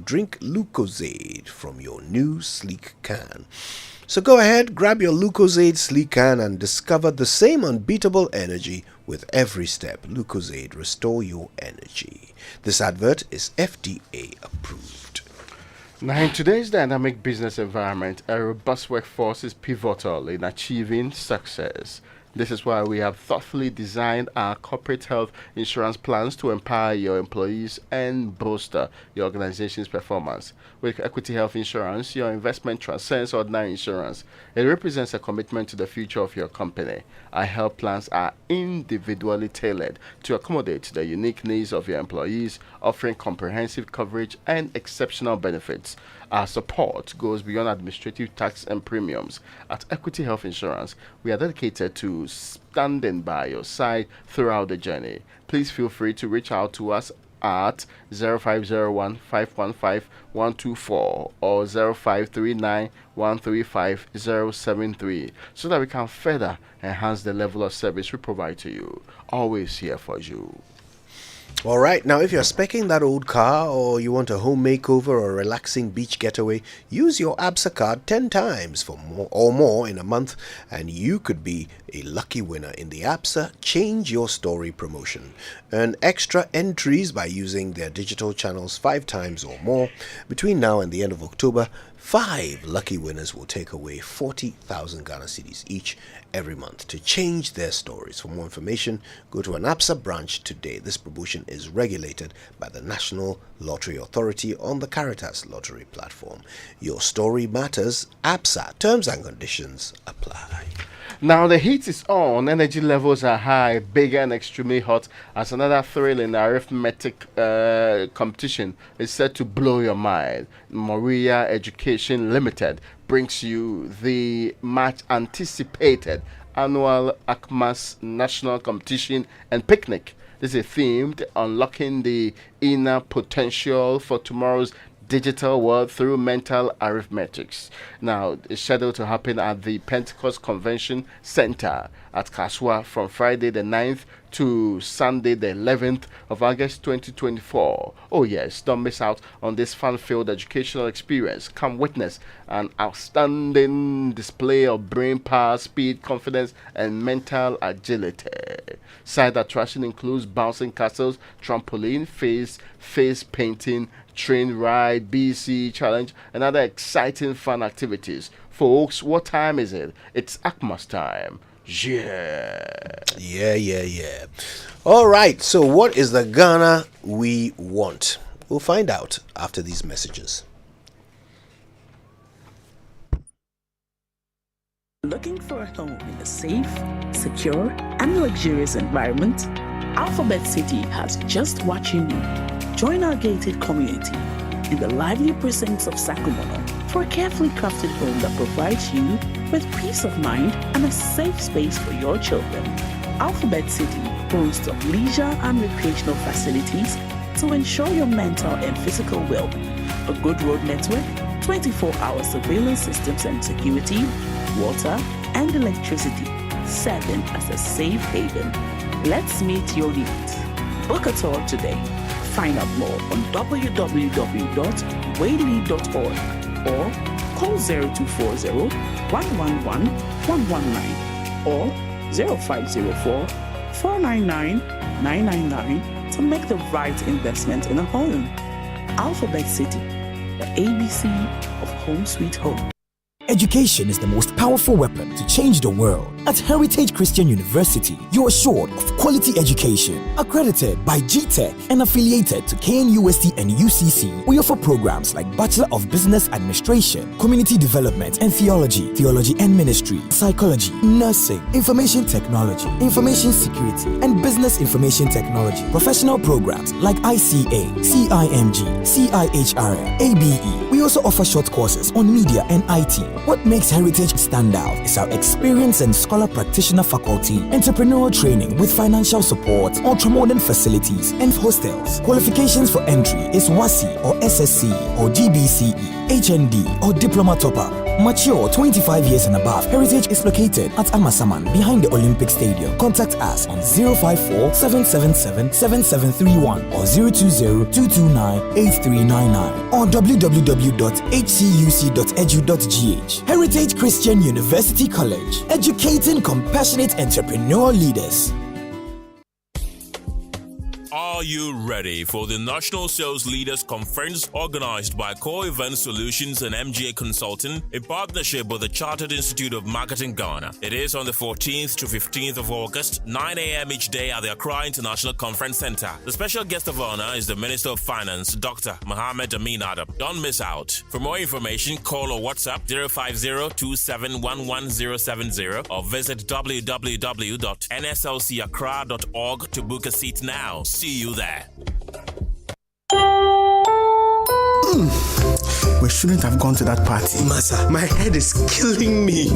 Speaker 3: drink Lucozade from your new sleek can. So go ahead, grab your Lucozade sleek can and discover the same unbeatable energy with every step. Lucozade, restore your energy. This advert is FDA approved.
Speaker 15: Now, in today's dynamic business environment, a robust workforce is pivotal in achieving success. This is why we have thoughtfully designed our corporate health insurance plans to empower your employees and bolster your organization's performance. With Equity Health Insurance, your investment transcends ordinary insurance. It represents a commitment to the future of your company. Our health plans are individually tailored to accommodate the unique needs of your employees, offering comprehensive coverage and exceptional benefits. Our support goes beyond administrative tax and premiums. At Equity Health Insurance, we are dedicated to standing by your side throughout the journey. Please feel free to reach out to us at 0501 515 124 or 0539 135 073 so that we can further enhance the level of service we provide to you. Always here for you.
Speaker 3: All right, now if you're speccing that old car or you want a home makeover or a relaxing beach getaway, use your ABSA card 10 times for more in a month and you could be a lucky winner in the ABSA Change Your Story promotion. Earn extra entries by using their digital channels 5 times or more. Between now and the end of October, 5 lucky winners will take away 40,000 Ghana cedis each every month to change their stories. For more information, go to an ABSA branch today. This promotion is regulated by the National Lottery Authority on the Caritas Lottery platform. Your story matters. ABSA. Terms and conditions apply.
Speaker 15: Now the heat is on, energy levels are high, big and extremely hot as another thrill in the arithmetic competition is set to blow your mind. Moria Education Limited brings you the much anticipated annual ACMAS National Competition and Picnic. This is themed unlocking the inner potential for tomorrow's digital world through mental arithmetics. Now, it's scheduled to happen at the Pentecost Convention Center at Kaswa from Friday the 9th to Sunday the 11th of August 2024. Oh yes, don't miss out on this fun-filled educational experience. Come witness an outstanding display of brain power, speed, confidence, and mental agility. Side attraction includes bouncing castles, trampoline, face painting, train ride, BC challenge, and other exciting fun activities. Folks, what time is it? It's ACMAS time.
Speaker 3: Yeah. All right, so what is the Ghana we want? We'll find out after these messages.
Speaker 16: Looking for a home in a safe, secure, and luxurious environment? Alphabet City has just what you need. Join our gated community in the lively precincts of Sakumono for a carefully crafted home that provides you with peace of mind and a safe space for your children. Alphabet City boasts of leisure and recreational facilities to ensure your mental and physical well-being. A good road network, 24-hour surveillance systems and security, water, and electricity, serving as a safe haven. Let's meet your needs. Book a tour today. Find out more on www.waylead.org or call 0240-111-119 or 0504-499-999 to make the right investment in a home. Alphabet City, the ABC of Home Sweet Home.
Speaker 17: Education is the most powerful weapon to change the world. At Heritage Christian University, you're assured of quality education. Accredited by GTech and affiliated to KNUST and UCC, we offer programs like Bachelor of Business Administration, Community Development and Theology, Theology and Ministry, Psychology, Nursing, Information Technology, Information Security, and Business Information Technology. Professional programs like ICA, CIMG, CIHRM, ABE. We also offer short courses on media and IT. What makes Heritage stand out is our experience and scholar practitioner faculty, entrepreneurial training with financial support, ultra-modern facilities, and hostels. Qualifications for entry is WASI or SSC or GBCE, HND or Diploma Top-Up. Mature 25 years and above. Heritage is located at Amasaman behind the Olympic Stadium. Contact us on 054 777 7731 or 020 229 8399 or www.hcuc.edu.gh. Heritage Christian University College, educating compassionate entrepreneur leaders.
Speaker 1: Are you ready for the National Sales Leaders Conference organized by Core Event Solutions and MGA Consulting in partnership with the Chartered Institute of Marketing Ghana? It is on the 14th to 15th of August, 9 a.m. each day at the Accra International Conference Center. The special guest of honor is the Minister of Finance, Dr. Mohammed Amin Adam. Don't miss out. For more information, call or WhatsApp 050-2711-070 or visit www.nslcaccra.org to book a seat now. See you there.
Speaker 4: We shouldn't have gone to that party.
Speaker 6: Masa, my head is killing me.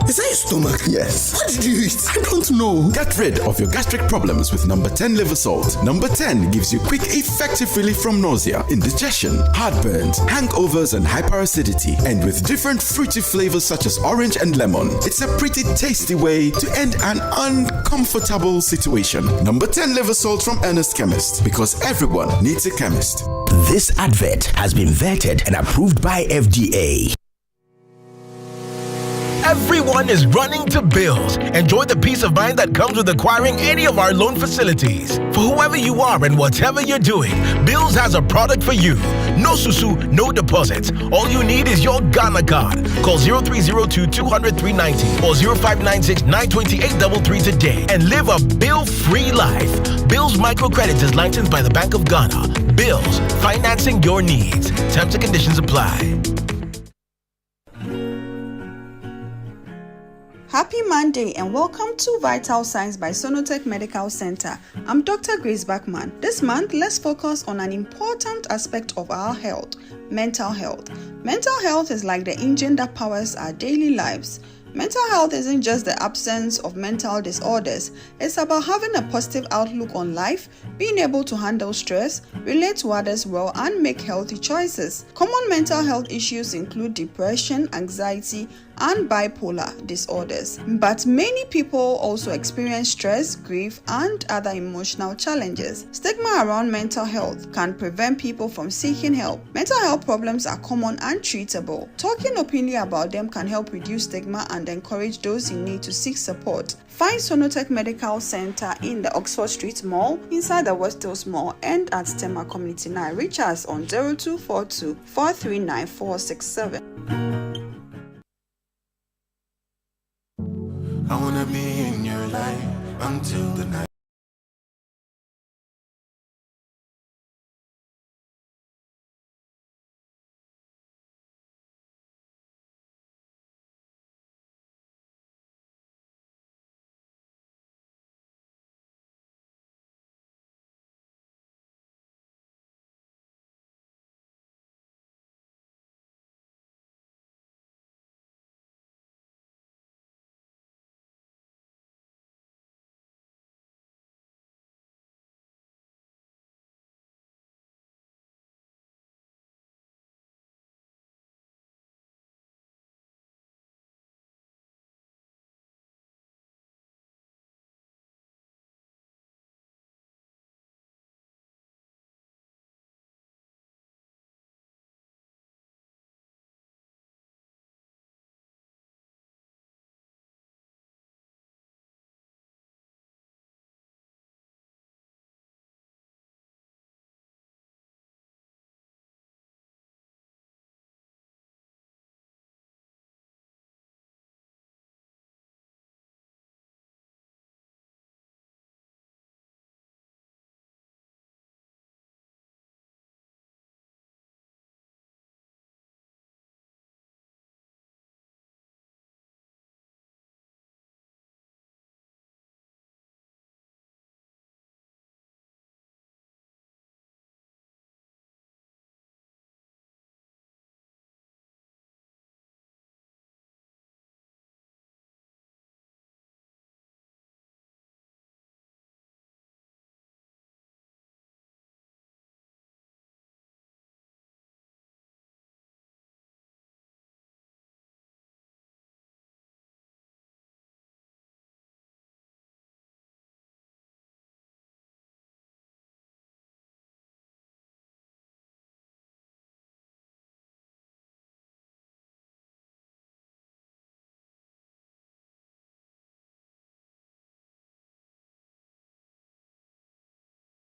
Speaker 6: Is that your stomach?
Speaker 4: Yes.
Speaker 6: What did you eat?
Speaker 4: I don't know. Get rid of your gastric problems with number 10 liver salt. Number 10 gives you quick, effective relief from nausea, indigestion, heartburns, hangovers, and hyperacidity. And with different fruity flavors such as orange and lemon, it's a pretty tasty way to end an uncomfortable situation. Number 10 liver salt from Ernest Chemist, because everyone needs a chemist.
Speaker 14: This advert has been vetted and approved by FDA.
Speaker 7: Everyone is running to Bills. Enjoy the peace of mind that comes with acquiring any of our loan facilities. For whoever you are and whatever you're doing, Bills has a product for you. No susu, no deposits. All you need is your Ghana card. Call 0302-200-390 or 0596-928-33 today and live a bill-free life. Bills Microcredit is licensed by the Bank of Ghana. Bills, financing your needs. Terms and conditions apply.
Speaker 18: Happy Monday and welcome to Vital Signs by Sonotech Medical Center. I'm Dr. Grace Bachman. This month, let's focus on an important aspect of our health, mental health. Mental health is like the engine that powers our daily lives. Mental health isn't just the absence of mental disorders. It's about having a positive outlook on life, being able to handle stress, relate to others well, and make healthy choices. Common mental health issues include depression, anxiety, and bipolar disorders. But many people also experience stress, grief, and other emotional challenges. Stigma around mental health can prevent people from seeking help. Mental health problems are common and treatable. Talking openly about them can help reduce stigma and encourage those in need to seek support. Find Sonotech Medical Center in the Oxford Street Mall, inside the West Hills Mall, and at Tema Community 9. Reach us on 0242 439 467.
Speaker 20: I wanna be in your life until the night.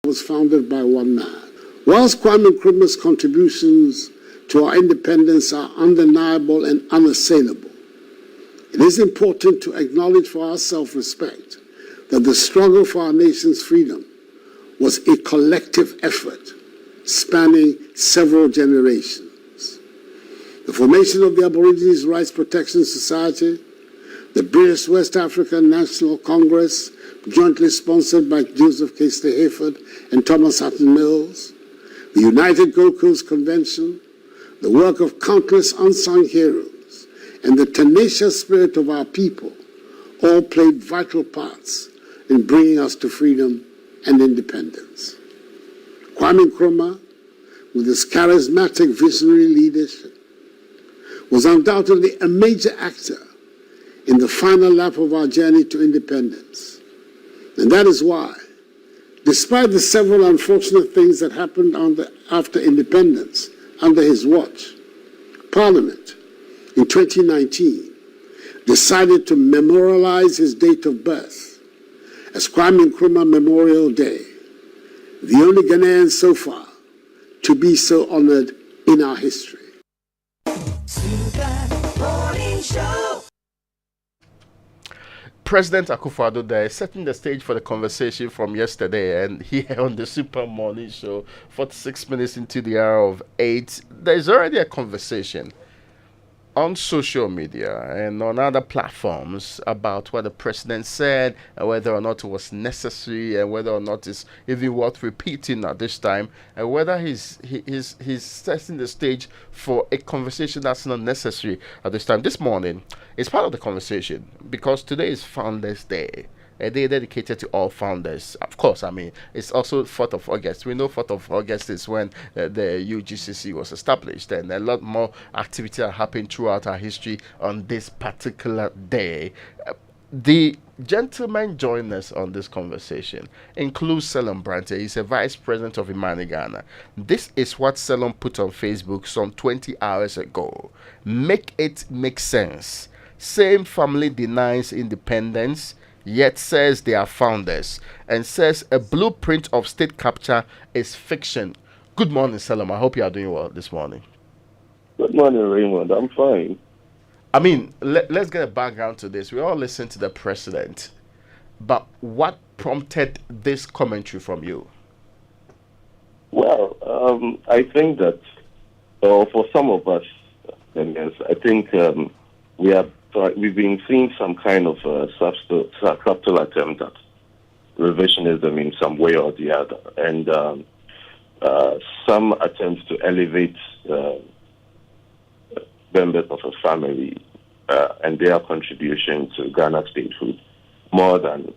Speaker 8: was founded by one man. Whilst Kwame Nkrumah's contributions to our independence are undeniable and unassailable, it is important to acknowledge for our self-respect that the struggle for our nation's freedom was a collective effort spanning several generations. The formation of the Aborigines Rights Protection Society, the British West African National Congress, jointly sponsored by Joseph Caister Hayford and Thomas Hatton Mills, the United Gold Coast Convention, the work of countless unsung heroes, and the tenacious spirit of our people all played vital parts in bringing us to freedom and independence. Kwame Nkrumah, with his charismatic visionary leadership, was undoubtedly a major actor in the final lap of our journey to independence. And that is why, despite the several unfortunate things that happened after independence under his watch, Parliament in 2019 decided to memorialize his date of birth as Kwame Nkrumah Memorial Day, the only Ghanaian so far to be so honored in our history.
Speaker 15: President Akufo-Addo there is setting the stage for the conversation from yesterday, and here on the Super Morning Show, 46 minutes into the hour of 8, there's already a conversation on social media and on other platforms about what the president said and whether or not it was necessary and whether or not it's even worth repeating at this time, and whether he's setting the stage for a conversation that's not necessary at this time. This morning is part of the conversation because today is Founders Day, a day dedicated to all founders. Of course, I mean, it's also 4th of August. We know 4th of August is when the UGCC was established, and a lot more activity have happened throughout our history on this particular day. The gentleman joining us on this conversation includes Selom Brante. He's a vice president of Imani Ghana. This is what Selom put on Facebook some 20 hours ago. Make it make sense. Same family denies independence, yet says they are founders, and says a blueprint of state capture is fiction. Good morning, Selom. I hope you are doing well this morning.
Speaker 9: Good morning, Raymond. I'm fine.
Speaker 15: I mean, let's get a background to this. We all listen to the president, but what prompted this commentary from you?
Speaker 9: Well, I think that for some of us, I think we've been seeing some kind of subtle attempt at revisionism in some way or the other, and some attempts to elevate members of a family and their contribution to Ghana statehood more than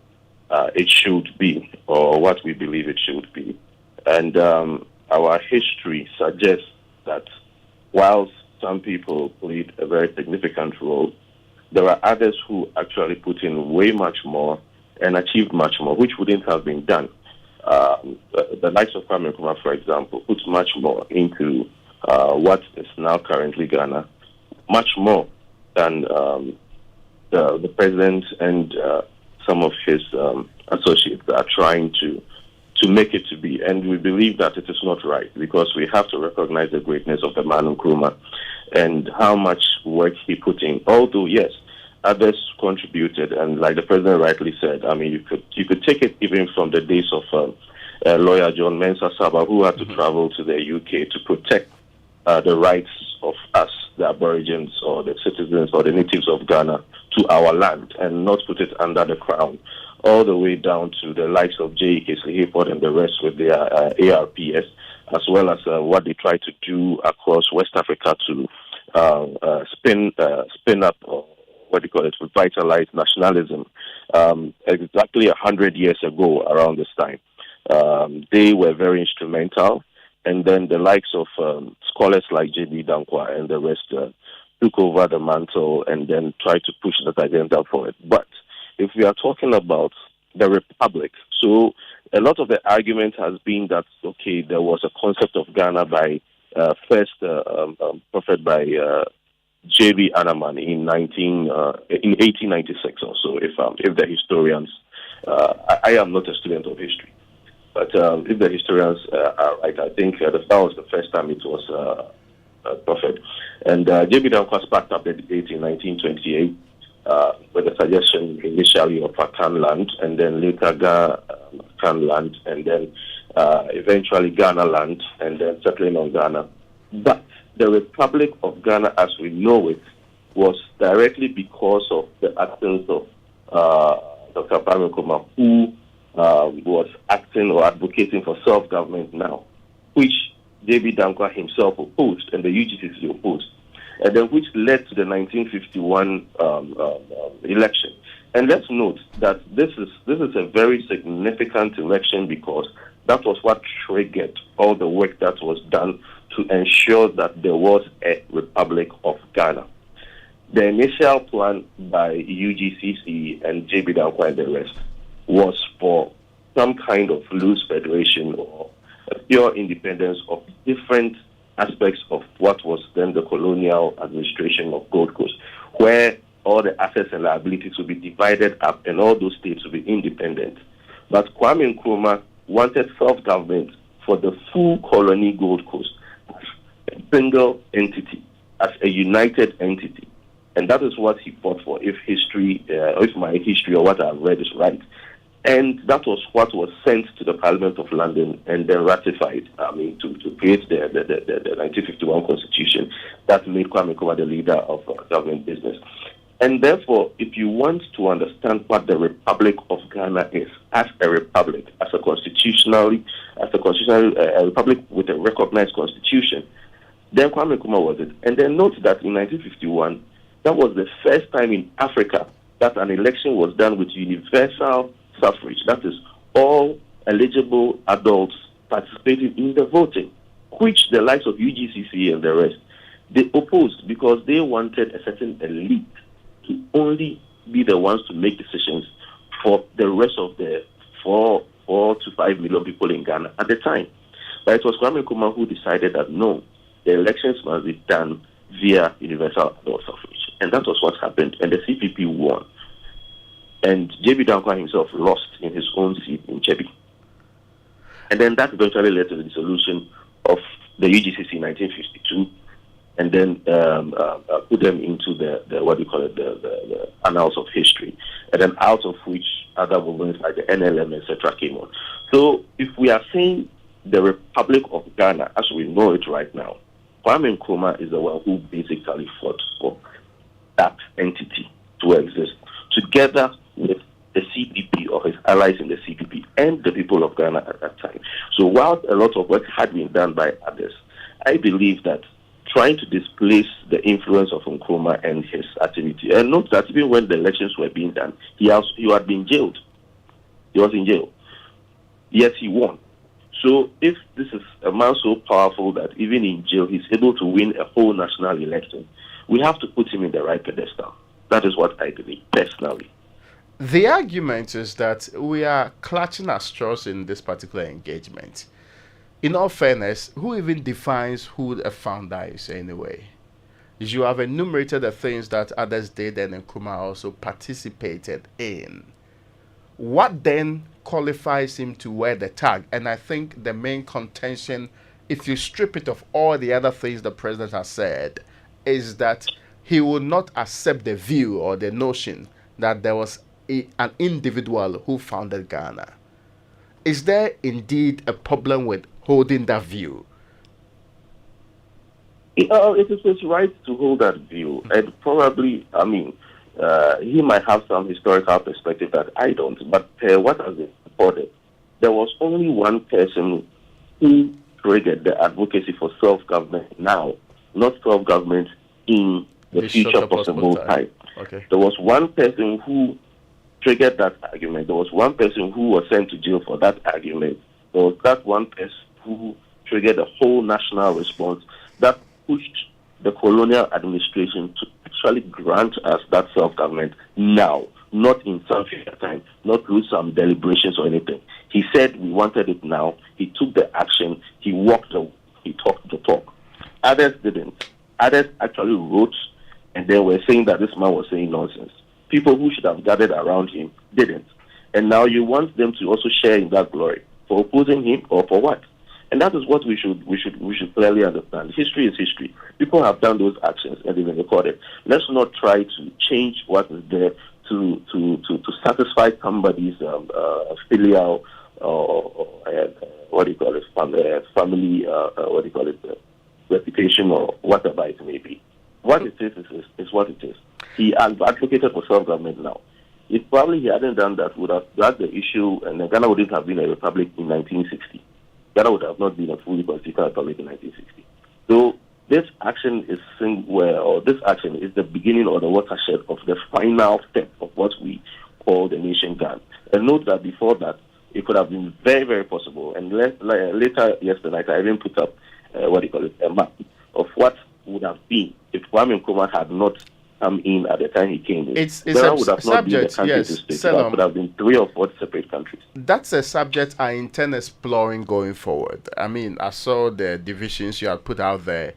Speaker 9: it should be, or what we believe it should be. And our history suggests that whilst some people played a very significant role, there are others who actually put in way much more and achieved much more, which wouldn't have been done. The likes of Kwame Nkrumah, for example, puts much more into what is now currently Ghana, much more than the president and some of his associates are trying to make it to be. And we believe that it is not right, because we have to recognize the greatness of the man Nkrumah and how much work he put in. Although, yes, others contributed, and like the president rightly said, I mean, you could take it even from the days of lawyer John Mensah Saba, who had to travel to the UK to protect the rights of us, the Aborigines or the citizens or the natives of Ghana, to our land and not put it under the crown, all the way down to the likes of J.E.K. Hayford and the rest with their ARPS, as well as what they try to do across West Africa to spin up, or what do you call it, revitalize nationalism. Exactly 100 years ago, around this time, they were very instrumental. And then the likes of scholars like J.B. Dankwa and the rest took over the mantle and then tried to push that agenda for it. But if we are talking about the Republic, so a lot of the argument has been that, okay, there was a concept of Ghana by first prophet by J.B. Anaman in 1896 or so, if the historians, I am not a student of history. But if the historians are right, I think that was the first time it was perfect. And J.B. Dankwa sparked up the debate in 1928 with the suggestion initially of Akan land, and then later Akan land, and then eventually Ghana land, and then settling on Ghana. But the Republic of Ghana, as we know it, was directly because of the actions of Dr. Kwame Nkrumah, who was acting or advocating for self-government now, which J.B. Dankwa himself opposed and the UGCC opposed, and then which led to the 1951 election. And let's note that this is a very significant election because that was what triggered all the work that was done to ensure that there was a Republic of Ghana. The initial plan by UGCC and J.B. Dankwa and the rest was for some kind of loose federation or a pure independence of different aspects of what was then the colonial administration of Gold Coast, where all the assets and liabilities would be divided up and all those states would be independent. But Kwame Nkrumah wanted self-government for the full colony Gold Coast as a single entity, as a united entity. And that is what he fought for, if my history or what I've read is right. And that was what was sent to the Parliament of London and then ratified, to create the 1951 Constitution that made Kwame Nkrumah the leader of government business. And therefore, if you want to understand what the Republic of Ghana is as a republic, as a constitutional republic with a recognized constitution, then Kwame Nkrumah was it. And then note that in 1951, that was the first time in Africa that an election was done with universal suffrage. That is, all eligible adults participating in the voting, which the likes of UGCC and the rest, they opposed because they wanted a certain elite to only be the ones to make decisions for the rest of the 4 to 5 million people in Ghana at the time. But it was Kwame Nkrumah who decided that no, the elections must be done via universal adult suffrage. And that was what happened. And the CPP won. And J.B. Dankwa himself lost in his own seat in Chebi. And then that eventually led to the dissolution of the UGCC in 1952, and then put them into the annals of history. And then out of which other movements like the NLM, etc. came on. So if we are saying the Republic of Ghana, as we know it right now, Kwame Nkrumah is the one who basically fought for that entity to exist, together with the CPP or his allies in the CPP and the people of Ghana at that time. So while a lot of work had been done by others, I believe that trying to displace the influence of Nkrumah and his activity, and note that even when the elections were being done, he had been jailed. He was in jail. Yet he won. So if this is a man so powerful that even in jail he's able to win a whole national election, we have to put him in the right pedestal. That is what I believe, personally.
Speaker 15: The argument is that we are clutching at straws in this particular engagement. In all fairness, who even defines who a founder is anyway? You have enumerated the things that others did and Nkrumah also participated in. What then qualifies him to wear the tag? And I think the main contention, if you strip it of all the other things the president has said, is that he will not accept the view or the notion that there was an individual who founded Ghana. Is there indeed a problem with holding that view?
Speaker 9: It is his right to hold that view. And probably, he might have some historical perspective that I don't, but what has been reported, there was only one person who triggered the advocacy for self-government now, not self-government in the future possible time.
Speaker 15: Okay.
Speaker 9: There was one person who triggered that argument. There was one person who was sent to jail for that argument. There was that one person who triggered a whole national response that pushed the colonial administration to actually grant us that self-government now, not in some future time, not through some deliberations or anything. He said we wanted it now. He took the action. He walked he talked the talk. Others didn't. Others actually wrote, and they were saying that this man was saying nonsense. People who should have gathered around him didn't. And now you want them to also share in that glory. for opposing him or for what? And that is what we should clearly understand. History is history. People have done those actions and they've been recorded. Let's not try to change what is there to satisfy somebody's filial family reputation or whatever it may be. What it is what it is. He has advocated for self-government now. If probably he hadn't done that, would have that's the issue, and Ghana wouldn't have been a republic in 1960. Ghana would have not been a fully constitutional republic in 1960. So this action is the beginning or the watershed of the final step of what we call the nation Ghana. And note that before that, it could have been very, very possible. And later yesterday night, I even put up a map of what would have been if Kwame Nkrumah had not come in at the time he came in.
Speaker 15: It's
Speaker 9: Ghana
Speaker 15: a
Speaker 9: would have not been the
Speaker 15: subject,
Speaker 9: country
Speaker 15: yes.
Speaker 9: to state. It would have been 3 or 4 separate countries.
Speaker 15: That's a subject I intend exploring going forward. I mean, I saw the divisions you had put out there.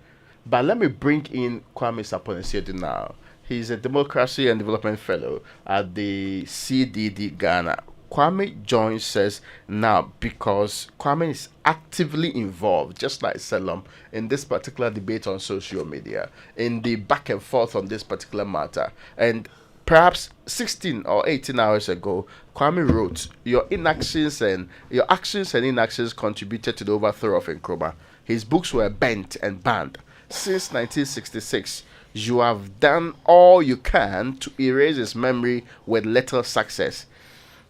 Speaker 15: But let me bring in Kwame Sapone-Siedu now. He's a Democracy and Development Fellow at the CDD Ghana. Kwame joins us now because Kwame is actively involved, just like Selam, in this particular debate on social media, in the back and forth on this particular matter. And perhaps 16 or 18 hours ago, Kwame wrote, your actions and inactions contributed to the overthrow of Nkrumah. His books were banned and banned. Since 1966, you have done all you can to erase his memory with little success.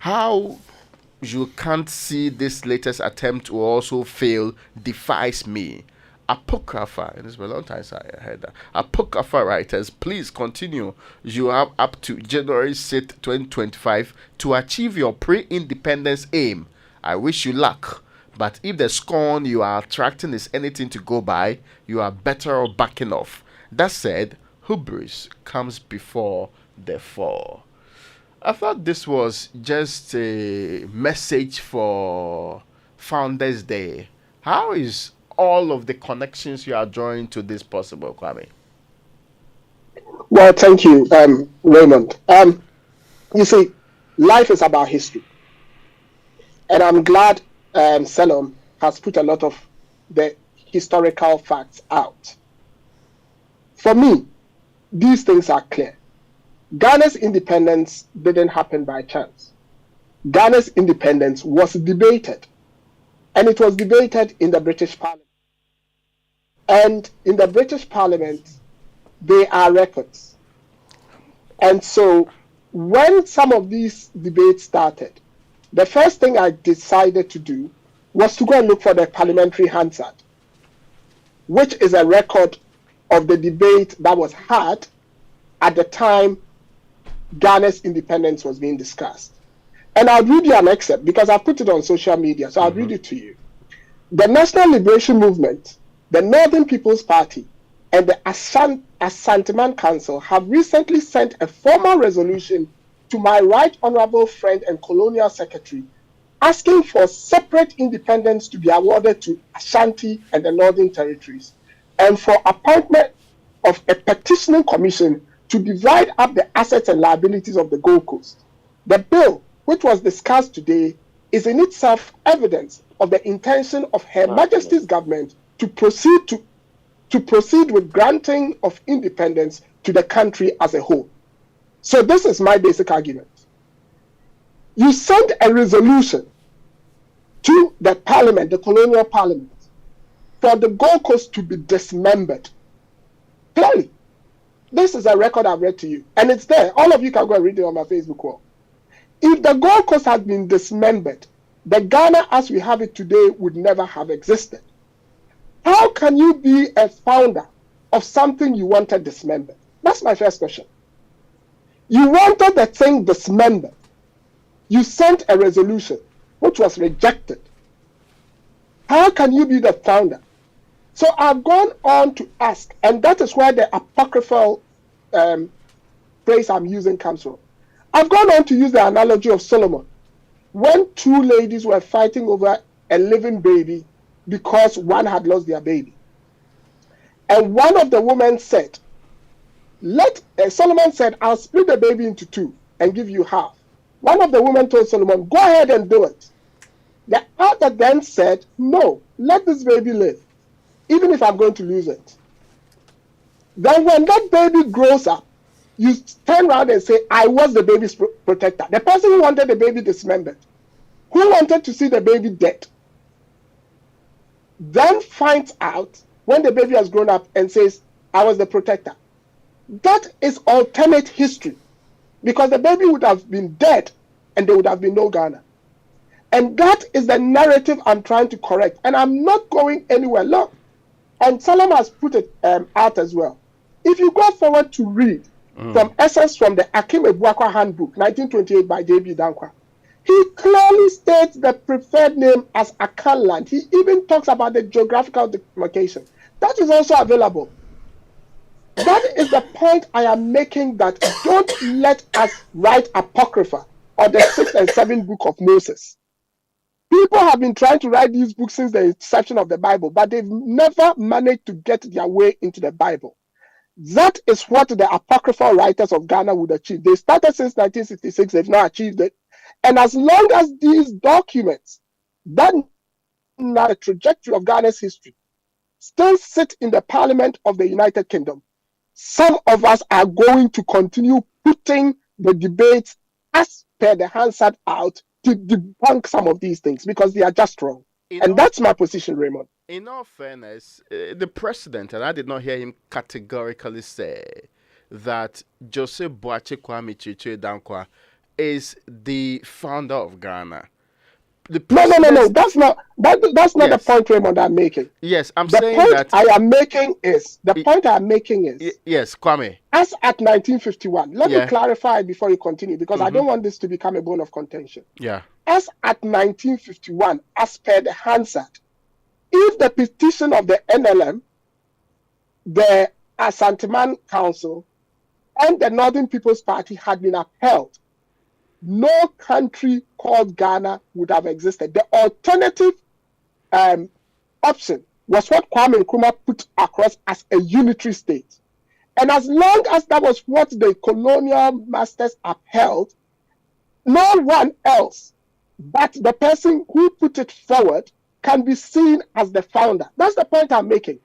Speaker 15: How you can't see this latest attempt to also fail defies me. Apocrypha, and it's been a long time since I heard that. Apocrypha writers, please continue. You have up to January 6, 2025 to achieve your pre-independence aim. I wish you luck. But if the scorn you are attracting is anything to go by, you are better off backing off. That said, hubris comes before the fall. I thought this was just a message for Founders Day. How is all of the connections you are drawing to this possible, Kwame?
Speaker 19: Well, thank you, Raymond. You see, life is about history. And I'm glad Selam has put a lot of the historical facts out. For me, these things are clear. Ghana's independence didn't happen by chance. Ghana's independence was debated, and it was debated in the British Parliament. And in the British Parliament, there are records. And so when some of these debates started, the first thing I decided to do was to go and look for the Parliamentary Hansard, which is a record of the debate that was had at the time Ghana's independence was being discussed. And I'll read you an excerpt because I put it on social media, so I'll read it to you. The National Liberation Movement, the Northern People's Party, and the Ashanti-Man Council have recently sent a formal resolution to my right honorable friend and colonial secretary asking for separate independence to be awarded to Ashanti and the Northern Territories, and for appointment of a petitioning commission to divide up the assets and liabilities of the Gold Coast. The bill, which was discussed today, is in itself evidence of the intention of Her Majesty's government to proceed with granting of independence to the country as a whole. So this is my basic argument. You sent a resolution to the parliament, the colonial parliament, for the Gold Coast to be dismembered. Clearly, this is a record I've read to you, and it's there. All of you can go and read it on my Facebook wall. If the Gold Coast had been dismembered, the Ghana as we have it today would never have existed. How can you be a founder of something you wanted dismembered? That's my first question. You wanted the thing dismembered. You sent a resolution which was rejected. How can you be the founder? So I've gone on to ask, and that is where the apocryphal phrase I'm using comes from. I've gone on to use the analogy of Solomon, when 2 ladies were fighting over a living baby because one had lost their baby. And one of the women said, Solomon said, I'll split the baby into 2 and give you half. One of the women told Solomon, go ahead and do it. The other then said, no, let this baby live, even if I'm going to lose it. Then when that baby grows up, you turn around and say, I was the baby's protector. The person who wanted the baby dismembered, who wanted to see the baby dead, then finds out when the baby has grown up and says, I was the protector. That is alternate history, because the baby would have been dead and there would have been no Ghana. And that is the narrative I'm trying to correct. And I'm not going anywhere. Look, and Salam has put it out as well. If you go forward to read from Essence from the Akim Ebuakwa Handbook, 1928 by J.B. Dankwa, he clearly states the preferred name as Akan land. He even talks about the geographical demarcation. That is also available. That is the point I am making, that don't let us write Apocrypha or the 6th and 7th book of Moses. People have been trying to write these books since the inception of the Bible, but they've never managed to get their way into the Bible. That is what the apocryphal writers of Ghana would achieve. They started since 1966, they've not achieved it. And as long as these documents, that now the trajectory of Ghana's history, still sit in the Parliament of the United Kingdom, some of us are going to continue putting the debates as per the Hansard out to debunk some of these things, because they are just wrong. And that's my position, Raymond.
Speaker 15: In all fairness, the president, and I did not hear him categorically say that Joseph Boache Kwame Chiche Dankwa is the founder of Ghana.
Speaker 19: No. That's not the point, Raymond, I'm making.
Speaker 15: Yes, the
Speaker 19: point I am making is
Speaker 15: yes, Kwame.
Speaker 19: As at 1951, let me clarify before you continue, because I don't want this to become a bone of contention.
Speaker 15: Yeah.
Speaker 19: As at 1951, as per the Hansard, if the petition of the NLM, the Asanteman Council, and the Northern People's Party had been upheld, no country called Ghana would have existed. The alternative option was what Kwame Nkrumah put across as a unitary state. And as long as that was what the colonial masters upheld, no one else but the person who put it forward can be seen as the founder. That's the point I'm making.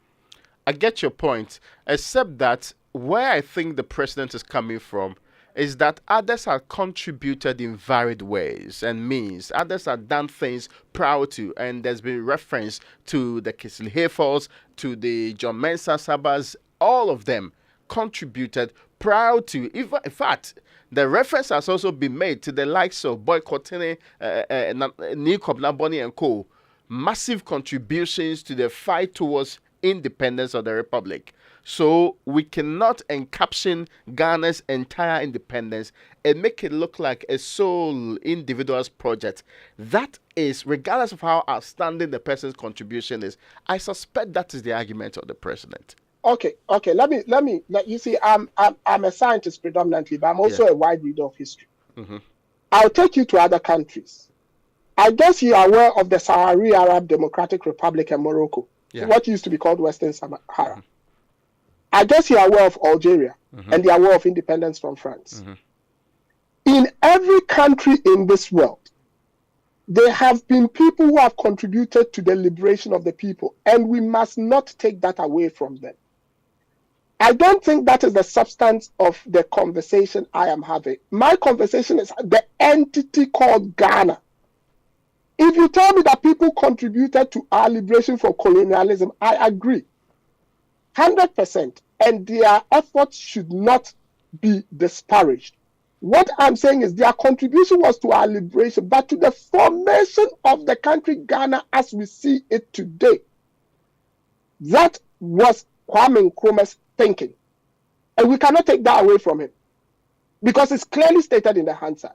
Speaker 15: I get your point, except that where I think the president is coming from is that others have contributed in varied ways and means. Others have done things prior to, and there's been reference to the Kisili Hefos, to the John Mensah Sabas. All of them contributed prior to. In fact, the reference has also been made to the likes of Boy Kotene, Nikob Naboni and co. Massive contributions to the fight towards independence of the Republic. So we cannot encapsulate Ghana's entire independence and make it look like a sole individual's project. That is, regardless of how outstanding the person's contribution is, I suspect that is the argument of the president.
Speaker 19: Okay. Let me. You see, I'm a scientist predominantly, but I'm also a wide reader of history.
Speaker 15: Mm-hmm.
Speaker 19: I'll take you to other countries. I guess you are aware of the Sahrawi Arab Democratic Republic in Morocco, what used to be called Western Sahara.
Speaker 15: Mm-hmm.
Speaker 19: I guess you are aware of Algeria, and they are aware of independence from France.
Speaker 15: Mm-hmm.
Speaker 19: In every country in this world, there have been people who have contributed to the liberation of the people, and we must not take that away from them. I don't think that is the substance of the conversation I am having. My conversation is the entity called Ghana. If you tell me that people contributed to our liberation from colonialism, I agree. 100%, and their efforts should not be disparaged. What I'm saying is their contribution was to our liberation, but to the formation of the country Ghana as we see it today. That was Kwame Nkrumah's thinking. And we cannot take that away from him, because it's clearly stated in the Hansard.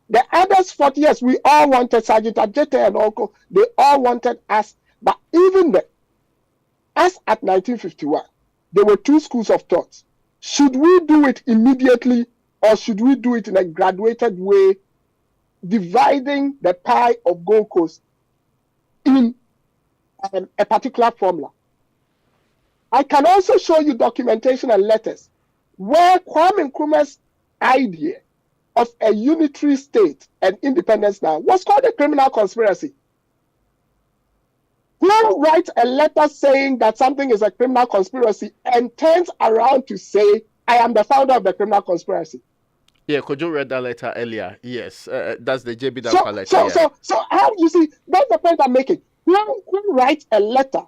Speaker 19: The others fought, yes, we all wanted Sergeant Adjete and Oko, they all wanted us, but even then, as at 1951, there were two schools of thought. Should we do it immediately, or should we do it in a graduated way, dividing the pie of Gold Coast in a particular formula? I can also show you documentation and letters where Kwame Nkrumah's idea of a unitary state and independence now was called a criminal conspiracy. Who writes a letter saying that something is a criminal conspiracy and turns around to say, I am the founder of the criminal conspiracy?
Speaker 15: Yeah, Kojo read that letter earlier. Yes, that's the JB Dankwa letter.
Speaker 19: So how you see, that's the point I'm making. Who writes a letter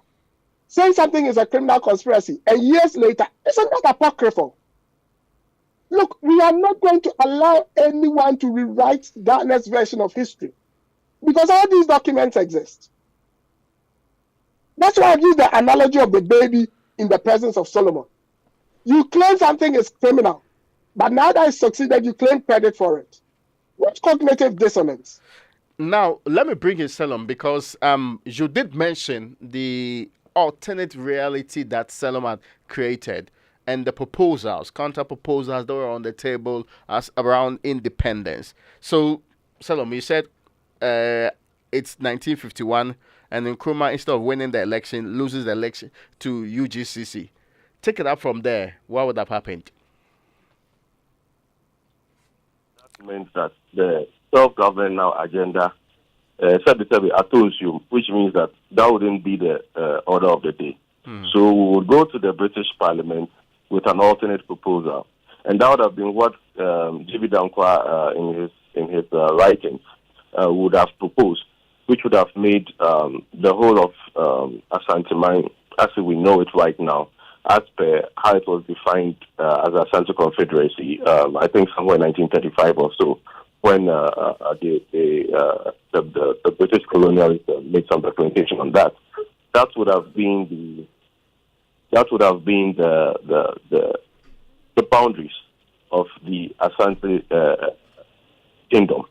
Speaker 19: saying something is a criminal conspiracy and years later, isn't that apocryphal? Look, we are not going to allow anyone to rewrite Ghana's version of history because all these documents exist. That's why I use the analogy of the baby in the presence of Solomon. You claim something is criminal, but now that it's succeeded, you claim credit for it. What's cognitive dissonance?
Speaker 15: Now, let me bring in Salom because you did mention the alternate reality that Salom had created and the proposals, counter proposals that were on the table as around independence. So, Salom, you said it's 1951 and Nkrumah, instead of winning the election, loses the election to UGCC. Take it up from there. What would have happened?
Speaker 9: That means that the self-government now agenda, which means that wouldn't be the order of the day. So we would go to the British Parliament with an alternate proposal, and that would have been what J.B. Dankwa in his writings would have proposed, which would have made the whole of Asante Mine as we know it right now, as per how it was defined as Asante Confederacy, I think somewhere in 1935 or so, when the British colonialists made some documentation on that. That would have been the boundaries of the Asante Kingdom,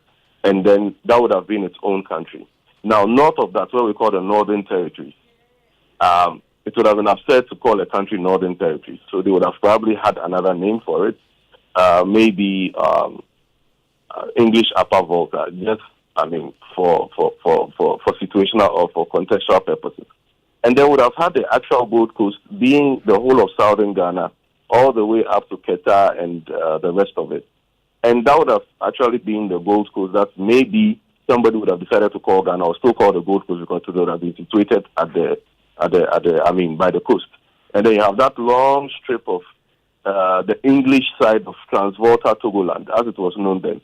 Speaker 9: and then that would have been its own country. Now, north of that, what we call the Northern Territories, it would have been absurd to call a country Northern Territories, so they would have probably had another name for it, maybe English Upper Volta, just for situational or for contextual purposes. And then would have had the actual Gold Coast being the whole of southern Ghana, all the way up to Keta and the rest of it. And that would have actually been the Gold Coast that maybe somebody would have decided to call Ghana or still call the Gold Coast because it would have been situated by the coast. And then you have that long strip of the English side of Transvolta Togoland, as it was known then.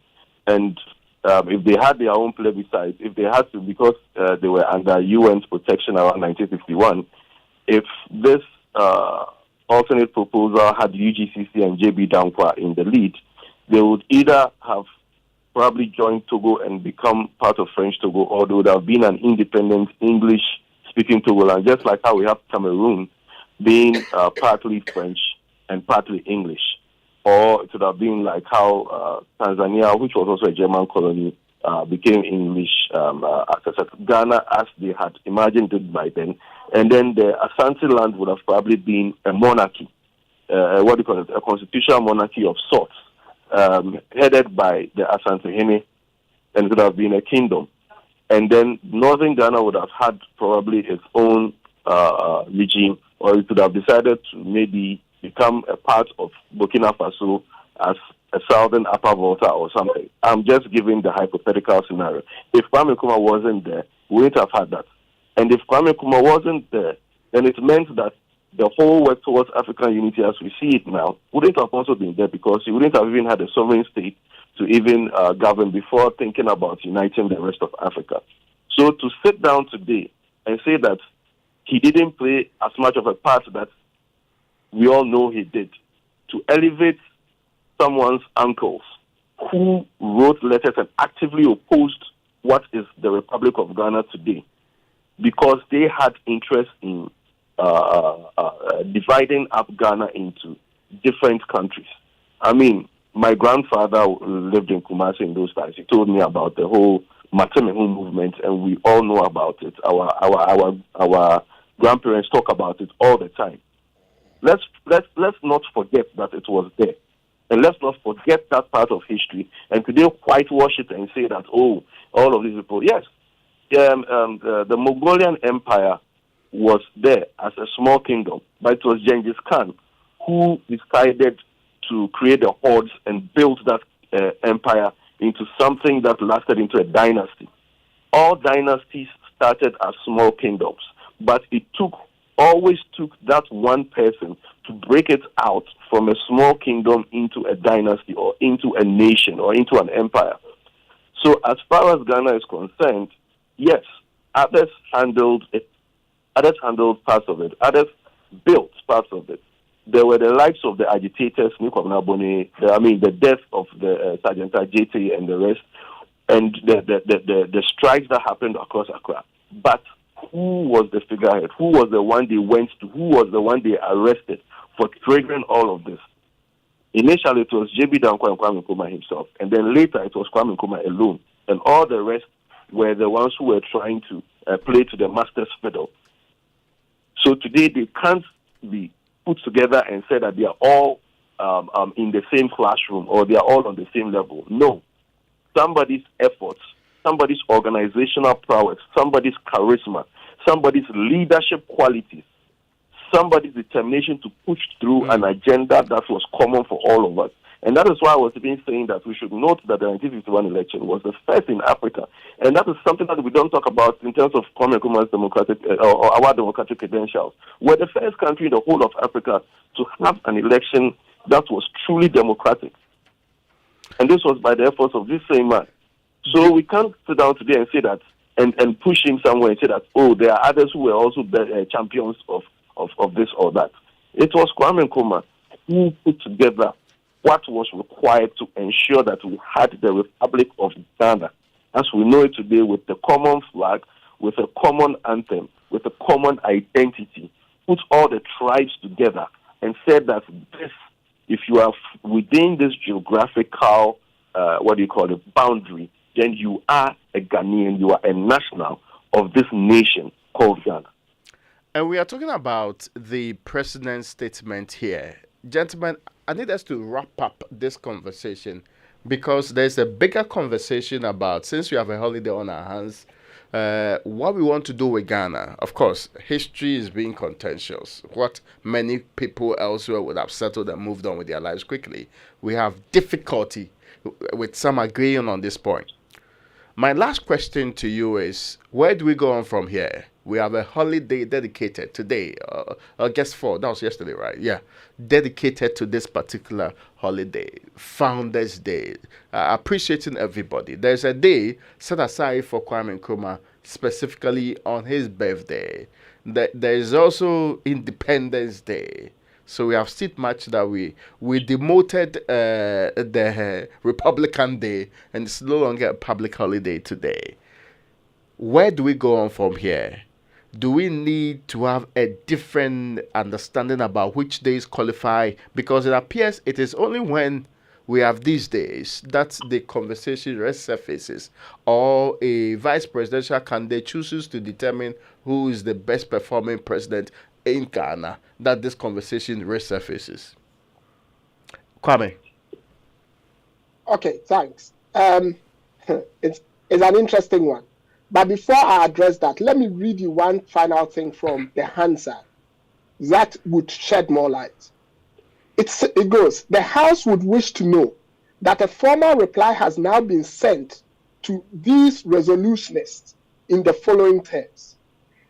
Speaker 9: And if they had their own plebiscite, if they had to, because they were under UN's protection around 1951, if this alternate proposal had UGCC and JB Dankwa in the lead, they would either have probably joined Togo and become part of French Togo, or there would have been an independent English-speaking Togoland, just like how we have Cameroon being partly French and partly English. Or it would have been like how Tanzania, which was also a German colony, became English, Ghana as they had imagined it by then. And then the Asante land would have probably been a monarchy, a constitutional monarchy of sorts, headed by the Asante Hene, and it would have been a kingdom. And then northern Ghana would have had probably its own regime, or it would have decided to maybe become a part of Burkina Faso as a southern Upper Volta or something. I'm just giving the hypothetical scenario. If Kwame Nkrumah wasn't there, we wouldn't have had that. And if Kwame Nkrumah wasn't there, then it meant that the whole work towards African unity as we see it now wouldn't have also been there, because he wouldn't have even had a sovereign state to even govern before thinking about uniting the rest of Africa. So to sit down today and say that he didn't play as much of a part that we all know he did, to elevate someone's uncles who wrote letters and actively opposed what is the Republic of Ghana today, because they had interest in dividing up Ghana into different countries. I mean, my grandfather lived in Kumasi in those times. He told me about the whole Matemehu movement, and we all know about it. Our grandparents talk about it all the time. Let's not forget that it was there, and let's not forget that part of history. And today, whitewash it and say that all of these people. Yes, the Mongolian Empire was there as a small kingdom, but it was Genghis Khan who decided to create the hordes and build that empire into something that lasted into a dynasty. All dynasties started as small kingdoms, but it always took that one person to break it out from a small kingdom into a dynasty or into a nation or into an empire. So as far as Ghana is concerned, yes, others handled it. Others handled parts of it. Others built parts of it. There were the likes of the agitators, the death of the Sergeant Ajete and the rest, and the strikes that happened across Accra. But who was the figurehead? Who was the one they went to? Who was the one they arrested for triggering all of this? Initially, it was J.B. Danko and Kwame Nkrumah himself, and then later it was Kwame Nkrumah alone, and all the rest were the ones who were trying to play to the master's fiddle. So today they can't be put together and say that they are all in the same classroom or they are all on the same level. No. Somebody's efforts, somebody's organizational prowess, somebody's charisma, somebody's leadership qualities, somebody's determination to push through an agenda that was common for all of us. And that is why I was even saying that we should note that the 1951 election was the first in Africa. And that is something that we don't talk about in terms of Kwame Nkrumah's democratic or our democratic credentials. We're the first country in the whole of Africa to have an election that was truly democratic. And this was by the efforts of this same man. So we can't sit down today and say that and push him somewhere and say that, oh, there are others who were also champions of this or that. It was Kwame Nkrumah who put together what was required to ensure that we had the Republic of Ghana as we know it today, with the common flag, with a common anthem, with a common identity, put all the tribes together and said that this, if you are within this geographical, boundary, then you are a Ghanaian, you are a national of this nation called Ghana.
Speaker 15: And we are talking about the president's statement here. Gentlemen, I need us to wrap up this conversation because there's a bigger conversation about, since we have a holiday on our hands, what we want to do with Ghana. Of course, history is being contentious. What many people elsewhere would have settled and moved on with their lives quickly. We have difficulty with some agreeing on this point. My last question to you is, where do we go on from here? We have a holiday dedicated today, August 4, that was yesterday, right? Yeah, dedicated to this particular holiday, Founders Day, appreciating everybody. There's a day set aside for Kwame Nkrumah, specifically on his birthday. There is also Independence Day. So we have still much that we demoted the Republican Day, and it's no longer a public holiday today. Where do we go on from here? Do we need to have a different understanding about which days qualify? Because it appears it is only when we have these days that the conversation resurfaces, or a vice presidential candidate chooses to determine who is the best performing president in Ghana, that this conversation resurfaces. Kwame.
Speaker 19: Okay, thanks. It's an interesting one. But before I address that, let me read you one final thing from the Hansard that would shed more light. It goes, the House would wish to know that a formal reply has now been sent to these resolutionists in the following terms.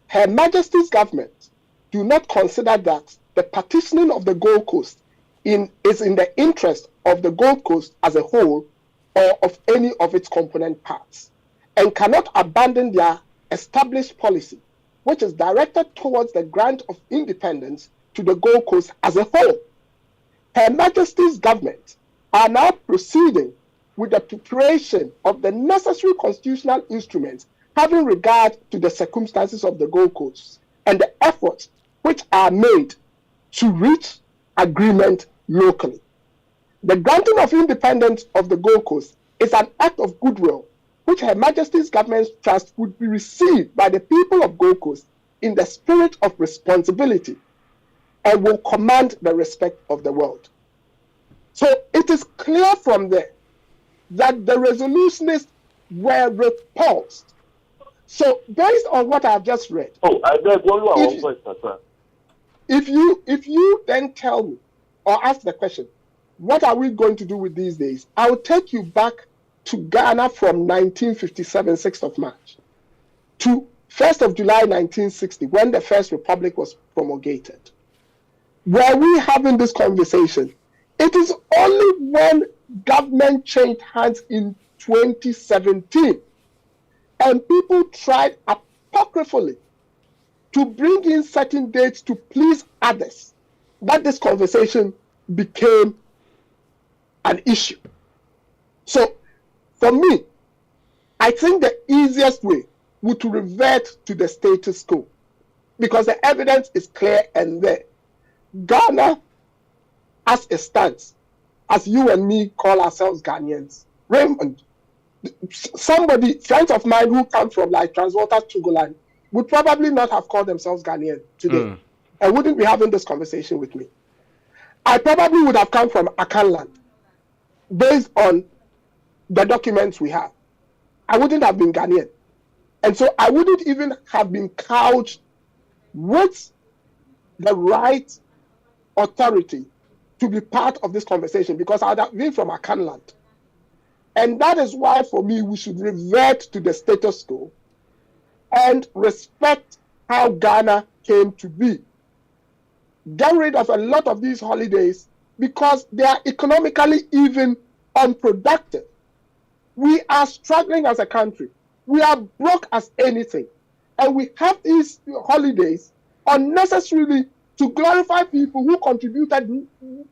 Speaker 19: Her Majesty's government do not consider that the partitioning of the Gold Coast is in the interest of the Gold Coast as a whole or of any of its component parts, and cannot abandon their established policy, which is directed towards the grant of independence to the Gold Coast as a whole. Her Majesty's government are now proceeding with the preparation of the necessary constitutional instruments having regard to the circumstances of the Gold Coast and the efforts which are made to reach agreement locally. The granting of independence of the Gold Coast is an act of goodwill which Her Majesty's government's trust would be received by the people of Gold Coast in the spirit of responsibility and will command the respect of the world. So it is clear from there that the resolutionists were repulsed. So based on what I've just read, if you then tell me or ask the question, what are we going to do with these days? I will take you back to Ghana from 1957, 6th of March, to 1st of July 1960, when the first republic was promulgated, were we having this conversation? It is only when government changed hands in 2017 and people tried apocryphally to bring in certain dates to please others that this conversation became an issue. So for me, I think the easiest way would to revert to the status quo because the evidence is clear and there. Ghana, as it stands, as you and me call ourselves Ghanaians, Raymond, somebody, friends of mine who come from like Transwater Togoland, would probably not have called themselves Ghanaian today and wouldn't be having this conversation with me. I probably would have come from Akanland based on the documents we have. I wouldn't have been Ghanaian. And so I wouldn't even have been couched with the right authority to be part of this conversation because I would have been from Akanland. And that is why, for me, we should revert to the status quo and respect how Ghana came to be. Get rid of a lot of these holidays because they are economically even unproductive. We are struggling as a country. We are broke as anything. And we have these holidays unnecessarily to glorify people who contributed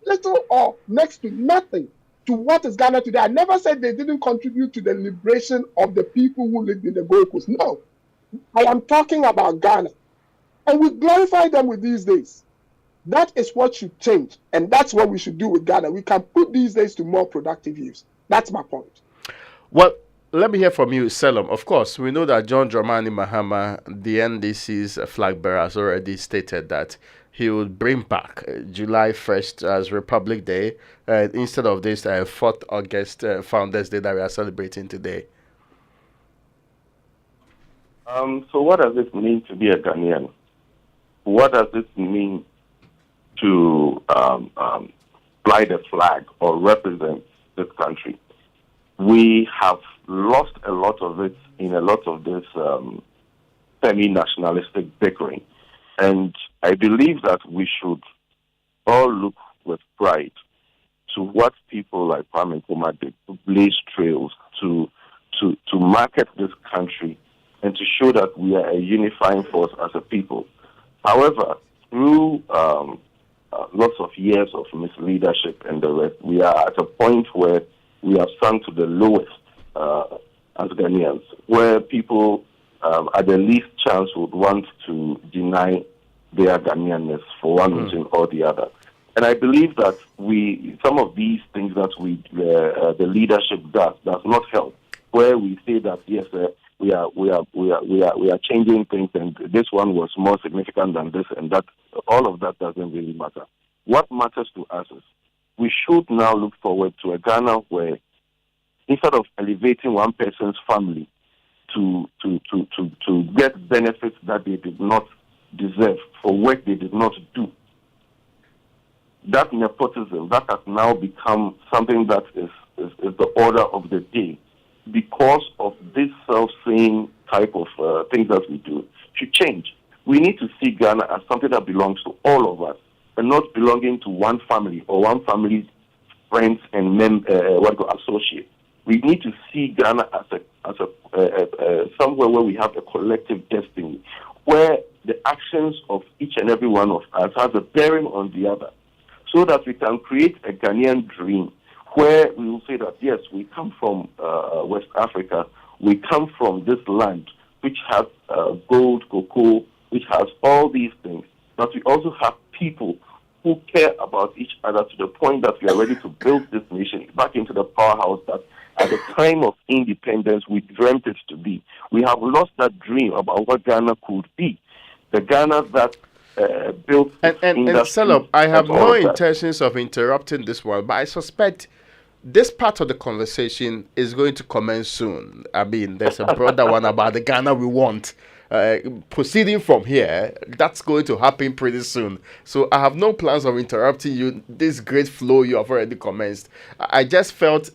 Speaker 19: little or next to nothing to what is Ghana today. I never said they didn't contribute to the liberation of the people who lived in the Gold Coast. No. I am talking about Ghana. And we glorify them with these days. That is what should change. And that's what we should do with Ghana. We can put these days to more productive use. That's my point.
Speaker 15: Well, let me hear from you, Selim. Of course, we know that John Dramani Mahama, the NDC's flag bearer, has already stated that he would bring back July 1st as Republic Day instead of this 4th August Founders Day that we are celebrating today.
Speaker 9: So what does it mean to be a Ghanaian? What does it mean to fly the flag or represent this country? We have lost a lot of it in a lot of this semi-nationalistic bickering. And I believe that we should all look with pride to what people like Kwame Nkrumah did, to blaze trails, to market this country, and to show that we are a unifying force as a people. However, through lots of years of misleadership and the rest, we are at a point where we have sunk to the lowest as Ghanaians, where people at the least chance would want to deny their Ghanaianness for one reason or the other. And I believe that some of these things that the leadership does not help. Where we say that yes, we are changing things, and this one was more significant than this, and that all of that doesn't really matter. What matters to us is we should now look forward to a Ghana where instead of elevating one person's family to get benefits that they did not deserve for work they did not do, that nepotism that has now become something that is the order of the day because of this self-same type of things that we do should change. We need to see Ghana as something that belongs to all of us and not belonging to one family or one family's friends and associates. We need to see Ghana as a somewhere where we have a collective destiny, where the actions of each and every one of us has a bearing on the other, so that we can create a Ghanaian dream where we will say that, yes, we come from West Africa, we come from this land which has gold, cocoa, which has all these things, but we also have people who care about each other to the point that we are ready to build this nation back into the powerhouse that at the time of independence we dreamt it to be. We have lost that dream about what Ghana could be. The Ghana that built
Speaker 15: and Selim, I have no intentions of interrupting this one, but I suspect this part of the conversation is going to commence soon. I mean, there's a broader one about the Ghana we want. Proceeding from here, that's going to happen pretty soon. So I have no plans of interrupting you. This great flow you have already commenced. I just felt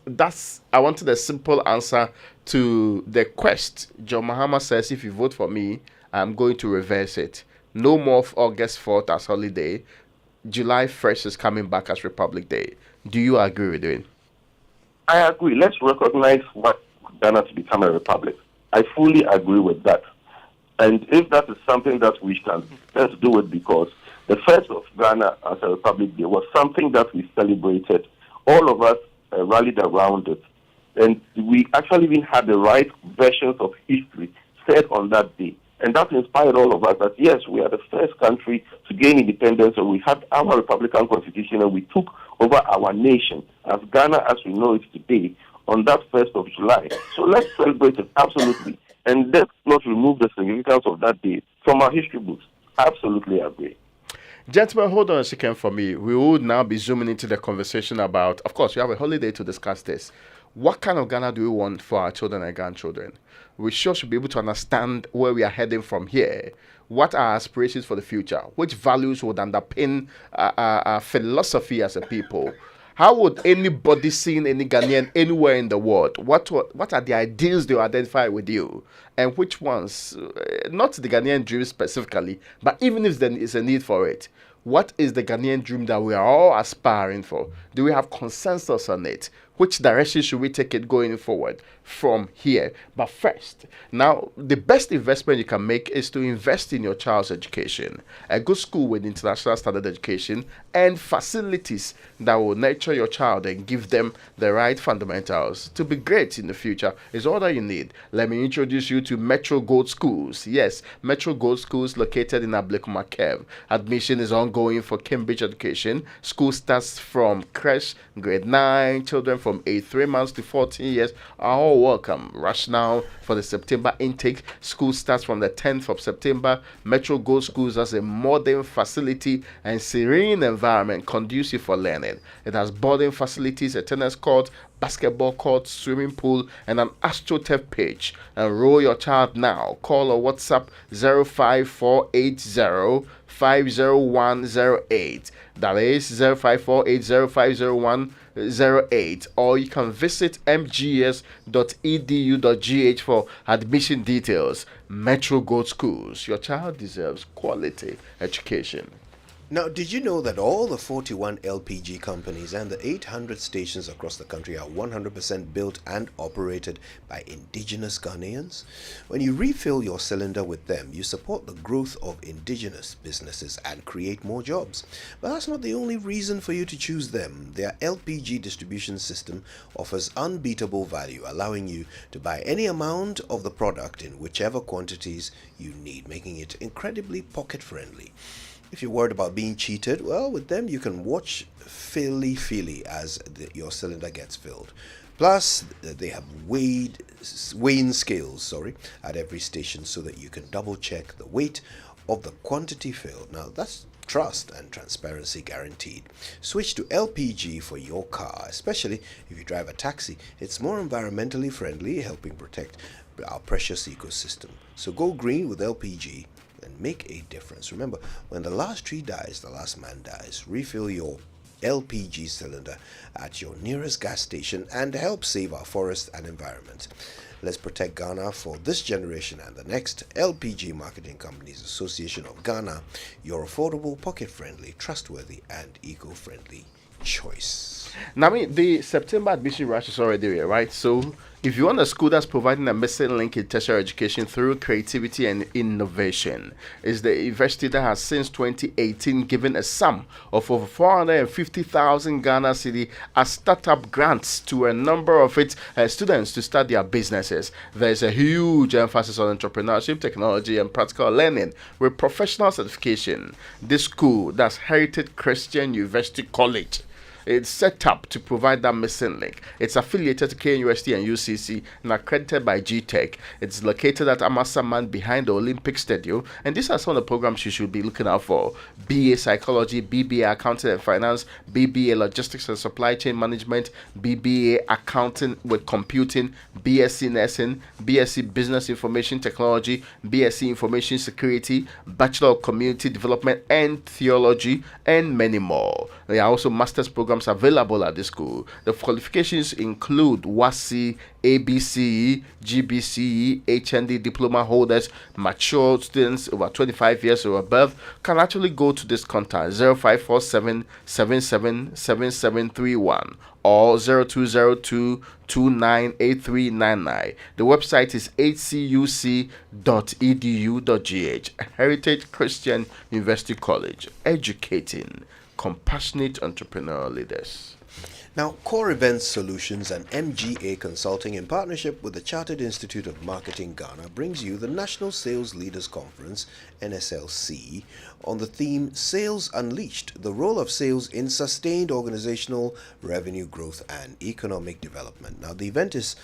Speaker 15: I wanted a simple answer to the quest. John Mahama says, if you vote for me, I'm going to reverse it. No more of August 4th as holiday. July 1st is coming back as Republic Day. Do you agree with it?
Speaker 9: I agree. Let's recognize what Ghana to become a republic. I fully agree with that. And if that is something that we can, let's do it, because the first of Ghana as a Republic Day was something that we celebrated. All of us rallied around it. And we actually even had the right versions of history said on that day. And that inspired all of us that, yes, we are the first country to gain independence, and we had our Republican Constitution, and we took over our nation as Ghana as we know it today on that 1st of July. So let's celebrate it, absolutely. And let's not remove the significance of that day from our history books. Absolutely agree.
Speaker 15: Gentlemen, hold on a second for me. We will now be zooming into the conversation about, of course, we have a holiday to discuss this. What kind of Ghana do we want for our children and grandchildren? We sure should be able to understand where we are heading from here. What are our aspirations for the future? Which values would underpin our philosophy as a people? How would anybody seeing any Ghanaian anywhere in the world, what are the ideals they identify with you? And which ones, not the Ghanaian dream specifically, but even if there is a need for it, what is the Ghanaian dream that we are all aspiring for? Do we have consensus on it? Which direction should we take it going forward from here? But first, now, the best investment you can make is to invest in your child's education. A good school with international standard education and facilities that will nurture your child and give them the right fundamentals to be great in the future is all that you need. Let me introduce you to Metro Gold Schools. Yes, Metro Gold Schools located in Ablekuma Kev. Admission is ongoing for Cambridge education. School starts from creche, grade 9, children from age 3 months to 14 years are all welcome. Rush now for the September intake. School starts from the 10th of September. Metro Gold Schools has a modern facility and serene environment conducive for learning. It has boarding facilities, a tennis court, basketball court, swimming pool, and an AstroTurf pitch. Enroll your child now. Call or WhatsApp 05480 50108. That is 05480500108. Or you can visit mgs.edu.gh for admission details. Metro Gold Schools. Your child deserves quality education.
Speaker 3: Now, did you know that all the 41 LPG companies and the 800 stations across the country are 100% built and operated by indigenous Ghanaians? When you refill your cylinder with them, you support the growth of indigenous businesses and create more jobs. But that's not the only reason for you to choose them. Their LPG distribution system offers unbeatable value, allowing you to buy any amount of the product in whichever quantities you need, making it incredibly pocket-friendly. If you're worried about being cheated, well, with them you can watch feely as your cylinder gets filled. Plus, they have weighing scales, at every station so that you can double check the weight of the quantity filled. Now, that's trust and transparency guaranteed. Switch to LPG for your car, especially if you drive a taxi. It's more environmentally friendly, helping protect our precious ecosystem. So go green with LPG and make a difference. Remember, when the last tree dies, the last man dies. Refill your LPG cylinder at your nearest gas station and help save our forest and environment. Let's protect Ghana for this generation and the next. LPG Marketing Companies Association of Ghana, your affordable, pocket-friendly, trustworthy, and eco-friendly choice.
Speaker 15: Now, the September admission rush is already here, right? So, if you want a school that's providing a missing link in tertiary education through creativity and innovation, is the university that has since 2018 given a sum of over 450,000 Ghana cedi as startup grants to a number of its students to start their businesses. There's a huge emphasis on entrepreneurship, technology, and practical learning with professional certification. This school, that's Heritage Christian University College, it's set up to provide that missing link. It's affiliated to KNUST and UCC and accredited by GTech. It's located at Amasaman behind the Olympic Stadium. And these are some of the programs you should be looking out for. BA Psychology, BBA Accounting and Finance, BBA Logistics and Supply Chain Management, BBA Accounting with Computing, BSc Nursing, BSc Business Information Technology, BSc Information Security, Bachelor of Community Development and Theology, and many more. There are also master's programs programs available at the school. The qualifications include WASI, ABCE, GBCE, HND diploma holders, mature students over 25 years or above can actually go to this contact 0547 777731 or 0202298399. The website is hcuc.edu.gh. Heritage Christian University College, educating compassionate entrepreneurial leaders.
Speaker 3: Now, Core Events Solutions and MGA Consulting, in partnership with the Chartered Institute of Marketing Ghana, brings you the National Sales Leaders Conference, NSLC, on the theme Sales Unleashed, the role of sales in sustained organizational revenue growth and economic development. Now, the event is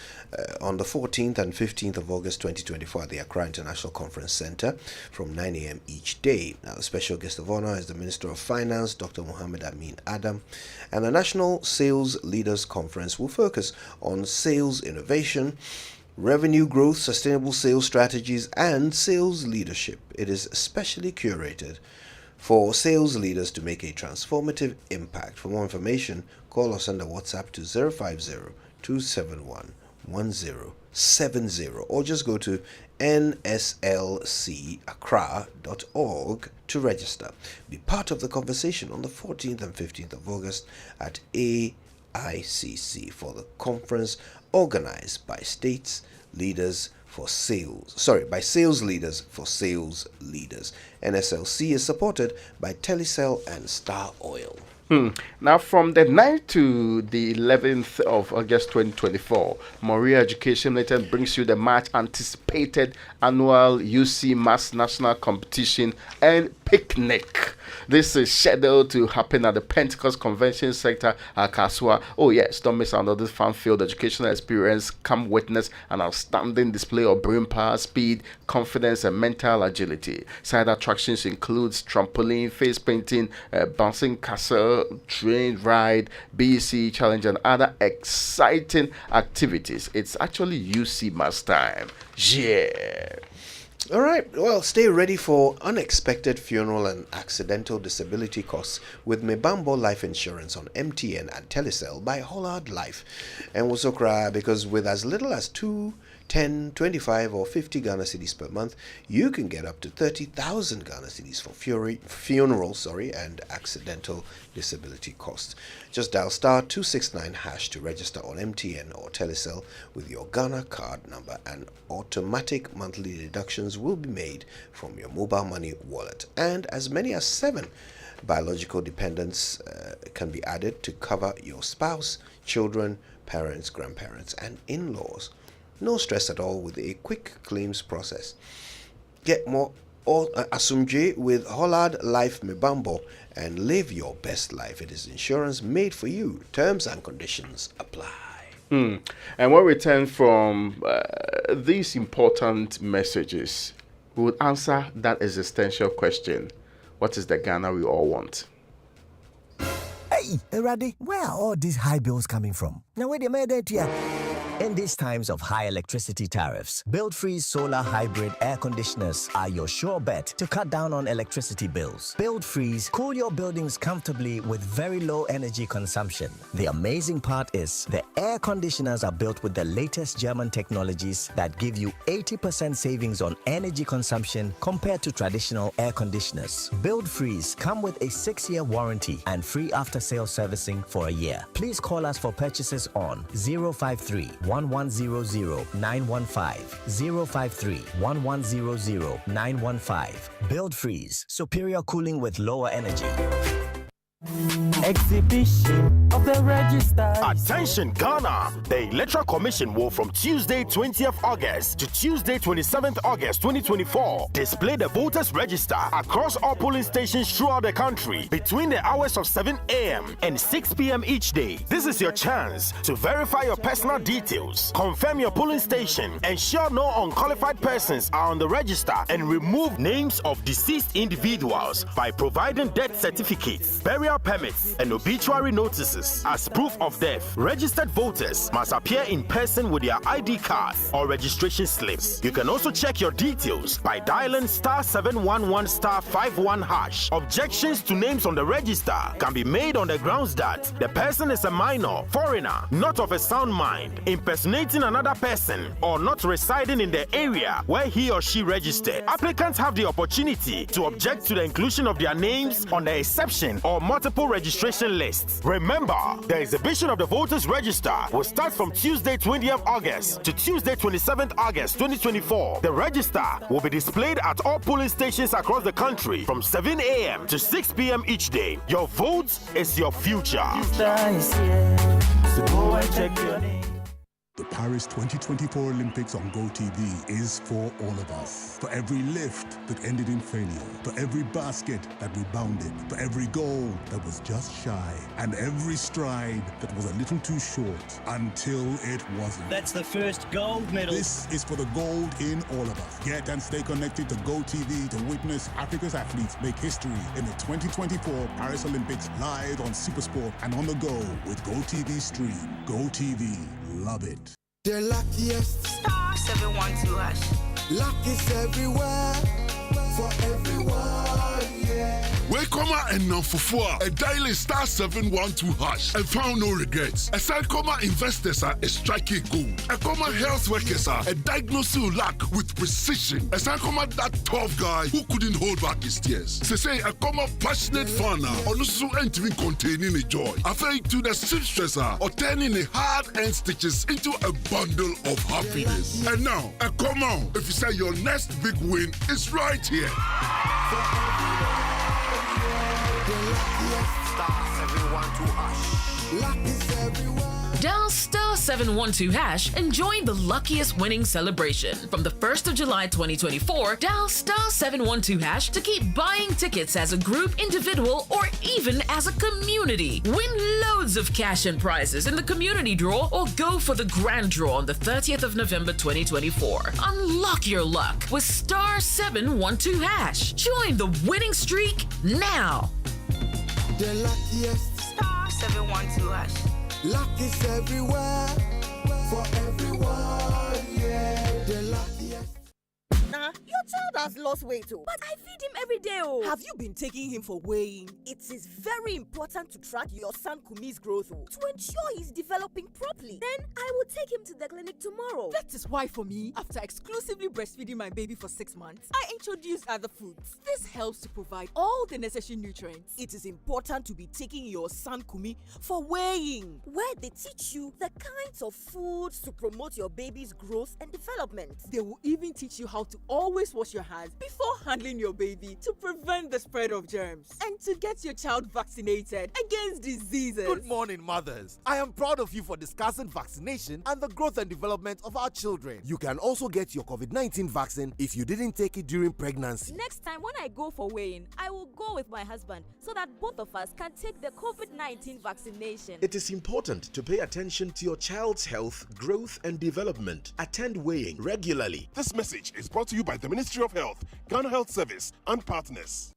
Speaker 3: on the 14th and 15th of August 2024 at the Accra International Conference Center from 9 a.m. each day. Now, the special guest of honor is the Minister of Finance, Dr. Mohammed Amin Adam, and the National Sales Leaders Conference will focus on sales innovation, revenue growth, sustainable sales strategies, and sales leadership. It is specially curated for sales leaders to make a transformative impact. For more information, call us under WhatsApp to 050-271-1070 or just go to nslcaccra.org to register. Be part of the conversation on the 14th and 15th of August at AICC for the conference organized by sales leaders for sales leaders. NSLC is supported by Telecel and Star Oil.
Speaker 15: Now, from the 9th to the 11th of August 2024, Moria Education Limited brings you the much anticipated annual UC Mass National Competition and Picnic. This is scheduled to happen at the Pentecost Convention Center at Kasua. Oh yes, don't miss out on this fun-filled educational experience. Come witness an outstanding display of brain power, speed, confidence, and mental agility. Side attractions includes trampoline, face painting, bouncing castle, train ride, BEC challenge, and other exciting activities. It's actually UC Mass time. Yeah.
Speaker 3: All right, well, stay ready for unexpected funeral and accidental disability costs with Mebambo Life Insurance on MTN and Telecel by Hollard Life. And also cry because with as little as 2, 10, 25 or 50 Ghana cedis per month, you can get up to 30,000 Ghana cedis for funeral and accidental disability costs. Just dial *269# to register on MTN or Telecel with your Ghana card number, and automatic monthly deductions will be made from your mobile money wallet. And as many as 7 biological dependents can be added to cover your spouse, children, parents, grandparents, and in-laws. No stress at all with a quick claims process. Get more Asumje with Hollard Life Mebambo and live your best life. It is insurance made for you. Terms and conditions apply.
Speaker 15: And when we return from these important messages, we will answer that existential question: what is the Ghana we all want?
Speaker 14: Hey, Eradi, where are all these high bills coming from? Now, wait a minute here. In these times of high electricity tariffs, Build-Freeze solar hybrid air conditioners are your sure bet to cut down on electricity bills. Build-Freeze cool your buildings comfortably with very low energy consumption. The amazing part is the air conditioners are built with the latest German technologies that give you 80% savings on energy consumption compared to traditional air conditioners. Build-Freeze come with a 6-year warranty and free after-sale servicing for a year. Please call us for purchases on 053-1100-915, 053-1100-915. Build-Freeze, superior cooling with lower energy.
Speaker 21: Exhibition of the register.
Speaker 7: Attention Ghana! The Electoral Commission will from Tuesday 20th August to Tuesday 27th August 2024 display the voters register across all polling stations throughout the country between the hours of 7 a.m. and 6 p.m. each day. This is your chance to verify your personal details, confirm your polling station, ensure no unqualified persons are on the register, and remove names of deceased individuals by providing death certificates, burial burial permits, and obituary notices. As proof of death, registered voters must appear in person with their ID card or registration slips. You can also check your details by dialing *711*51#. Objections to names on the register can be made on the grounds that the person is a minor, foreigner, not of a sound mind, impersonating another person, or not residing in the area where he or she registered. Applicants have the opportunity to object to the inclusion of their names on the exception or multiple registration lists. Remember, the exhibition of the voters register will start from Tuesday 20th August to Tuesday 27th August 2024. The register will be displayed at all polling stations across the country from 7 a.m. to 6 p.m. each day. Your vote is your future.
Speaker 5: The Paris 2024 Olympics on GoTV is for all of us. For every lift that ended in failure, for every basket that rebounded, for every goal that was just shy, and every stride that was a little too short until it wasn't.
Speaker 22: That's the first gold medal.
Speaker 5: This is for the gold in all of us. Get and stay connected to GoTV to witness Africa's athletes make history in the 2024 Paris Olympics live on Supersport and on the go with GoTV Stream. GoTV. Love it.
Speaker 2: The luckiest
Speaker 23: *712#.
Speaker 2: Luck is everywhere for everyone, yeah.
Speaker 24: Welcome and now for a daily *712# and found no regrets. A Sankoma investors are a striking gold. A Sankoma health workers are a diagnosing luck with precision. A Sankoma that tough guy who couldn't hold back his tears. Say a Sankoma passionate fan or also entering containing a joy. Afraid to the stressor or turning a hard-earned stitches into a bundle of happiness. And now, a Sankoma, if you say your next big win is right here.
Speaker 23: Dial *712# and join the luckiest winning celebration. From the 1st of July 2024, dial *712# to keep buying tickets as a group, individual, or even as a community. Win loads of cash and prizes in the community draw or go for the grand draw on the 30th of November 2024. Unlock your luck with *712#. Join the winning streak now.
Speaker 2: The luckiest
Speaker 23: *712#.
Speaker 2: Luck is everywhere for everyone, yeah. The luckiest.
Speaker 25: Nah, your child has lost weight too.
Speaker 26: But I feed him every day. Oh.
Speaker 25: Have you been taking him for weighing? It is very important to track your son Kumi's growth to ensure he's developing properly.
Speaker 26: Then I will take him to the clinic tomorrow.
Speaker 25: That is why for me, after exclusively breastfeeding my baby for 6 months, I introduced other foods. This helps to provide all the necessary nutrients. It is important to be taking your son Kumi for weighing,
Speaker 26: where they teach you the kinds of foods to promote your baby's growth and development.
Speaker 25: They will even teach you how to always wash your hands before handling your baby to prevent the spread of germs and to get your child vaccinated against diseases.
Speaker 27: Good morning, mothers. I am proud of you for discussing vaccination and the growth and development of our children. You can also get your COVID-19 vaccine if you didn't take it during pregnancy.
Speaker 26: Next time when I go for weighing, I will go with my husband so that both of us can take the COVID-19 vaccination.
Speaker 28: It is important to pay attention to your child's health, growth, and development. Attend weighing regularly.
Speaker 29: This message is brought to you by the Ministry of Health, Ghana Health Service, and partners.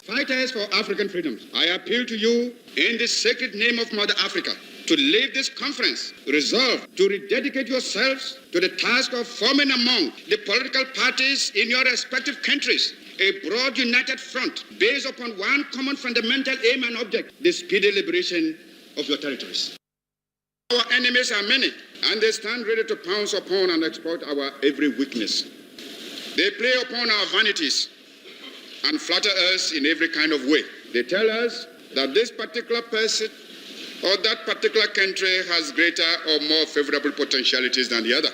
Speaker 30: Fighters for African freedoms, I appeal to you in the sacred name of Mother Africa to leave this conference resolved to rededicate yourselves to the task of forming among the political parties in your respective countries a broad united front based upon one common fundamental aim and object, the speedy liberation of your territories. Our enemies are many, and they stand ready to pounce upon and exploit our every weakness. They play upon our vanities and flatter us in every kind of way. They tell us that this particular person or that particular country has greater or more favorable potentialities than the other.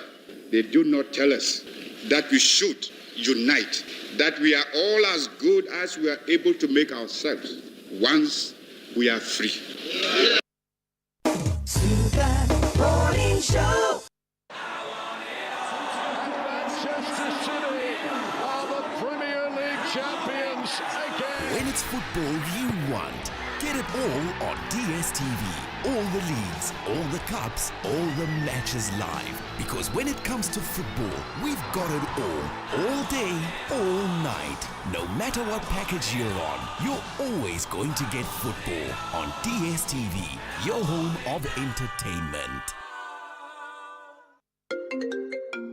Speaker 30: They do not tell us that we should unite, that we are all as good as we are able to make ourselves once we are free.
Speaker 2: Morning Show.
Speaker 31: Manchester City are the Premier League
Speaker 1: champions again.
Speaker 4: When it's football you want, get it all on DSTV. All the leagues, all the cups, all the matches live. Because when it comes to football, we've got it all day, all night. No matter what package you're on, you're always going to get football on DSTV, your home of entertainment.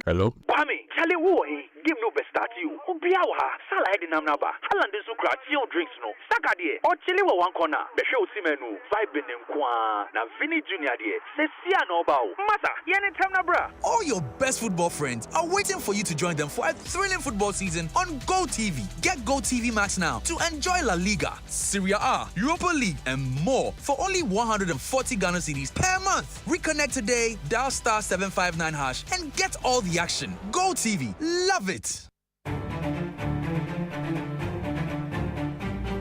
Speaker 6: Hello?
Speaker 10: Kwame, Charlie, who game no best start you. Obiawa, Salah de Namnaba, Alan de Sukra, chill drinks no. Sakadie, or Chile one corner, the show Simenu, Vibe Nkwa, na Vinny Junior de, Sesia no bow. Masa, Yene Tamnabra.
Speaker 11: All your best football friends are waiting for you to join them for a thrilling football season on GoTV. Get GoTV Max now to enjoy La Liga, Serie A, Europa League, and more for only 140 Ghana cedis per month. Reconnect today, dial *759# and get all the action. GoTV, love it.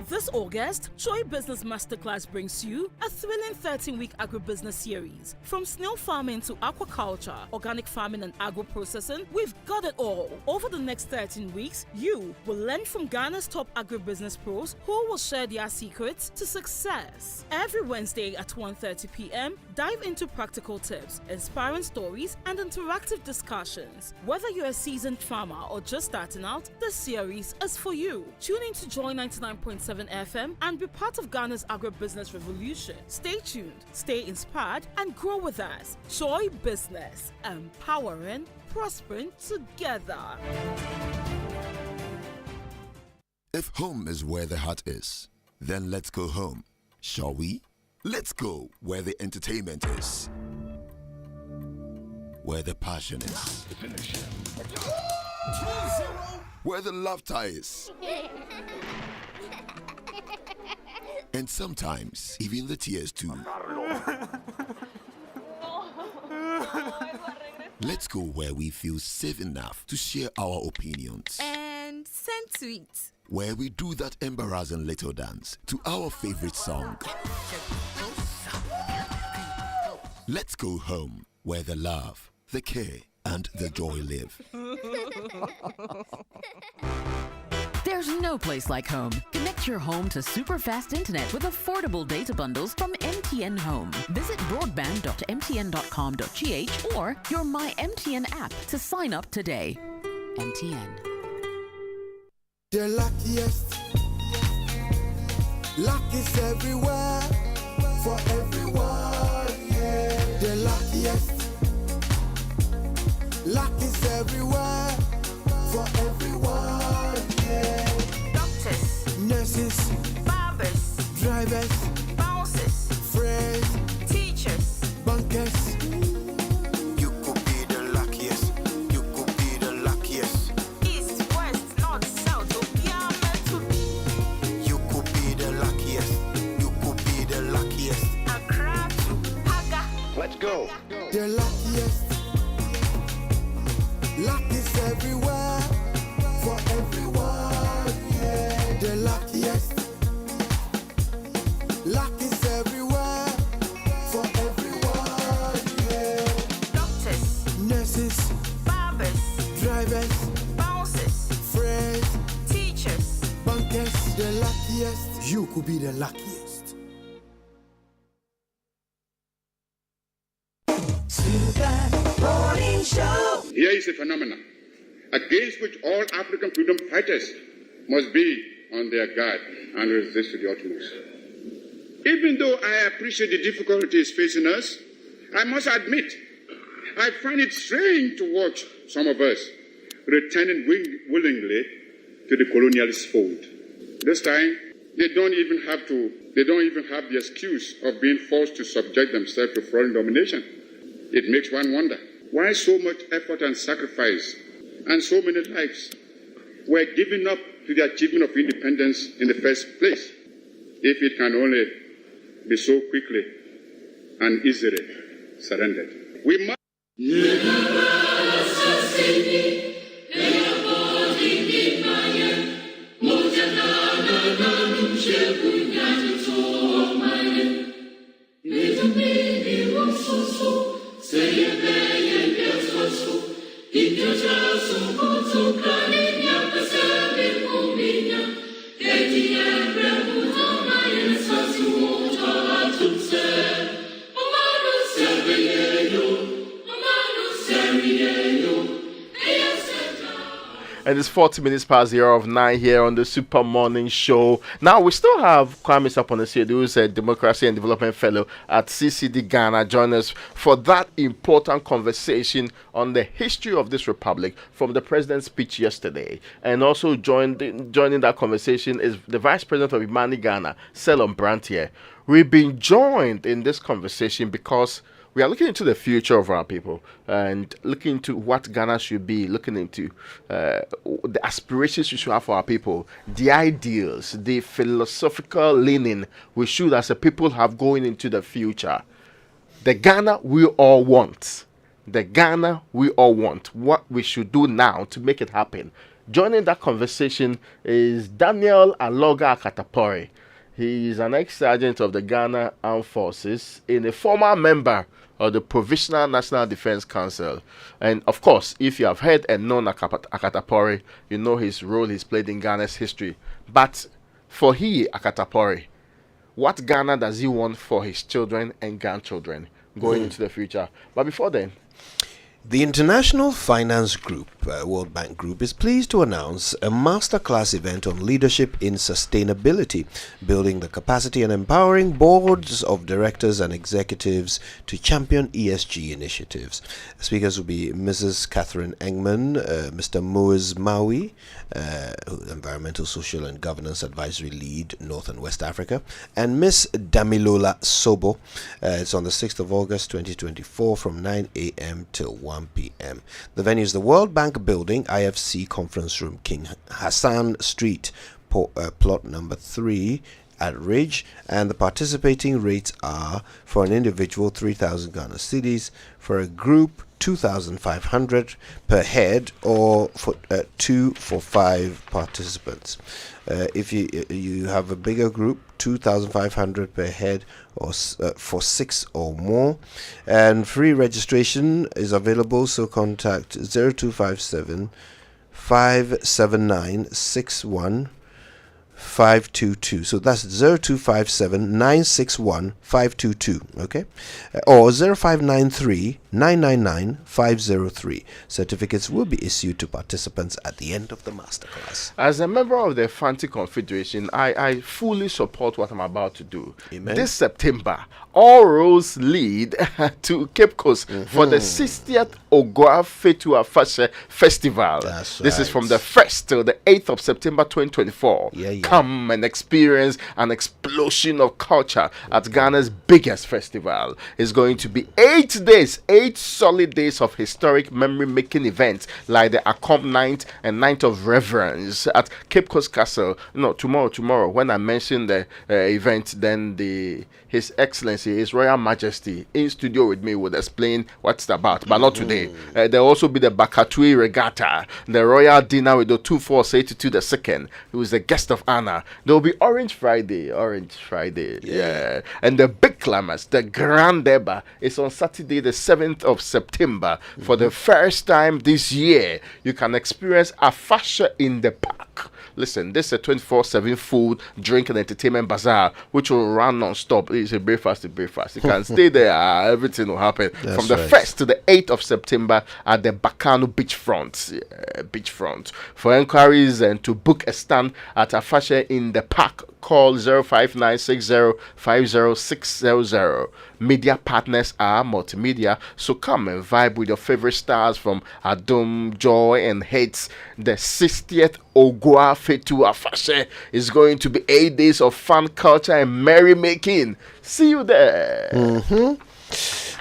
Speaker 25: This August, Joy Business Masterclass brings you a thrilling 13-week agribusiness series. From snail farming to aquaculture, organic farming and agro-processing, we've got it all. Over the next 13 weeks, you will learn from Ghana's top agribusiness pros who will share their secrets to success. Every Wednesday at 1:30 p.m., dive into practical tips, inspiring stories, and interactive discussions. Whether you're a seasoned farmer or just starting out, this series is for you. Tune in to Joy 99.7 FM and be part of Ghana's agribusiness revolution. Stay tuned, stay inspired, and grow with us. Joy Business, empowering, prospering together.
Speaker 12: If home is where the heart is, then let's go home, shall we? Let's go where the entertainment is, where the passion is, where the laughter is. And sometimes, even the tears too. Let's go where we feel safe enough to share our opinions.
Speaker 13: And send tweets.
Speaker 12: Where we do that embarrassing little dance to our favorite song. Let's go home where the love, the care, and the joy live.
Speaker 23: There's no place like home. Connect your home to super fast internet with affordable data bundles from MTN Home. Visit broadband.mtn.com.gh or your My MTN app to sign up today. MTN.
Speaker 2: The luckiest. Luck is everywhere for everyone. Yeah. The luckiest. Luck is everywhere for everyone. Yeah.
Speaker 16: Doctors,
Speaker 2: nurses,
Speaker 16: barbers,
Speaker 2: drivers,
Speaker 16: bouncers,
Speaker 2: friends,
Speaker 16: teachers,
Speaker 2: bankers.
Speaker 16: You could be the luckiest. You could be the luckiest. East, west, north, south, you could be the luckiest. You could be the luckiest. Accra to Haga.
Speaker 2: Let's go. The luckiest. Luck is everywhere for everyone. Yeah. The luckiest. Luck is everywhere for everyone. Yeah.
Speaker 16: Doctors,
Speaker 2: nurses,
Speaker 16: barbers,
Speaker 2: drivers,
Speaker 16: bouncers,
Speaker 2: friends,
Speaker 16: teachers,
Speaker 2: bankers. The luckiest. You could be the luckiest.
Speaker 17: Morning Show.
Speaker 30: Here is a phenomenon against which all African freedom fighters must be on their guard and resist to the utmost. Even though I appreciate the difficulties facing us, I must admit, I find it strange to watch some of us returning willingly to the colonialist fold. This time, they don't even have the excuse of being forced to subject themselves to foreign domination. It makes one wonder why so much effort and sacrifice and so many lives were given up to the achievement of independence in the first place, if it can only be so quickly and easily surrendered. We must.
Speaker 17: If
Speaker 3: and it's 40 minutes past the hour of 9 here on the Super Morning Show. Now, we still have Kwame Saponesi, who is a Democracy and Development Fellow at CCD Ghana, join us for that important conversation on the history of this republic from the president's speech yesterday. And also joining that conversation is the Vice President of Imani Ghana, Selom Brantier. We've been joined in this conversation because we are looking into the future of our people and looking into what Ghana should be, looking into the aspirations we should have for our people, the ideals, the philosophical leaning we should as a people have going into the future. The Ghana we all want. The Ghana we all want. What we should do now to make it happen. Joining that conversation is Daniel Aloga Akatapori. He is an ex-sergeant of the Ghana Armed Forces and a former member of the Provisional National Defense Council. And of course, if you have heard and known Akatapori, you know his role he's played in Ghana's history. But for Akatapori, what Ghana does he want for his children and grandchildren going into the future? But before then,
Speaker 6: the International Finance Group, World Bank Group, is pleased to announce a masterclass event on leadership in sustainability, building the capacity and empowering boards of directors and executives to champion ESG initiatives. Speakers will be Mrs. Catherine Engman, Mr. Moaz Maui, Environmental, Social and Governance Advisory Lead, North and West Africa, and Miss Damilola Sobo. It's on the 6th of August 2024 from 9 a.m. till 1 p.m. The venue is the World Bank Building, IFC Conference Room, King Hassan Street, plot number 3 at Ridge, and the participating rates are for an individual 3,000 Ghana cedis, for a group 2,500 per head, or for 2 for 5 participants. If you have a bigger group, 2,500 per head, or for 6 or more, and free registration is available. So contact 0257 579 522. So that's 0257 961 522. Okay, or 0593 999 503. Certificates will be issued to participants at the end of the masterclass.
Speaker 3: As a member of the Fanti Confederation, I fully support what I'm about to do.
Speaker 6: Amen.
Speaker 3: This September, all roads lead to Cape Coast for the 60th Ogua Fetua Fashe Festival. This is from the 1st till the 8th of September 2024. Come and experience an explosion of culture at Ghana's biggest festival. It's going to be 8 days, 8 solid days of historic memory-making events like the Akom Night and Night of Reverence at Cape Coast Castle. No, tomorrow, when I mention the event, then His Excellency, His Royal Majesty, in studio with me would explain what it's about, but not today. There will also be the Bakatui Regatta, the Royal Dinner with the 24822 the second, who is the guest of honor. There will be Orange Friday, yeah. And the big climax, the Grand Deba, is on Saturday, the 7th of September. For the first time this year, you can experience a fashion in the park. Listen, this is a 24/7 food, drink, and entertainment bazaar, which will run non-stop. It's a breakfast to breakfast. You can stay there, everything will happen. From the 1st to the 8th of September at the Bakano beachfront. For inquiries and to book a stand at a fashion in the park, call 05960506000. Media partners are multimedia, so come and vibe with your favorite stars from Adom, Joy, and Hates. The 60th Ogua Fetua Fashe is going to be 8 days of fun, culture, and merrymaking. See you there.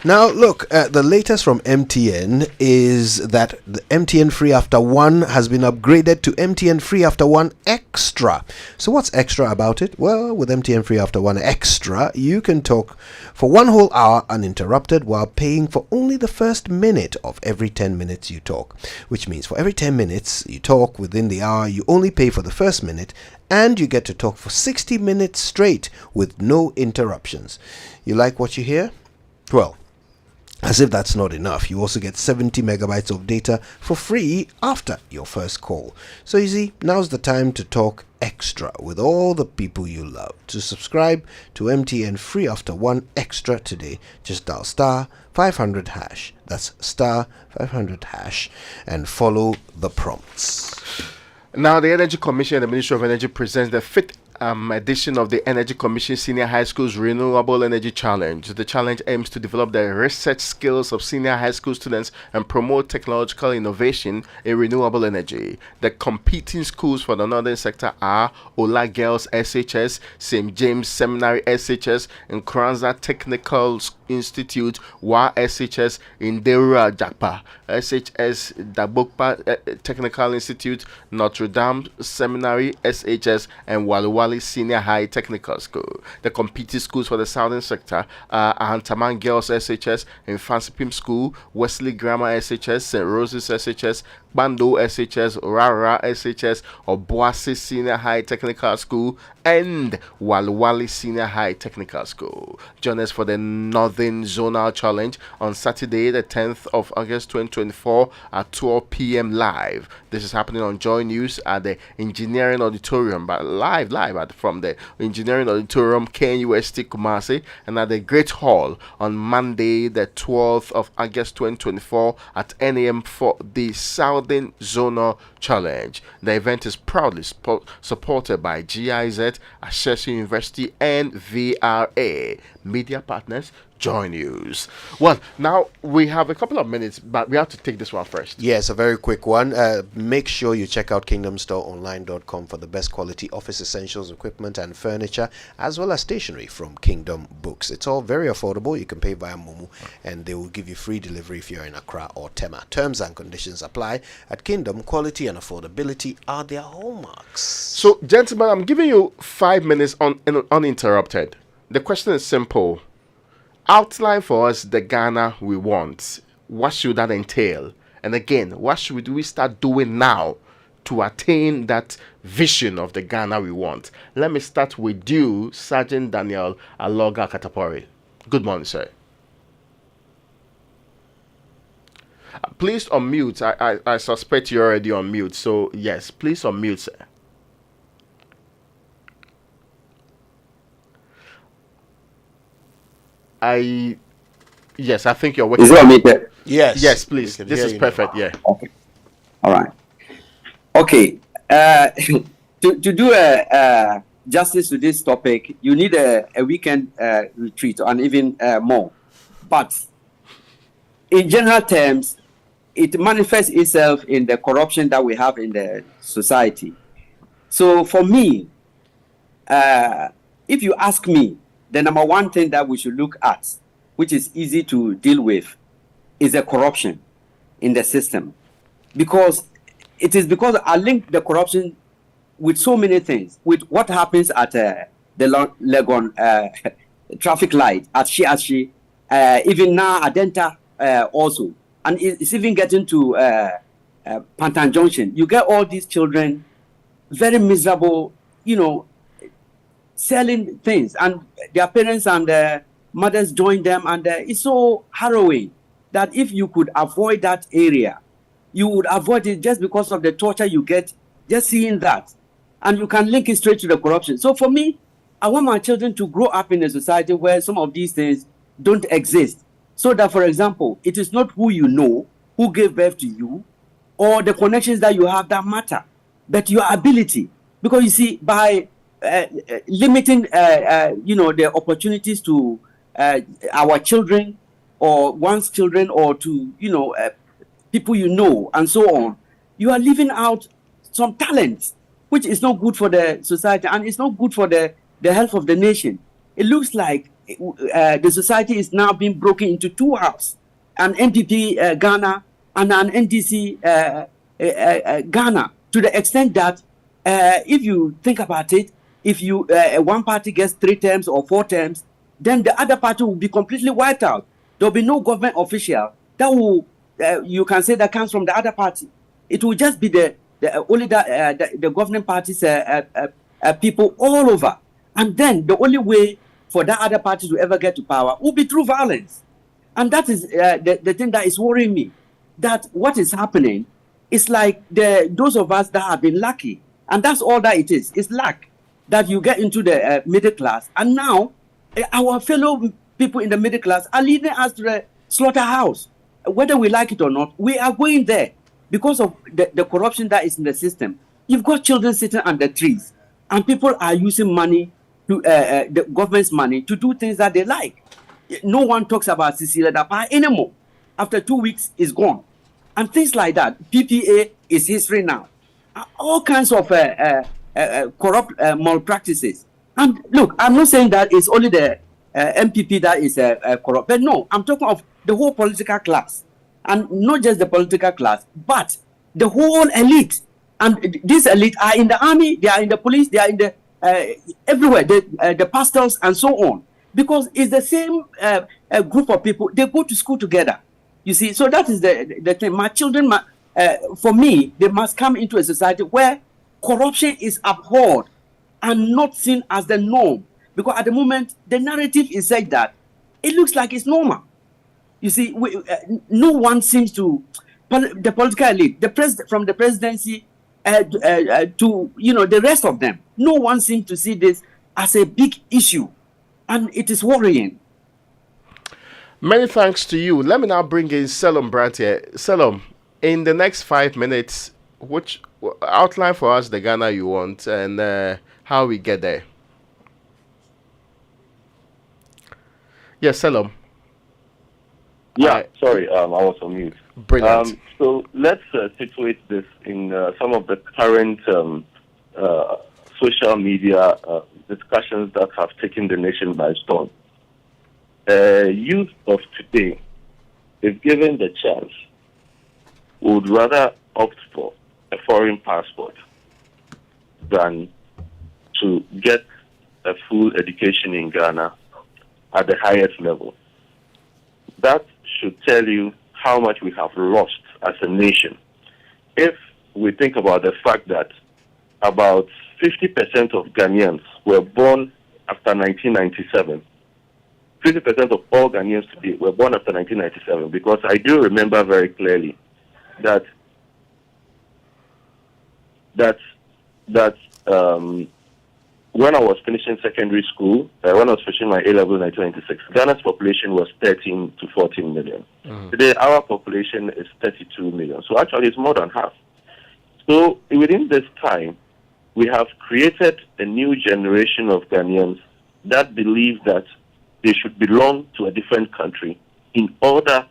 Speaker 6: Now, look, the latest from MTN is that the MTN Free After One has been upgraded to MTN Free After One Extra. So what's extra about it? Well, with MTN Free After One Extra, you can talk for 1 whole hour uninterrupted while paying for only the first minute of every 10 minutes you talk. Which means for every 10 minutes you talk within the hour, you only pay for the first minute, and you get to talk for 60 minutes straight with no interruptions. You like what you hear? Well, As if that's not enough, you also get 70 megabytes of data for free after your first call. So you see, now's the time to talk extra with all the people you love. To subscribe to MTN free after 1 extra today, just dial star 500 hash. That's star 500 hash and follow the prompts.
Speaker 3: Now, the Energy Commission and the Ministry of Energy presents the 5th edition of the Energy Commission Senior High School's Renewable Energy Challenge. The challenge aims to develop the research skills of senior high school students and promote technological innovation in renewable energy. The competing schools for the northern sector are Ola Girls SHS, St. James Seminary SHS, and Kranza Technical Institute, WA SHS, Indera Jakpa, SHS Dabokpa Technical Institute, Notre Dame Seminary SHS, and Waluwali Senior High Technical School. The competing schools for the southern sector are Antaman Girls SHS, Infansipim School, Wesley Grammar SHS, St. Roses SHS, Bando SHS, Rara SHS, Obuasi Senior High Technical School, and Walwali Senior High Technical School. Join us for the Northern Zonal Challenge on Saturday, the 10th of August 2024 at 12 p.m. live. This is happening on Joy News at the Engineering Auditorium, but live from the Engineering Auditorium, KNUST Kumasi, and at the Great Hall on Monday, the 12th of August 2024 at 10 a.m. for the Southern Zonal Challenge. The event is proudly supported by GIZ, Ashesi University, and VRA. Media partners, Joy News. Well, now we have a couple of minutes, but we have to take this one first.
Speaker 6: Yes, a very quick one. Make sure you check out kingdomstoreonline.com for the best quality office essentials, equipment, and furniture, as well as stationery from Kingdom Books. It's all very affordable. You can pay via Momo, and they will give you free delivery if you're in Accra or Tema. Terms and conditions apply. At Kingdom, quality and affordability are their hallmarks.
Speaker 3: So, gentlemen, I'm giving you 5 minutes uninterrupted. The question is simple. Outline for us the Ghana we want. What should that entail? And again, what should we start doing now to attain that vision of the Ghana we want? Let me start with you, Sergeant Daniel Aloga Katapori. Good morning, sir. Please unmute. I suspect you're already on mute. So, yes, please unmute, sir. Yes, I think you're working.
Speaker 8: Is it on me there?
Speaker 3: Yes, please. This is perfect. Yeah.
Speaker 8: Okay. All right. Okay. To do a justice to this topic, you need a weekend retreat and even more. But in general terms, it manifests itself in the corruption that we have in the society. So for me, if you ask me, the number one thing that we should look at, which is easy to deal with, is the corruption in the system. Because I link the corruption with so many things, with what happens at the Legon traffic light, at Shiashi, even now Adenta also. And it's even getting to Pantan Junction. You get all these children, very miserable, selling things, and their parents and their mothers join them, and it's so harrowing that if you could avoid that area, you would avoid it just because of the torture you get just seeing that, and you can link it straight to the corruption. So for me, I want my children to grow up in a society where some of these things don't exist, so that, for example, it is not who you know, who gave birth to you, or the connections that you have that matter, but your ability. Because you see, by limiting, the opportunities to our children or one's children or to, people and so on, you are leaving out some talents, which is not good for the society and it's not good for the health of the nation. It looks like the society is now being broken into two halves, an NPP Ghana and an NDC Ghana, to the extent that if you think about it, if you one party gets 3 terms or 4 terms, then the other party will be completely wiped out. There will be no government official that will, you can say, that comes from the other party. It will just be only the governing party's people all over. And then the only way for that other party to ever get to power will be through violence. And that is the thing that is worrying me. That what is happening is like those of us that have been lucky. And that's all that it is. It's luck that you get into the middle class. And now our fellow people in the middle class are leading us to the slaughterhouse. Whether we like it or not, we are going there because of the corruption that is in the system. You've got children sitting under trees, and people are using money, to the government's money, to do things that they like. No one talks about Cecilia Dapa anymore. After 2 weeks, it's gone. And things like that. PPA is history now. All kinds of corrupt malpractices. And look, I'm not saying that it's only the MPP that is corrupt. But no, I'm talking of the whole political class. And not just the political class, but the whole elite. And these elite are in the army, they are in the police, they are in the everywhere, the pastors and so on. Because it's the same group of people. They go to school together. You see, so that is the thing. My children, for me, they must come into a society where corruption is abhorred and not seen as the norm. Because at the moment, the narrative is such that it looks like it's normal. You see, no one seems to, the political elite, from the presidency to the rest of them, no one seems to see this as a big issue. And it is worrying.
Speaker 3: Many thanks to you. Let me now bring in Selom Brandt here. Selom, in the next 5 minutes, which outline for us the Ghana you want and how we get there. Yes, Selom.
Speaker 7: Yeah, sorry, I was on mute.
Speaker 3: Brilliant.
Speaker 7: So let's situate this in some of the current social media discussions that have taken the nation by storm. Youth of today, if given the chance, would rather opt for a foreign passport than to get a full education in Ghana at the highest level. That should tell you how much we have lost as a nation. If we think about the fact that about 50% of Ghanaians were born after 1997. 50% of all Ghanaians today were born after 1997, because I do remember very clearly that when I was finishing secondary school, when I was finishing my A-level in 1996, Ghana's population was 13 to 14 million. Today, our population is 32 million. So actually, it's more than half. So within this time, we have created a new generation of Ghanaians that believe that they should belong to a different country in order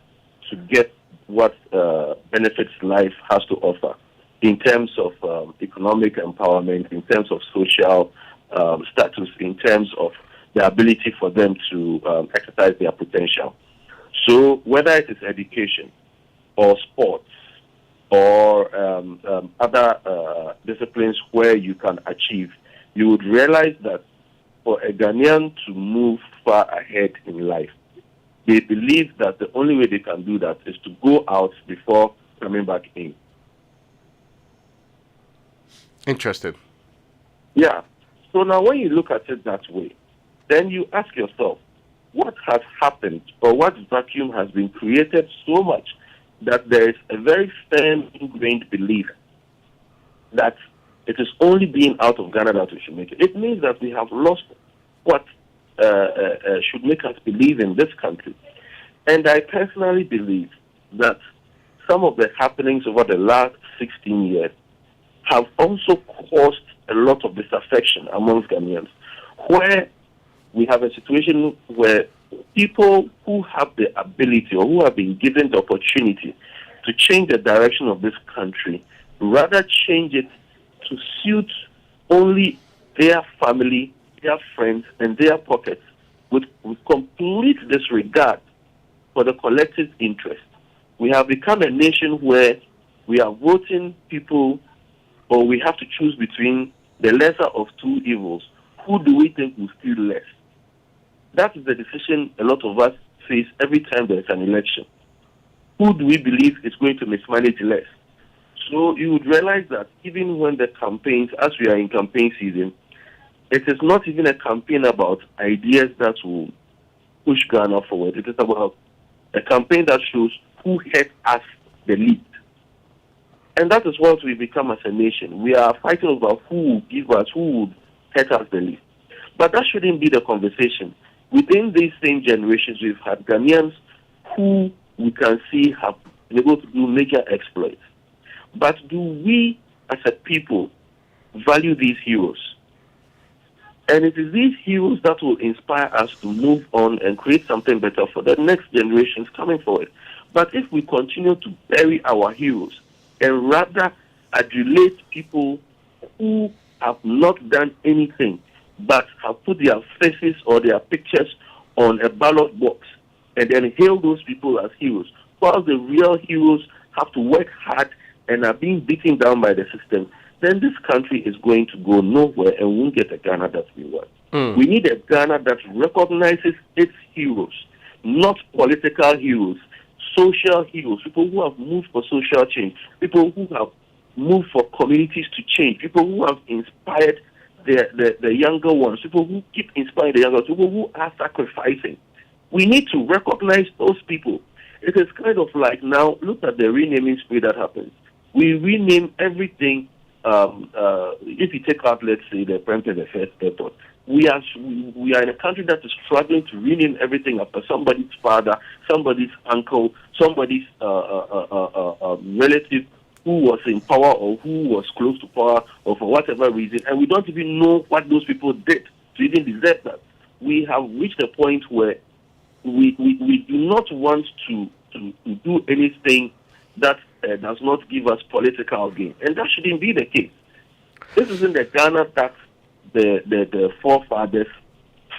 Speaker 7: to get what benefits life has to offer in terms of economic empowerment, in terms of social status, in terms of the ability for them to exercise their potential. So whether it is education or sports or other disciplines where you can achieve, you would realize that for a Ghanaian to move far ahead in life, they believe that the only way they can do that is to go out before coming back in.
Speaker 3: Interesting.
Speaker 7: Yeah. So now when you look at it that way, then you ask yourself, what has happened or what vacuum has been created so much that there is a very firm ingrained belief that it is only being out of Ghana that we should make it. It means that we have lost what should make us believe in this country. And I personally believe that some of the happenings over the last 16 years have also caused a lot of disaffection amongst Ghanaians, where we have a situation where people who have the ability or who have been given the opportunity to change the direction of this country rather change it to suit only their family, their friends, and their pockets with complete disregard for the collective interest. We have become a nation where we are voting people, or we have to choose between the lesser of two evils. Who do we think will steal less? That is the decision a lot of us face every time there is an election. Who do we believe is going to mismanage less? So you would realize that even when the campaigns, as we are in campaign season, it is not even a campaign about ideas that will push Ghana forward. It is about a campaign that shows who hurt us the least. And that is what we become as a nation. We are fighting over who will give us, who would hurt us the least. But that shouldn't be the conversation. Within these same generations, we've had Ghanaians who we can see have been able to do major exploits. But do we, as a people, value these heroes? And it is these heroes that will inspire us to move on and create something better for the next generations coming forward. But if we continue to bury our heroes and rather adulate people who have not done anything but have put their faces or their pictures on a ballot box and then hail those people as heroes, while the real heroes have to work hard and are being beaten down by the system, then this country is going to go nowhere and won't get a Ghana that we want. We need a Ghana that recognizes its heroes, not political heroes, social heroes, people who have moved for social change, people who have moved for communities to change, people who have inspired the younger ones, people who keep inspiring the younger ones, people who are sacrificing. We need to recognize those people. It is kind of like now, look at the renaming spree that happens. We rename everything. If you take out, let's say, the President the First Airport, we are in a country that is struggling to rename everything after somebody's father, somebody's uncle, somebody's relative who was in power or who was close to power or for whatever reason, and we don't even know what those people did to even deserve that. We have reached a point where we do not want to do anything that does not give us political gain, and that shouldn't be the case. This isn't the Ghana that the forefathers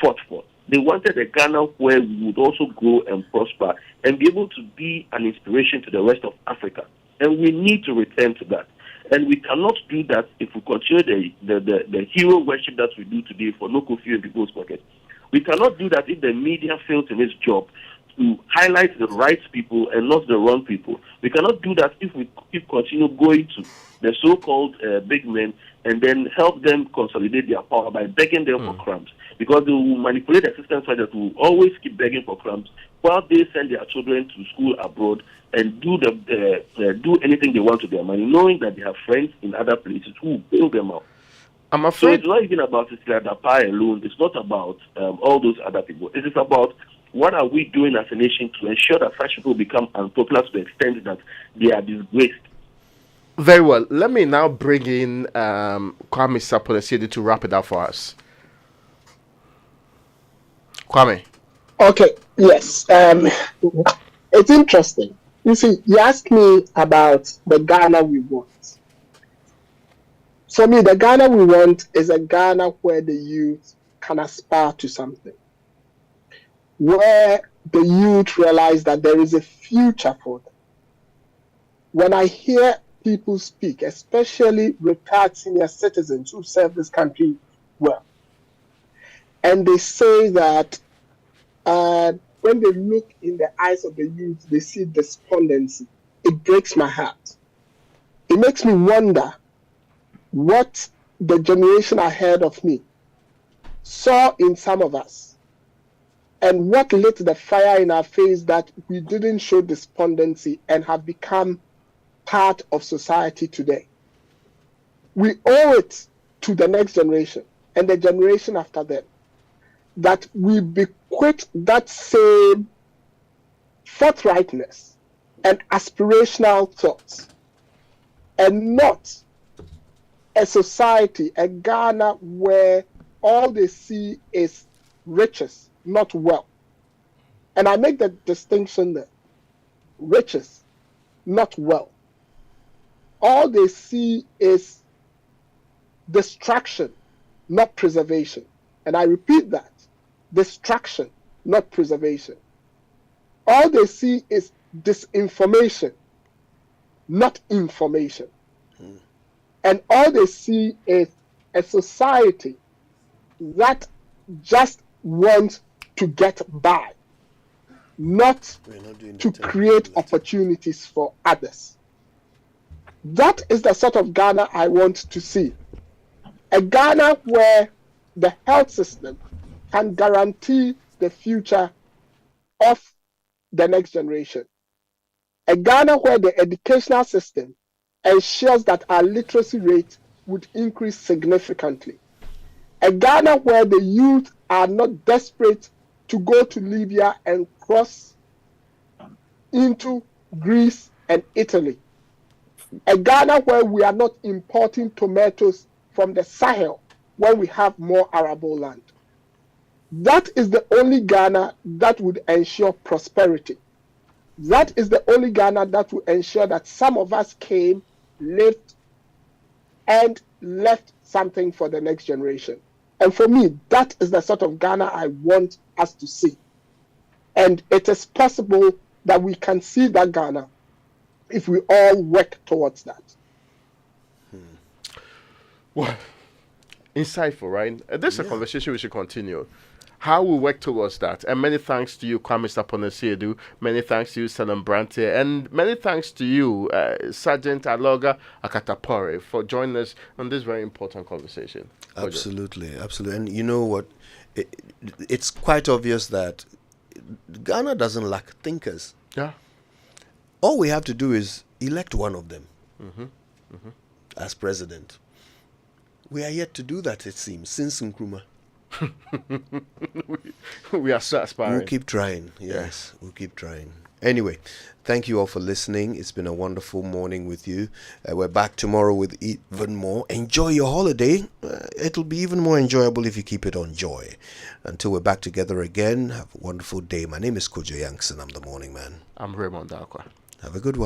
Speaker 7: fought for. They wanted a Ghana where we would also grow and prosper and be able to be an inspiration to the rest of Africa. And we need to return to that. And we cannot do that if we continue the hero worship that we do today for no coffee in people's pockets. We cannot do that if the media fails in its job to highlight the right people and not the wrong people. We cannot do that if we continue going to the so-called big men and then help them consolidate their power by begging them for crumbs. Because they will manipulate the system so that we will always keep begging for crumbs while they send their children to school abroad and do anything they want to their money, knowing that they have friends in other places who will bail them out.
Speaker 3: I'm afraid.
Speaker 7: So it's not even about Cecilia Dapai alone. It's not about all those other people. It is about what are we doing as a nation to ensure that such people become unpopular to the extent that they are disgraced.
Speaker 3: Very well. Let me now bring in Kwame Sapolesidi to wrap it up for us. Kwame.
Speaker 5: Okay, yes. It's interesting. You see, you asked me about the Ghana we want. For me, the Ghana we want is a Ghana where the youth can aspire to something, where the youth realize that there is a future for them. When I hear people speak, especially retired senior citizens who serve this country well, and they say that when they look in the eyes of the youth, they see despondency. It breaks my heart. It makes me wonder what the generation ahead of me saw in some of us and what lit the fire in our face that we didn't show despondency and have become part of society today. We owe it to the next generation and the generation after them that we bequeath that same forthrightness and aspirational thoughts, and not a society, a Ghana where all they see is riches, not wealth. And I make the distinction there. Riches, not wealth. All they see is distraction, not preservation. And I repeat that. Distraction, not preservation. All they see is disinformation, not information. And all they see is a society that just wants to get by, not to create opportunities for others. That is the sort of Ghana I want to see. A Ghana where the health system can guarantee the future of the next generation. A Ghana where the educational system ensures that our literacy rate would increase significantly. A Ghana where the youth are not desperate to go to Libya and cross into Greece and Italy. A Ghana where we are not importing tomatoes from the Sahel when we have more arable land. That is the only Ghana that would ensure prosperity. That is the only Ghana that will ensure that some of us came, lived, and left something for the next generation. And for me, that is the sort of Ghana I want us to see. And it is possible that we can see that Ghana if we all work towards that.
Speaker 3: Well, insightful, right? This is a conversation we should continue. How we work towards that. And many thanks to you, Kwame Sapone-Siedu. Many thanks to you, Sanam Brante. And many thanks to you, Sergeant Aloga Akatapore, for joining us on this very important conversation.
Speaker 6: Absolutely, absolutely. And you know what? It's quite obvious that Ghana doesn't lack thinkers.
Speaker 3: Yeah.
Speaker 6: All we have to do is elect one of them as president. We are yet to do that, it seems, since Nkrumah.
Speaker 3: we are so aspiring.
Speaker 6: We'll keep trying. Yes, we'll keep trying. Anyway, thank you all for listening. It's been a wonderful morning with you. We're back tomorrow with even more. Enjoy your holiday. It'll be even more enjoyable if you keep it on joy. Until we're back together again, have a wonderful day. My name is Kojo Yankson. I'm the morning man.
Speaker 3: I'm Raymond Dakwa.
Speaker 6: Have a good one.